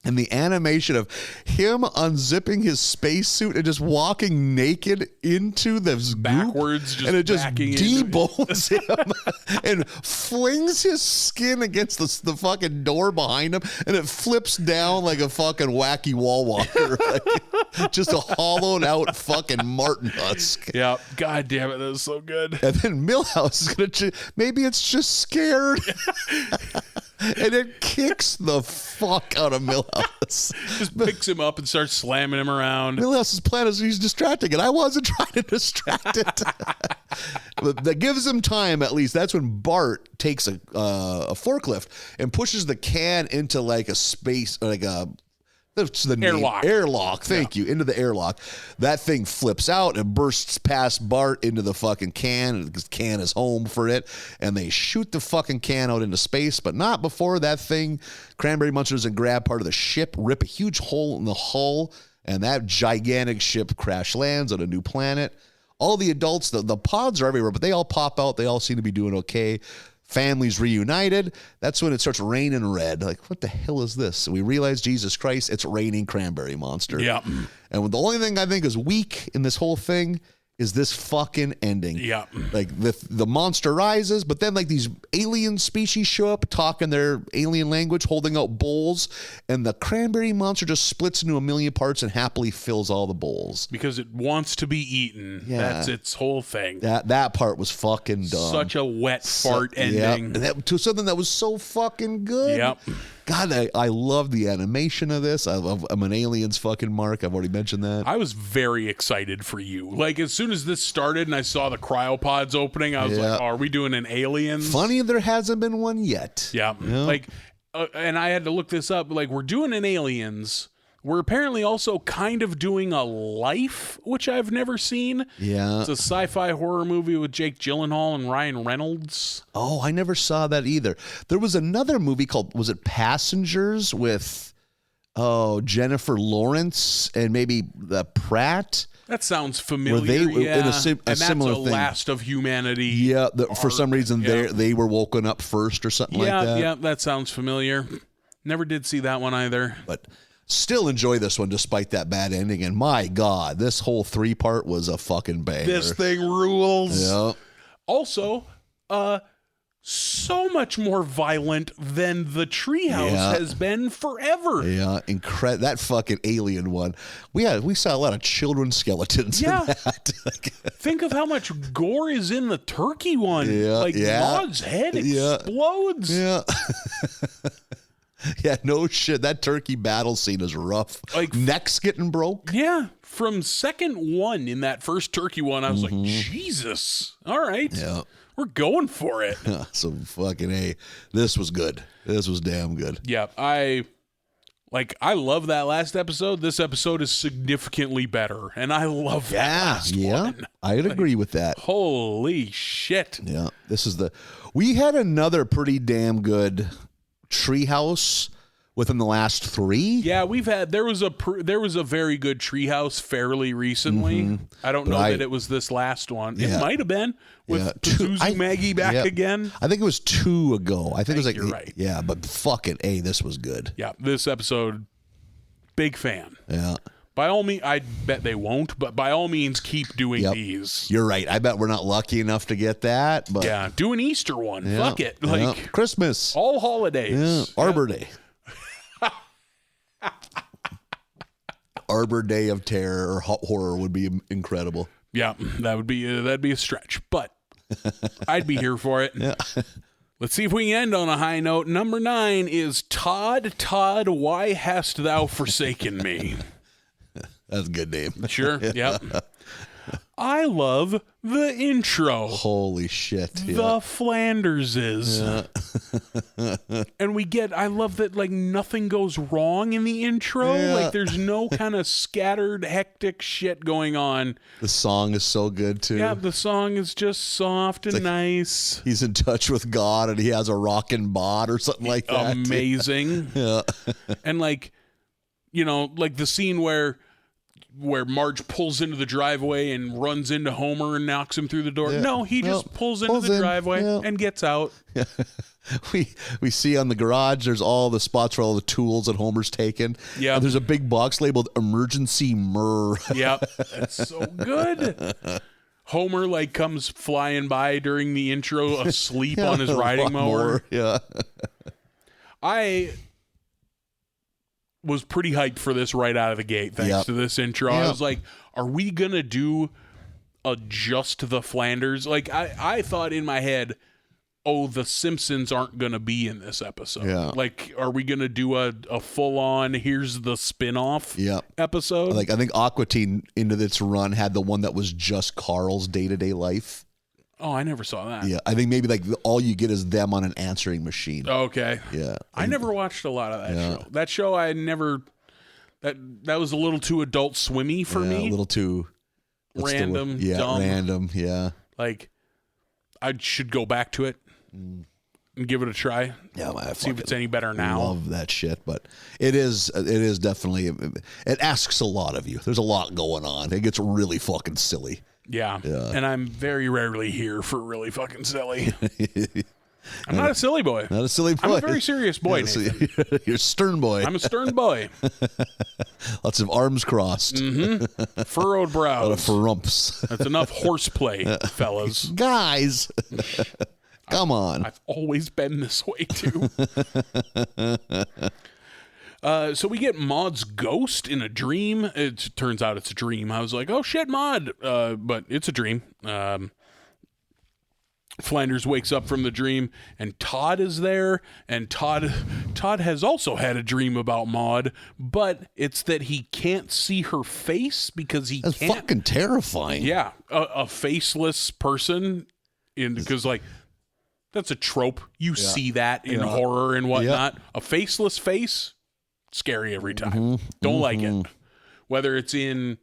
And the animation of him unzipping his spacesuit and just walking naked into the backwards, goop, and it just debones him and flings his skin against the fucking door behind him, and it flips down like a fucking wacky wall walker, just a hollowed out fucking Martin husk. Yeah, god damn it, that was so good. And then Milhouse is gonna maybe it's just scared. And it kicks the fuck out of Milhouse. Just picks him up and starts slamming him around. Milhouse's plan is he's distracting it. I wasn't trying to distract it. But that gives him time, at least. That's when Bart takes a forklift and pushes the can into like a space, like a... That's the name. Airlock. Thank you. Into the airlock. That thing flips out and bursts past Bart into the fucking can. The can is home for it. And they shoot the fucking can out into space, but not before that thing. Cranberry monsters and grab part of the ship, rip a huge hole in the hull, and that gigantic ship crash lands on a new planet. All the adults, the pods are everywhere, but they all pop out. They all seem to be doing okay. Families reunited. That's when it starts raining red. Like, what the hell is this? We realize, Jesus Christ, it's raining cranberry monster. Yeah. And the only thing I think is weak in this whole thing is this fucking ending. Yeah. Like the monster rises, but then like these alien species show up talking their alien language, holding out bowls, and the cranberry monster just splits into a million parts and happily fills all the bowls. Because it wants to be eaten. Yeah. That's its whole thing. That part was fucking dumb. Such a wet fart ending. Yeah. To something that was so fucking good. Yep. God, I love the animation of this. I'm an Aliens fucking mark. I've already mentioned that. I was very excited for you. Like, as soon as this started and I saw the cryopods opening, I was like, oh, are we doing an Aliens? Funny there hasn't been one yet. Yeah. Like, and I had to look this up. Like, we're doing an Aliens. We're apparently also kind of doing a Life, which I've never seen. Yeah. It's a sci-fi horror movie with Jake Gyllenhaal and Ryan Reynolds. Oh, I never saw that either. There was another movie called, was it Passengers with, Jennifer Lawrence and maybe the Pratt? That sounds familiar. Were they in a similar thing? Last of Humanity. Yeah, for some reason they were woken up first or something like that. Yeah, that sounds familiar. Never did see that one either. But still enjoy this one despite that bad ending. And my God, this whole 3-part was a fucking banger. This thing rules. Yeah. Also, so much more violent than the Treehouse has been forever. Yeah, that fucking alien one. We saw a lot of children's skeletons in that. Think of how much gore is in the turkey one. Maud's head explodes. Yeah. Yeah, no shit. That turkey battle scene is rough. Like, necks getting broke. Yeah. From second one in that first turkey one, I was like, Jesus. All right. Yeah. We're going for it. Yeah, so fucking A. This was good. This was damn good. Yeah. I love that last episode. This episode is significantly better. And I love that last one. I'd agree with that. Holy shit. Yeah. We had another pretty damn good Treehouse within the last 3. Yeah, there was a very good Treehouse fairly recently. I don't know that it was this last one. It might have been with Pazuzu Maggie back again. I think it was 2 ago. I think it was like, you're right. Yeah, but fucking A, this was good. Yeah, this episode, big fan. Yeah. By all means, I bet they won't, but by all means, keep doing these. You're right. I bet we're not lucky enough to get that. But yeah, do an Easter one. Fuck it. Like Christmas. All holidays. Arbor Day. Arbor Day of Terror or Horror would be incredible. Yeah, that'd be a stretch, but I'd be here for it. Yeah. Let's see if we can end on a high note. Number 9 is Todd. Todd, why hast thou forsaken me? That's a good name. Sure. Yep. I love the intro. Holy shit. The Flanderses. And I love that, like, nothing goes wrong in the intro. Yeah. Like, there's no kind of scattered, hectic shit going on. The song is so good, too. Yeah, the song is just soft and nice. He's in touch with God and he has a rockin' bod or something like that. Amazing. Yeah. And, like, you know, like the scene where Marge pulls into the driveway and runs into Homer and knocks him through the door. Yeah. No, he just pulls into the driveway and gets out. Yeah. We see on the garage, there's all the spots for all the tools that Homer's taken. Yeah. And there's a big box labeled Emergency Myrrh. Yep. That's so good. Homer, like, comes flying by during the intro asleep on his riding mower. Yeah. I was pretty hyped for this right out of the gate thanks to this intro. I was like, are we gonna do just the Flanders? Like, I thought in my head, oh, the Simpsons aren't gonna be in this episode. Yeah. Like, are we gonna do a full on here's the spin-off episode? Like, I think Aqua Teen into its run had the one that was just Carl's day-to-day life. Oh, I never saw that. Yeah, I think maybe like all you get is them on an answering machine. Okay. Yeah. I never watched a lot of that show. That show I never that was a little too adult swimmy for me. A little too random, dumb. Random, yeah. Like, I should go back to it and give it a try. Yeah, see if it's any better now. I love that shit, but it is definitely, it asks a lot of you. There's a lot going on. It gets really fucking silly. Yeah. And I'm very rarely here for really fucking silly. I'm not a silly boy. Not a silly boy. I'm a very serious boy, Nathan. You're a stern boy. I'm a stern boy. Lots of arms crossed. Mm-hmm. Furrowed brows. A lot of frumps. That's enough horseplay, fellas. Guys. Come on. I've always been this way, too. So we get Maud's ghost in a dream. It turns out it's a dream. I was like, oh, shit, Maud. But it's a dream. Flanders wakes up from the dream, and Todd is there. And Todd has also had a dream about Maud, but it's that he can't see her face because he That's can't. fucking terrifying. Yeah, a faceless person, because, like, that's a trope. You see that in horror and whatnot. A faceless face, scary every time. Don't like it. Whether it's in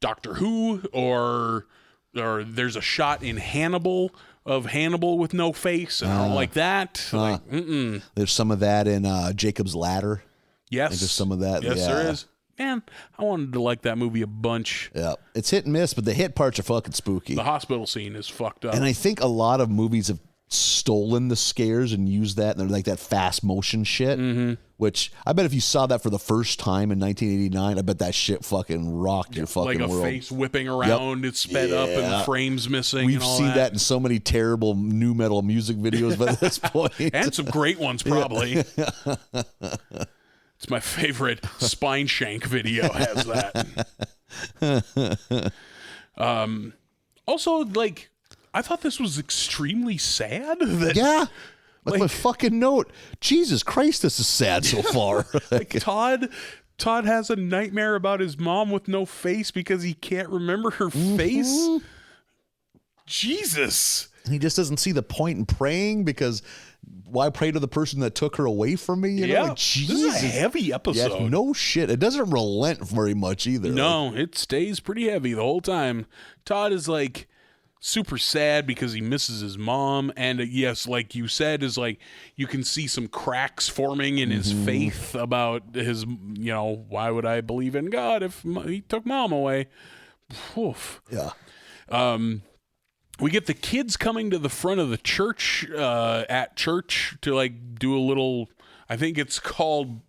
Doctor Who or there's a shot in Hannibal of Hannibal with no face, and I don't like that. There's some of that in Jacob's Ladder. Yes. There's some of that. Yes, there is. Man, I wanted to like that movie a bunch. Yeah. It's hit and miss, but the hit parts are fucking spooky. The hospital scene is fucked up. And I think a lot of movies have stolen the scares and used that, and they're like that fast motion shit, which I bet if you saw that for the first time in 1989, I bet that shit fucking rocked your fucking like a world. face whipping around, it's sped up and the frames missing. We've and all seen that in so many terrible new metal music videos by this point. And some great ones, probably. It's my favorite Spine Shank video has that. Also, like, I thought this was extremely sad. Yeah. Like my fucking note. Jesus Christ, this is sad so far. Like Todd has a nightmare about his mom with no face because he can't remember her face. Jesus. And he just doesn't see the point in praying because why pray to the person that took her away from me? You know? Like, this is a heavy episode. Yeah, no shit. It doesn't relent very much either. No, it stays pretty heavy the whole time. Todd is like super sad because he misses his mom, and yes, like you said, is like you can see some cracks forming in his faith about his, you know, why would I believe in God if he took mom away? Oof. Yeah. We get the kids coming to the front of the church at church to like do a little, I think it's called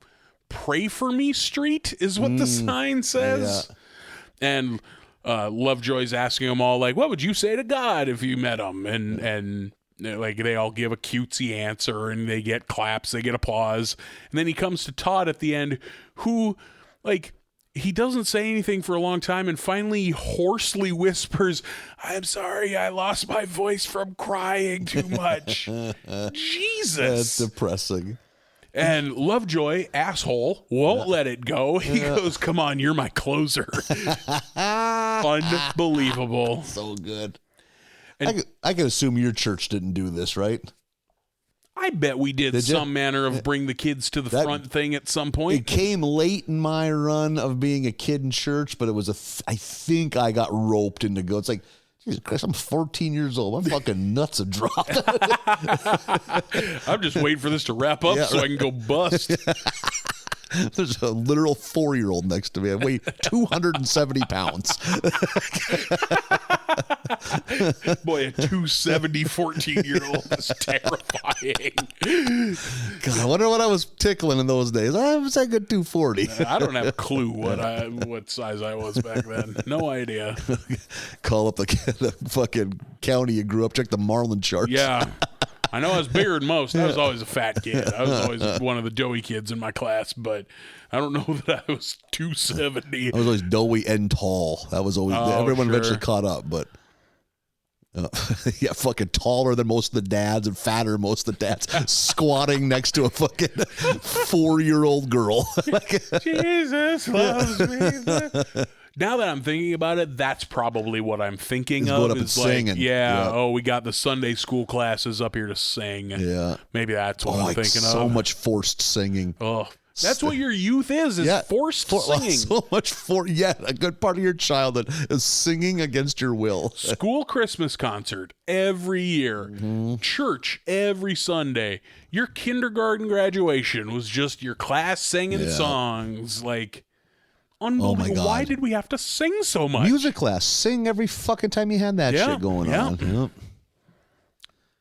Pray for Me Street is what the sign says. Yeah. And Lovejoy's asking them all, like, what would you say to God if you met him? And like, they all give a cutesy answer, and they get claps, they get applause. And then he comes to Todd at the end, who, like, he doesn't say anything for a long time, and finally he hoarsely whispers, I'm sorry, I lost my voice from crying too much. Jesus. That's depressing. And Lovejoy, asshole, won't let it go. He goes, come on, you're my closer. Unbelievable. So good. And I can assume your church didn't do this, right? I bet we did some manner of bring the kids to the front thing at some point. It came late in my run of being a kid in church, but it was I think I got roped into go. It's like, Jesus Christ, I'm 14 years old. My fucking nuts have dropped. I'm just waiting for this to wrap up so I can go bust. There's a literal 4-year-old next to me. I weigh 270 pounds. Boy, a 270 14-year-old is terrifying. God, I wonder what I was tickling in those days. I was a good 240. I don't have a clue what size I was back then. No idea. Call up the fucking county you grew up, check the Marlin charts. Yeah. I know I was bigger than most. I was always a fat kid. I was always one of the doughy kids in my class, but I don't know that I was 270. I was always doughy and tall. That was always everyone eventually caught up, but yeah, fucking taller than most of the dads and fatter than most of the dads, squatting next to a fucking 4-year-old girl. Jesus loves me. Now that I'm thinking about it, that's probably what I'm thinking of. Going up and like, singing. We got the Sunday school classes up here to sing. Yeah. Maybe that's what I'm thinking of. So much forced singing. Oh, that's what your youth is forced singing. So much a good part of your childhood is singing against your will. School Christmas concert every year. Mm-hmm. Church every Sunday. Your kindergarten graduation was just your class singing songs. Like, unbelievable. Oh my God. Why did we have to sing so much? Music class. Sing every fucking time you had that shit going on. Yep.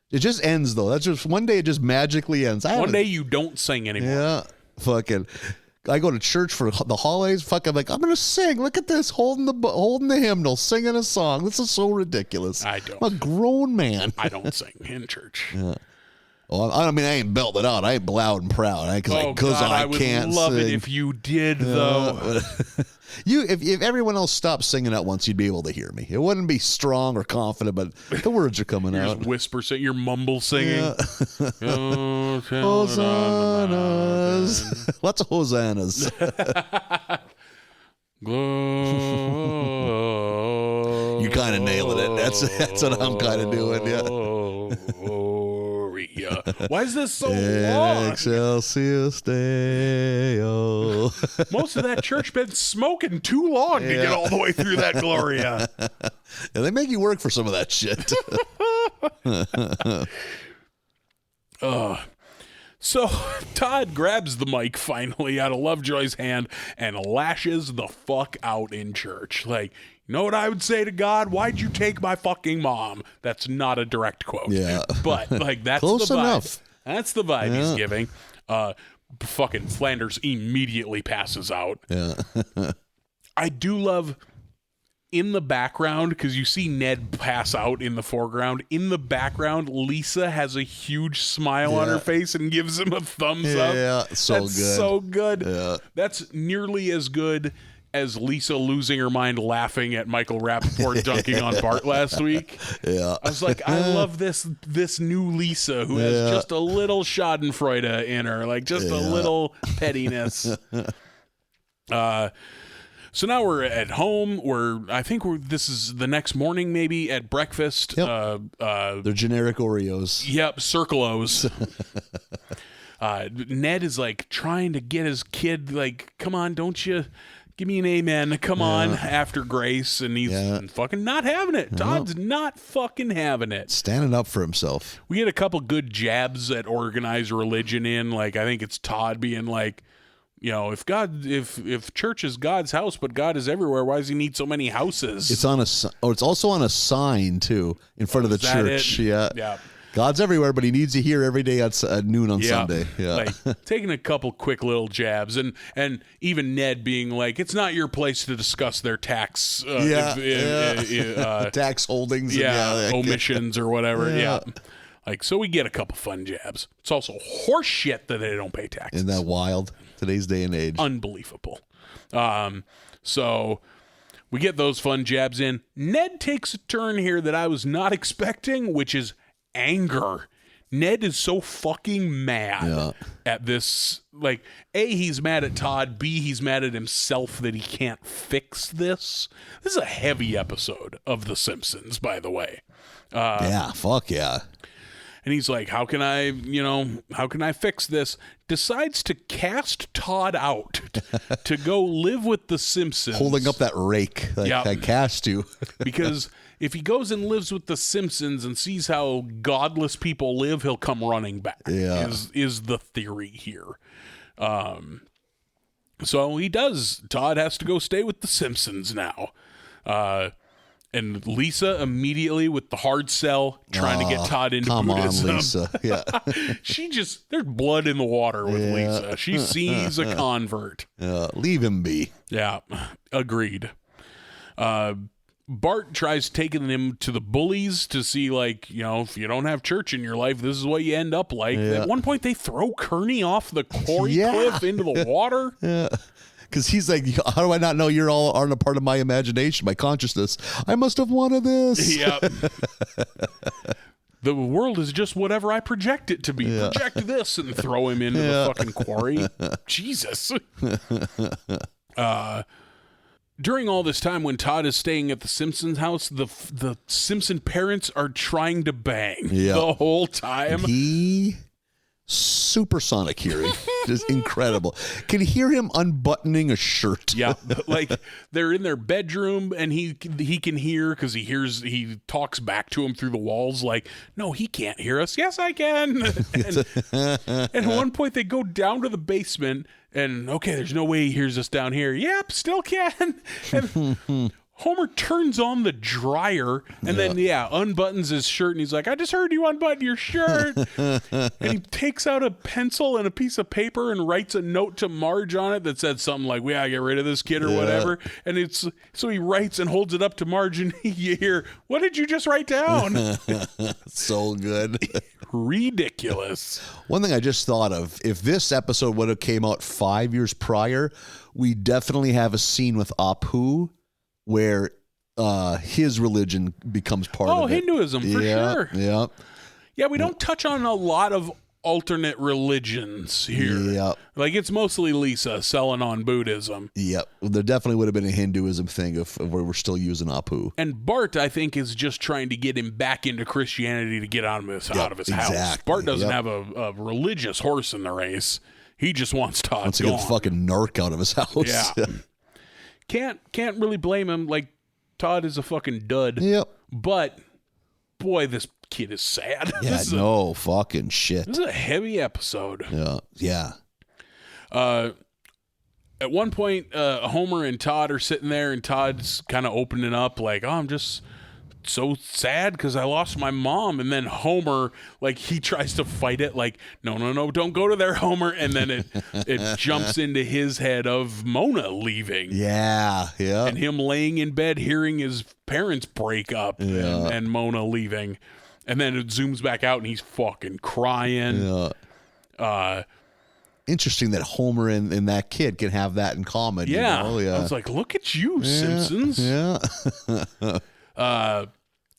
It just ends, though. That's just one day it just magically ends. One day you don't sing anymore. Yeah. Fucking. I go to church for the holidays. Fucking like, I'm going to sing. Look at this. Holding the hymnal. Singing a song. This is so ridiculous. I don't. I'm a grown man. I don't sing in church. Yeah. Well, I mean, I ain't belted out. I ain't loud and proud. Because I would can't love sing. it if you did, though. If everyone else stopped singing at once, you'd be able to hear me. It wouldn't be strong or confident, but the words are coming out. Just whisper, you're mumble singing. Yeah. Hosannas. Lots of hosannas. Glory. You kind of nailing it. That's what I'm kind of doing. Yeah. Why is this so long? Excelsius Deo. Most of that church been smoking too long to get all the way through that Gloria. And they make you work for some of that shit. So Todd grabs the mic finally out of Lovejoy's hand and lashes the fuck out in church. Like, you know what I would say to God? Why'd you take my fucking mom? That's not a direct quote. Yeah. But, like, that's Close the vibe. enough. That's the vibe he's giving. Fucking Flanders immediately passes out. Yeah. I do love... in the background, because you see Ned pass out in the foreground, in the background, Lisa has a huge smile on her face and gives him a thumbs up. Yeah, so good. Yeah. That's nearly as good as Lisa losing her mind laughing at Michael Rappaport dunking on Bart last week. Yeah. I was like, I love this new Lisa who has just a little schadenfreude in her, like just a little pettiness. So now we're at home. This is the next morning, maybe at breakfast. Yep. They're generic Oreos. Yep, Circle O's. Ned is like trying to get his kid, like, come on, don't you give me an amen? Come on, after Grace, and he's fucking not having it. Todd's not fucking having it. Standing up for himself. We had a couple good jabs at organized religion in, like, I think it's Todd being like, you know, if church is God's house, but God is everywhere, why does he need so many houses? It's on it's also on a sign too in front of the church. Yeah. God's everywhere, but he needs you here every day at noon on Sunday. Yeah. Like taking a couple quick little jabs, and even Ned being like, it's not your place to discuss their tax tax holdings and omissions or whatever. Yeah. Like, so we get a couple fun jabs. It's also horse shit that they don't pay taxes. Isn't that wild? Today's day and age. Unbelievable. So we get those fun jabs in. Ned takes a turn here that I was not expecting, which is anger. Ned is so fucking mad at this. Like, A, he's mad at Todd. B, he's mad at himself that he can't fix this. This is a heavy episode of The Simpsons, by the way. Fuck yeah. And he's like, how can I fix this? Decides to cast Todd out to go live with the Simpsons. Holding up that rake. I cast you. Because if he goes and lives with the Simpsons and sees how godless people live, he'll come running back. Yeah. Is the theory here. So he does. Todd has to go stay with the Simpsons now. And Lisa immediately with the hard sell, trying to get Todd into Buddhism. On, Lisa. Yeah. There's blood in the water with Lisa. She sees a convert. Leave him be. Yeah, agreed. Bart tries taking him to the bullies to see, like, if you don't have church in your life, this is what you end up like. At one point, they throw Kearney off the quarry cliff into the water. Yeah. Because he's like, how do I not know you're all aren't a part of my imagination, my consciousness? I must have wanted this. Yep. The world is just whatever I project it to be. Yeah. Project this and throw him into the fucking quarry. Jesus. During all this time when Todd is staying at the Simpsons house, the Simpson parents are trying to bang the whole time. Supersonic hearing, just incredible. Can hear him unbuttoning a shirt. Yeah, like they're in their bedroom and he can hear because he talks back to him through the walls. Like, no, he can't hear us. Yes, I can. And at one point they go down to the basement and okay, there's no way he hears us down here. Yep, still can. And Homer turns on the dryer and then, unbuttons his shirt and he's like, I just heard you unbutton your shirt. And he takes out a pencil and a piece of paper and writes a note to Marge on it that said something like, we gotta get rid of this kid or whatever. And so he writes and holds it up to Marge and you hear, what did you just write down? So good. Ridiculous. One thing I just thought of, if this episode would have came out 5 years prior, we definitely have a scene with Apu where his religion becomes part of it. Hinduism, for sure. Yeah. Yeah, we don't touch on a lot of alternate religions here. Yep. Like, it's mostly Lisa selling on Buddhism. Yep. Well, there definitely would have been a Hinduism thing if where we're still using Apu. And Bart, I think, is just trying to get him back into Christianity to get out of his house. Bart doesn't have a religious horse in the race. He just wants Todd wants to get the fucking narc out of his house. Yeah. Can't really blame him. Like, Todd is a fucking dud. Yep. But boy, this kid is sad. Yeah, fucking shit. This is a heavy episode. Yeah. At one point, Homer and Todd are sitting there, and Todd's kind of opening up, like, "Oh, I'm just so sad because I lost my mom." And then Homer, like, he tries to fight it, like, no, don't go to there, Homer. And then it jumps into his head of Mona leaving. Yeah. And him laying in bed hearing his parents break up and Mona leaving. And then it zooms back out and he's fucking crying. Yeah. Interesting that Homer and that kid can have that in common. Yeah. You know? Yeah. I was like, look at you, Simpsons. Yeah.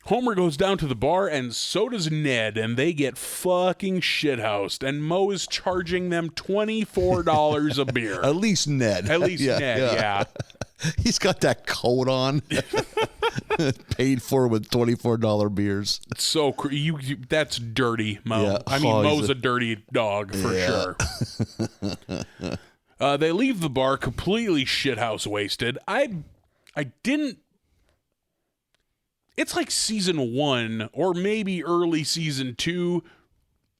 Homer goes down to the bar, and so does Ned, and they get fucking shithoused. And Mo is charging them $24 a beer. At least Ned. Yeah. He's got that coat on. Paid for with $24 beers. So that's dirty, Mo. Yeah. I mean, Mo's a dirty dog for sure. They leave the bar completely shithouse wasted. I didn't. It's like season 1 or maybe early season 2.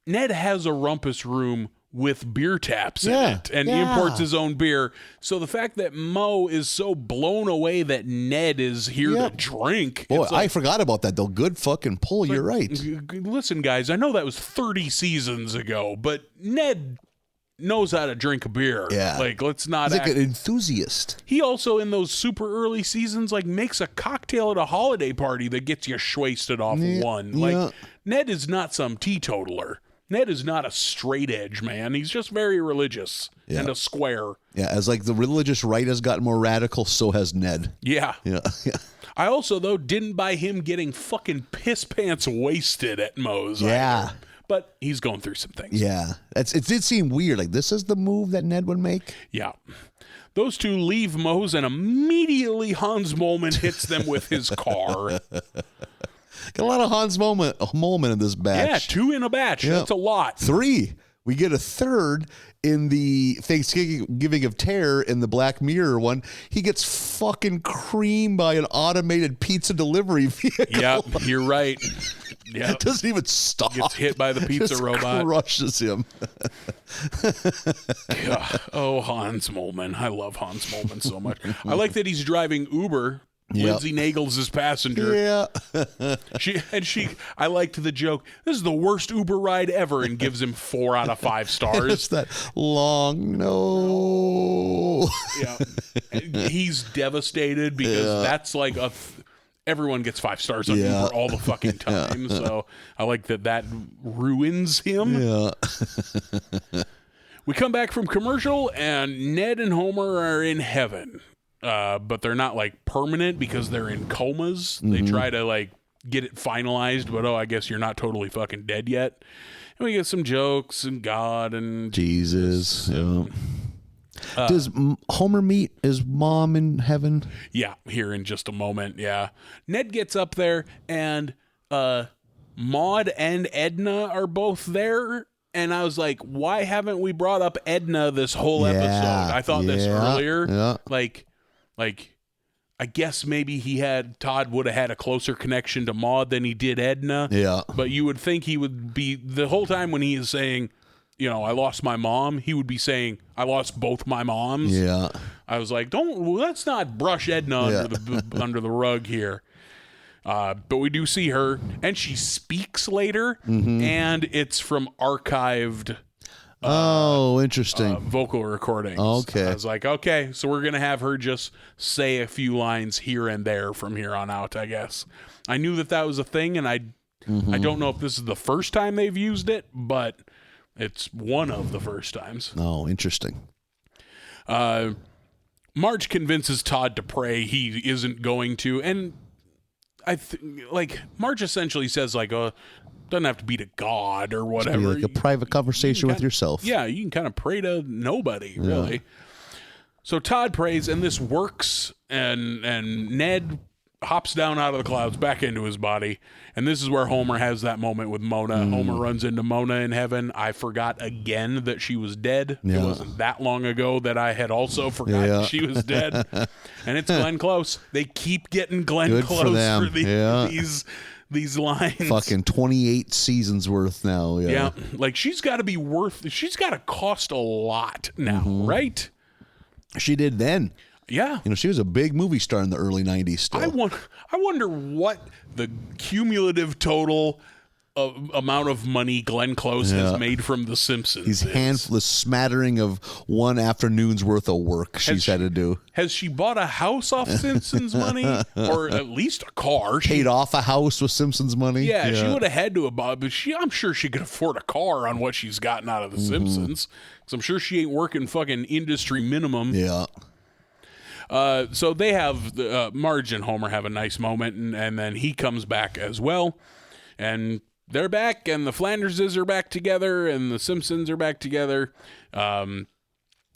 Ned has a rumpus room with beer taps in it and imports his own beer. So the fact that Moe is so blown away that Ned is here to drink. Boy, I forgot about that, though. Good fucking pull. You're right. Listen, guys, I know that was 30 seasons ago, but Ned knows how to drink a beer. Yeah. Like, let's not He's like an enthusiast. He also, in those super early seasons, like, makes a cocktail at a holiday party that gets you wasted off one. Like, Ned is not some teetotaler. Ned is not a straight edge man. He's just very religious and a square. Yeah, as like the religious right has gotten more radical, so has Ned. Yeah. Yeah. I also, though, didn't buy him getting fucking piss pants wasted at Moe's. Yeah. Either. But he's going through some things. Yeah. It did seem weird. Like, this is the move that Ned would make? Yeah. Those two leave Moe's, and immediately Hans Moleman hits them with his car. Got a lot of Hans Moleman in this batch. Yeah, 2 in a batch. Yep. That's a lot. 3. We get a third in the Thanksgiving of Terror in the Black Mirror one. He gets fucking creamed by an automated pizza delivery vehicle. Yep, you're right. Yeah, doesn't even stop. Gets hit by the pizza robot. Crushes him. Oh, Hans Moleman. I love Hans Moleman so much. I like that he's driving Uber. Lindsay Nagel's his passenger. Yeah. I liked the joke. This is the worst Uber ride ever, and gives him 4 out of 5 stars. It's that long no. Yeah. He's devastated because that's like everyone gets 5 stars on Uber all the fucking time. So I like that ruins him. Yeah. We come back from commercial, and Ned and Homer are in heaven. But they're not like permanent because they're in comas. They try to like get it finalized, but I guess you're not totally fucking dead yet. And we get some jokes and God and Jesus. Does Homer meet his mom in heaven? Yeah, here in just a moment. Yeah, Ned gets up there, and Maude and Edna are both there. And I was like, why haven't we brought up Edna this whole episode? I thought this earlier. Yeah. Like, I guess maybe Todd would have had a closer connection to Maude than he did Edna. Yeah. But you would think he would be, the whole time when he is saying, I lost my mom, he would be saying, I lost both my moms. Yeah. I was like, let's not brush Edna under the rug here. But we do see her, and she speaks later, and it's from archived interesting. Vocal recordings. Okay. I was like, okay, so we're going to have her just say a few lines here and there from here on out, I guess. I knew that was a thing, and I don't know if this is the first time they've used it, but it's one of the first times. Oh, interesting. Marge convinces Todd to pray. He isn't going to, and Marge essentially says, doesn't have to be to God or whatever. Be like a private conversation with yourself. Yeah, you can kind of pray to nobody, really. So Todd prays, and this works, and Ned hops down out of the clouds back into his body, and this is where Homer has that moment with Mona. Homer runs into Mona in heaven. I forgot again that she was dead. It wasn't that long ago that I had also forgotten she was dead. And it's Glenn Close. They keep getting Glenn Close for these lines. Fucking 28 seasons worth now. Yeah. Like, she's got to cost a lot now, right? She did then. Yeah. She was a big movie star in the early 90s still. I wonder what the cumulative total amount of money Glenn Close has made from The Simpsons. He's handless smattering of one afternoon's worth of work she's had to do. Has she bought a house off Simpsons money? Or at least a car? Paid off a house with Simpsons money? Yeah, she would have had to have bought, but I'm sure she could afford a car on what she's gotten out of The Simpsons. Because I'm sure she ain't working fucking industry minimum. Yeah. So they have, Marge and Homer have a nice moment, and then he comes back as well. And they're back, and the Flanderses are back together, and the Simpsons are back together. And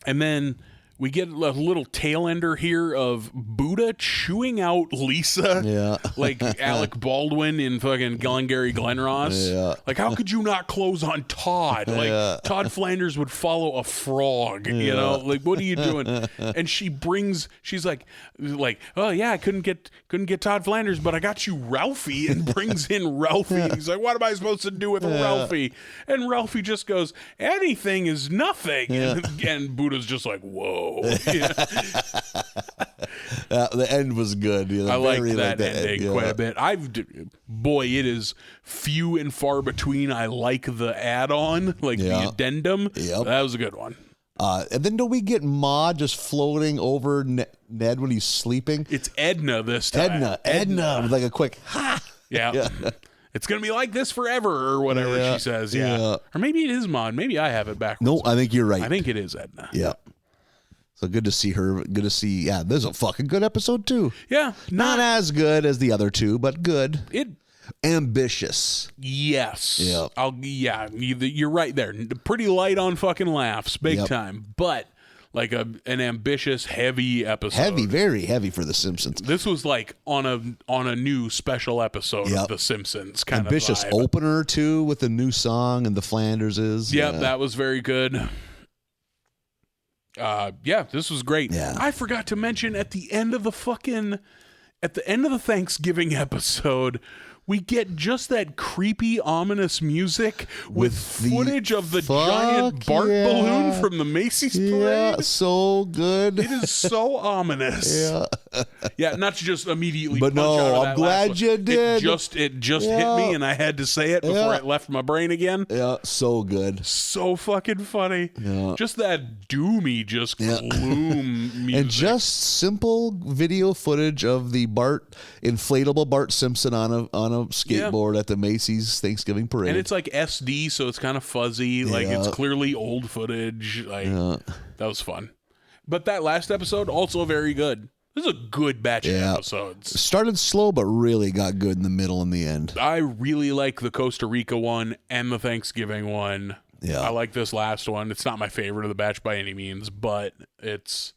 then We get a little tail ender here of Buddha chewing out Lisa, like Alec Baldwin in fucking Glengarry Glen Ross. Yeah. Like, how could you not close on Todd? Like, Todd Flanders would follow a frog, you know? Like, what are you doing? And she's like, oh yeah, I couldn't get Todd Flanders, but I got you Ralphie, and brings in Ralphie. And he's like, what am I supposed to do with Ralphie? And Ralphie just goes, anything is nothing. And Buddha's just like, whoa. The end was good. I like that ending quite a bit. It is few and far between. I like the add-on, like the addendum. That was a good one. And then do we get Ma just floating over Ned when he's sleeping? It's Edna this time. Edna with like a quick ha. Yeah. It's going to be like this forever, or whatever she says. Yeah. Or maybe it is Ma. Maybe I have it backwards. No, I think you're right. I think it is Edna. Yeah. So good to see her. Good to see. Yeah, this is a fucking good episode too. Yeah. Not as good as the other two, but good. Ambitious. Yes. Yeah. You're right there. Pretty light on fucking laughs, big time. But like an ambitious, heavy episode. Very heavy for The Simpsons. This was like on a new special episode of The Simpsons kind ambitious of vibe. Opener too, with a new song and the Flanderses. Yep, that was very good. This was great. Yeah. I forgot to mention at the end of the Thanksgiving episode, we get just that creepy, ominous music with footage of the giant Bart balloon from the Macy's parade. Yeah, so good. It is so ominous. Not just immediately. But punch out of that I'm glad you did. It just hit me, and I had to say it before it left my brain again. Yeah, so good. So fucking funny. Yeah. Just that doomy, gloom music. And just simple video footage of the inflatable Bart Simpson on a skateboard at the Macy's Thanksgiving parade. And it's like SD, so it's kind of fuzzy. Like, it's clearly old footage. Like, that was fun. But that last episode, also very good. This is a good batch of episodes. Started slow, but really got good in the middle and the end. I really like the Costa Rica one and the Thanksgiving one. Yeah. I like this last one. It's not my favorite of the batch by any means, but it's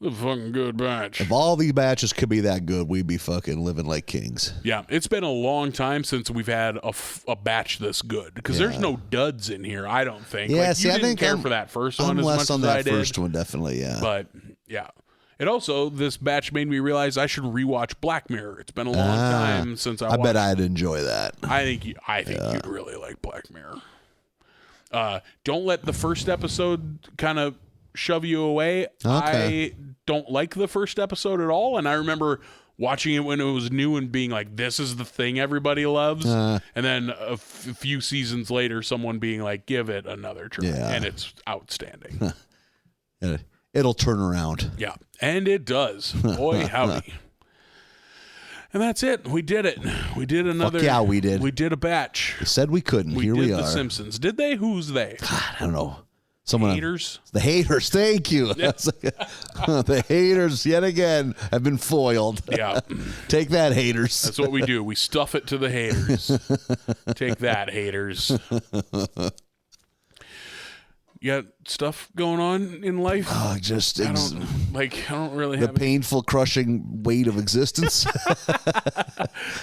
a fucking good batch. If all these batches could be that good, we'd be fucking living like kings. Yeah, it's been a long time since we've had a batch this good, because there's no duds in here, I don't think. Yeah, like, I didn't care for that first one as much as I did. I'm less on that first one, definitely, yeah. But, yeah. It also, this batch made me realize I should rewatch Black Mirror. It's been a long time since I watched. I bet I'd enjoy that. I think you'd really like Black Mirror. Don't let the first episode kind of shove you away. Okay. I don't like the first episode at all, and I remember watching it when it was new and being like, this is the thing everybody loves, and then a few seasons later someone being like, give it another try, and it's outstanding. It'll turn around. Yeah, and it does. Boy, howdy. And that's it. We did it. We did another. Fuck yeah, we did. We did a batch. They said we couldn't. We Here did we are. The Simpsons. Did they? Who's they? God, I don't know. Haters? The haters. Thank you. The haters, yet again, have been foiled. Yeah. Take that, haters. That's what we do. We stuff it to the haters. Take that, haters. You got stuff going on in life? I don't really have the painful, crushing weight of existence.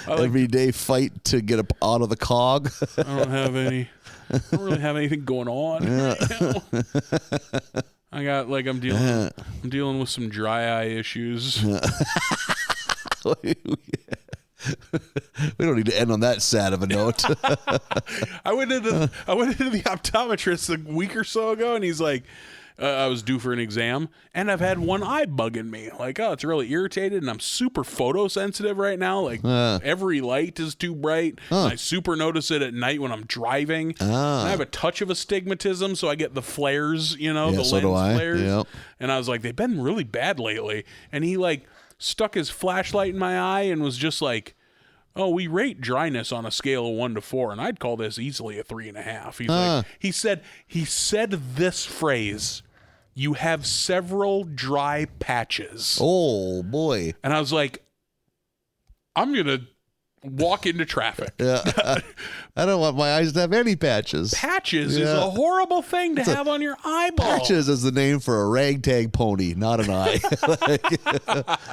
Everyday fight to get up out of the cog. I don't really have anything going on right now. I got I'm dealing with some dry eye issues. We don't need to end on that sad of a note. I went into the optometrist a week or so ago, and he's like, I was due for an exam, and I've had one eye bugging me. Like, oh, it's really irritated, and I'm super photosensitive right now. Like, every light is too bright. I super notice it at night when I'm driving. I have a touch of astigmatism, so I get the flares, the lens flares. Yep. And I was like, they've been really bad lately. And he, stuck his flashlight in my eye and was just like, oh, we rate dryness on a scale of 1 to 4, and I'd call this easily a 3.5. He's like, he said this phrase, you have several dry patches. Oh, boy. And I was like, I'm going to walk into traffic. Yeah. I don't want my eyes to have any patches. Patches is a horrible thing to have on your eyeball. Patches is the name for a ragtag pony, not an eye.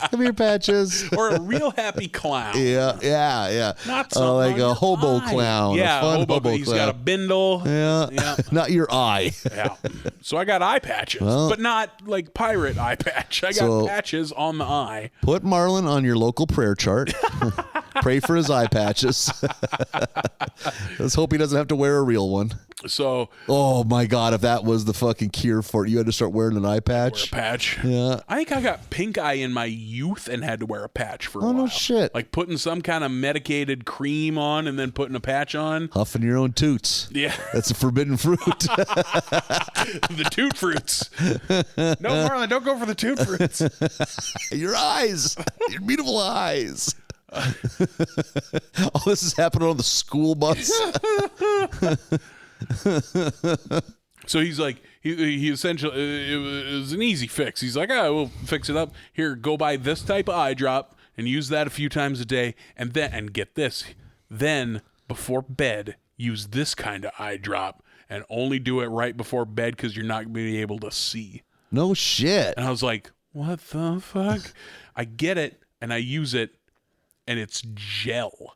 Come here, Patches. Or a real happy clown. Yeah. Not something like a hobo clown. Yeah, a fun hobo He's clown. got a bindle. Yeah. Not your eye. Yeah. So I got eye patches, but not like pirate eye patch. I got patches on the eye. Put Marlon on your local prayer chart. Pray for his eye patches. Let's hope he doesn't have to wear a real one. So, oh my God, if that was the fucking cure for it, you had to start wearing an eye patch. Wear a patch. Yeah. I think I got pink eye in my youth and had to wear a patch for a while. Oh, no shit. Like putting some kind of medicated cream on and then putting a patch on. Huffing your own toots. Yeah. That's a forbidden fruit. The toot fruits. No, Marlon, don't go for the toot fruits. Your eyes. Your beautiful eyes. All this is happening on the school bus. So he's like, he essentially, it was an easy fix. He's like, we'll fix it up. Here, go buy this type of eye drop and use that a few times a day. And get this, then before bed, use this kind of eye drop and only do it right before bed because you're not going to be able to see. No shit. And I was like, what the fuck? I get it, and I use it, and it's gel.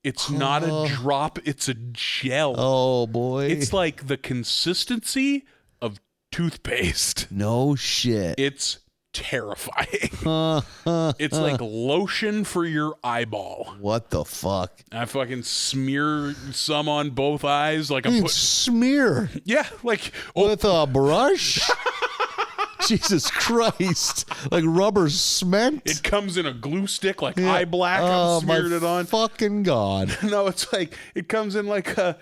It's not a drop, it's a gel. Oh, boy. It's like the consistency of toothpaste. No shit. It's terrifying. It's like lotion for your eyeball. What the fuck? I fucking smear some on both eyes. Like I smear. Yeah, like with a brush? Jesus Christ. Like rubber cement? It comes in a glue stick like eye black. I'm smeared it on. Fucking God. No, it's like it comes in like a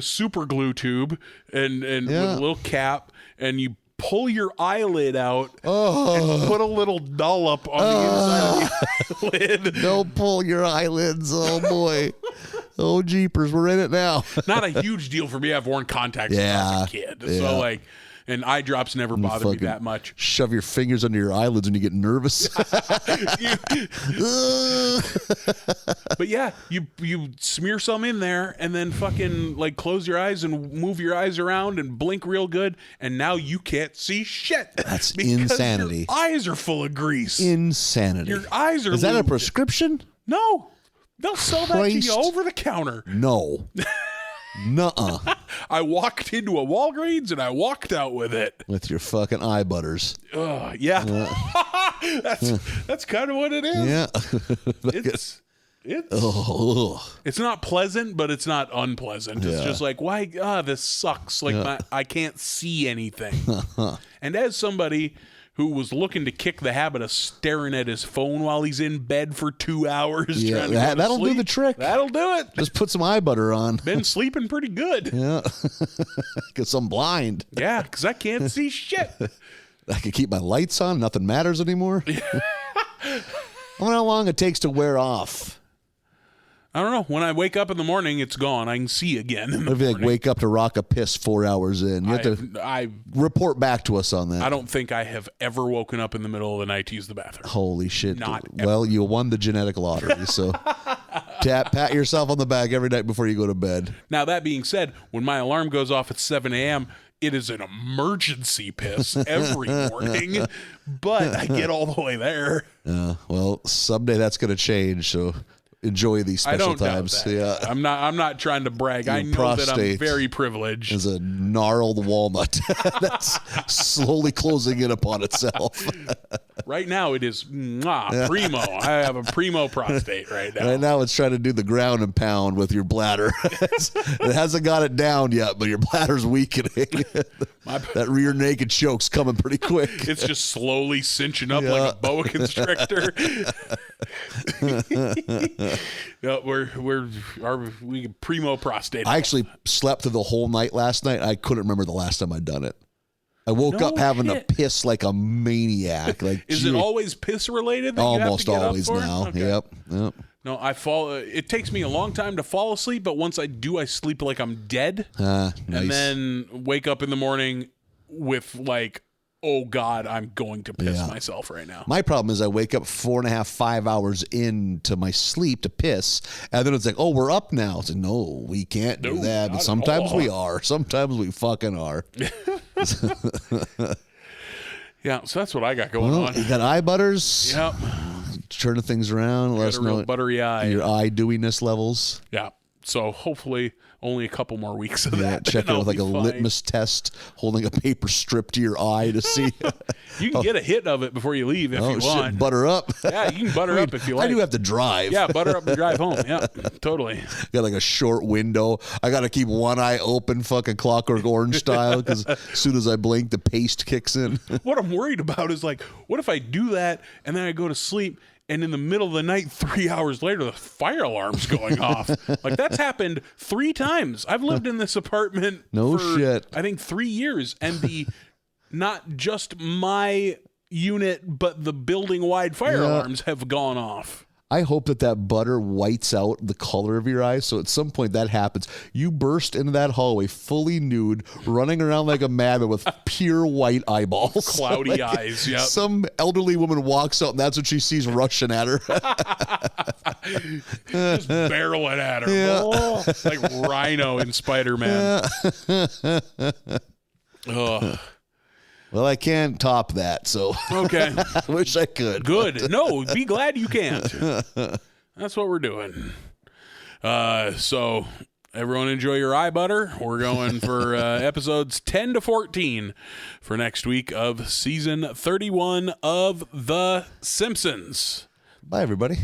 super glue tube and with a little cap, and you pull your eyelid out and put a little dollop on the inside of the eyelid. Don't pull your eyelids. Oh boy. Oh jeepers, we're in it now. Not a huge deal for me. I've worn contacts since I was a kid. So like, and eye drops never bothered me that much. Shove your fingers under your eyelids when you get nervous. But yeah, you smear some in there and then fucking like close your eyes and move your eyes around and blink real good, and now you can't see shit. That's insanity. Your eyes are full of grease. Insanity. Your eyes are. Is that a prescription? No, they'll sell that to you over the counter. No. Nuh-uh. I walked into a Walgreens and I walked out with it. With your fucking eye butters. Yeah. That's kind of what it is. Yeah. It's not pleasant, but it's not unpleasant. It's just like, why? This sucks. Like I can't see anything. And as somebody who was looking to kick the habit of staring at his phone while he's in bed for 2 hours. Yeah, trying to that'll sleep. do the trick. That'll do it. Just put some eye butter on. Been sleeping pretty good. Yeah, because I'm blind. Yeah, because I can't see shit. I can keep my lights on. Nothing matters anymore. I wonder how long it takes to wear off. I don't know. When I wake up in the morning, it's gone. I can see again in the If you morning. wake up to rock a piss 4 hours in, you have to report back to us on that. I don't think I have ever woken up in the middle of the night to use the bathroom. Holy shit. Not well, you won the genetic lottery, so pat yourself on the back every night before you go to bed. Now, that being said, when my alarm goes off at 7 a.m., it is an emergency piss every morning, but I get all the way there. Well, someday that's going to change, so enjoy these special times. Yeah, I'm not trying to brag. I know that I'm very privileged. Is a gnarled walnut that's slowly closing in upon itself. Right now, it is primo. I have a primo prostate right now. Right now, it's trying to do the ground and pound with your bladder. It hasn't got it down yet, but your bladder's weakening. That rear naked choke's coming pretty quick. It's just slowly cinching up like a boa constrictor. No, we primo prostate. I actually slept through the whole night last night. I couldn't remember the last time I'd done it. I woke up having to piss like a maniac. Like, is it always piss related? That almost you have to get always up for? now. Okay. Yep. No, I fall. It takes me a long time to fall asleep, but once I do, I sleep like I'm dead, Nice. and then wake up in the morning with like oh God, I'm going to piss myself right now. My problem is I wake up 4.5, 5 hours into my sleep to piss, and then it's like, oh, we're up now. It's like, no, we can't do that. But sometimes we are. Sometimes we fucking are. Yeah, so that's what I got going on. You got eye butters. Yep. Turning things around. Let us know buttery eye. Your eye dewiness levels. Yeah. So hopefully only a couple more weeks of that. Check it with like a litmus test, holding a paper strip to your eye to see. You can get a hit of it before you leave if you want. Butter up. Yeah, you can butter up if you like. I do have to drive. Yeah, butter up and drive home. Yeah, totally. Got like a short window. I got to keep one eye open, fucking Clockwork Orange style, because as soon as I blink, the paste kicks in. What I'm worried about is like, what if I do that and then I go to sleep and in the middle of the night, 3 hours later, the fire alarm's going off? Like, that's happened 3 times. I've lived in this apartment for, I think, 3 years. And the not just my unit, but the building-wide fire alarms have gone off. I hope that butter whites out the color of your eyes. So at some point that happens. You burst into that hallway fully nude, running around like a madman with pure white eyeballs. Cloudy eyes, yeah. Some elderly woman walks out and that's what she sees rushing at her. Just barreling at her. Yeah. Oh, like Rhino in Spider-Man. Ugh. Well, I can't top that, so okay. I wish I could. Good. No, be glad you can't. That's what we're doing. So everyone enjoy your eye butter. We're going for episodes 10 to 14 for next week of season 31 of The Simpsons. Bye, everybody.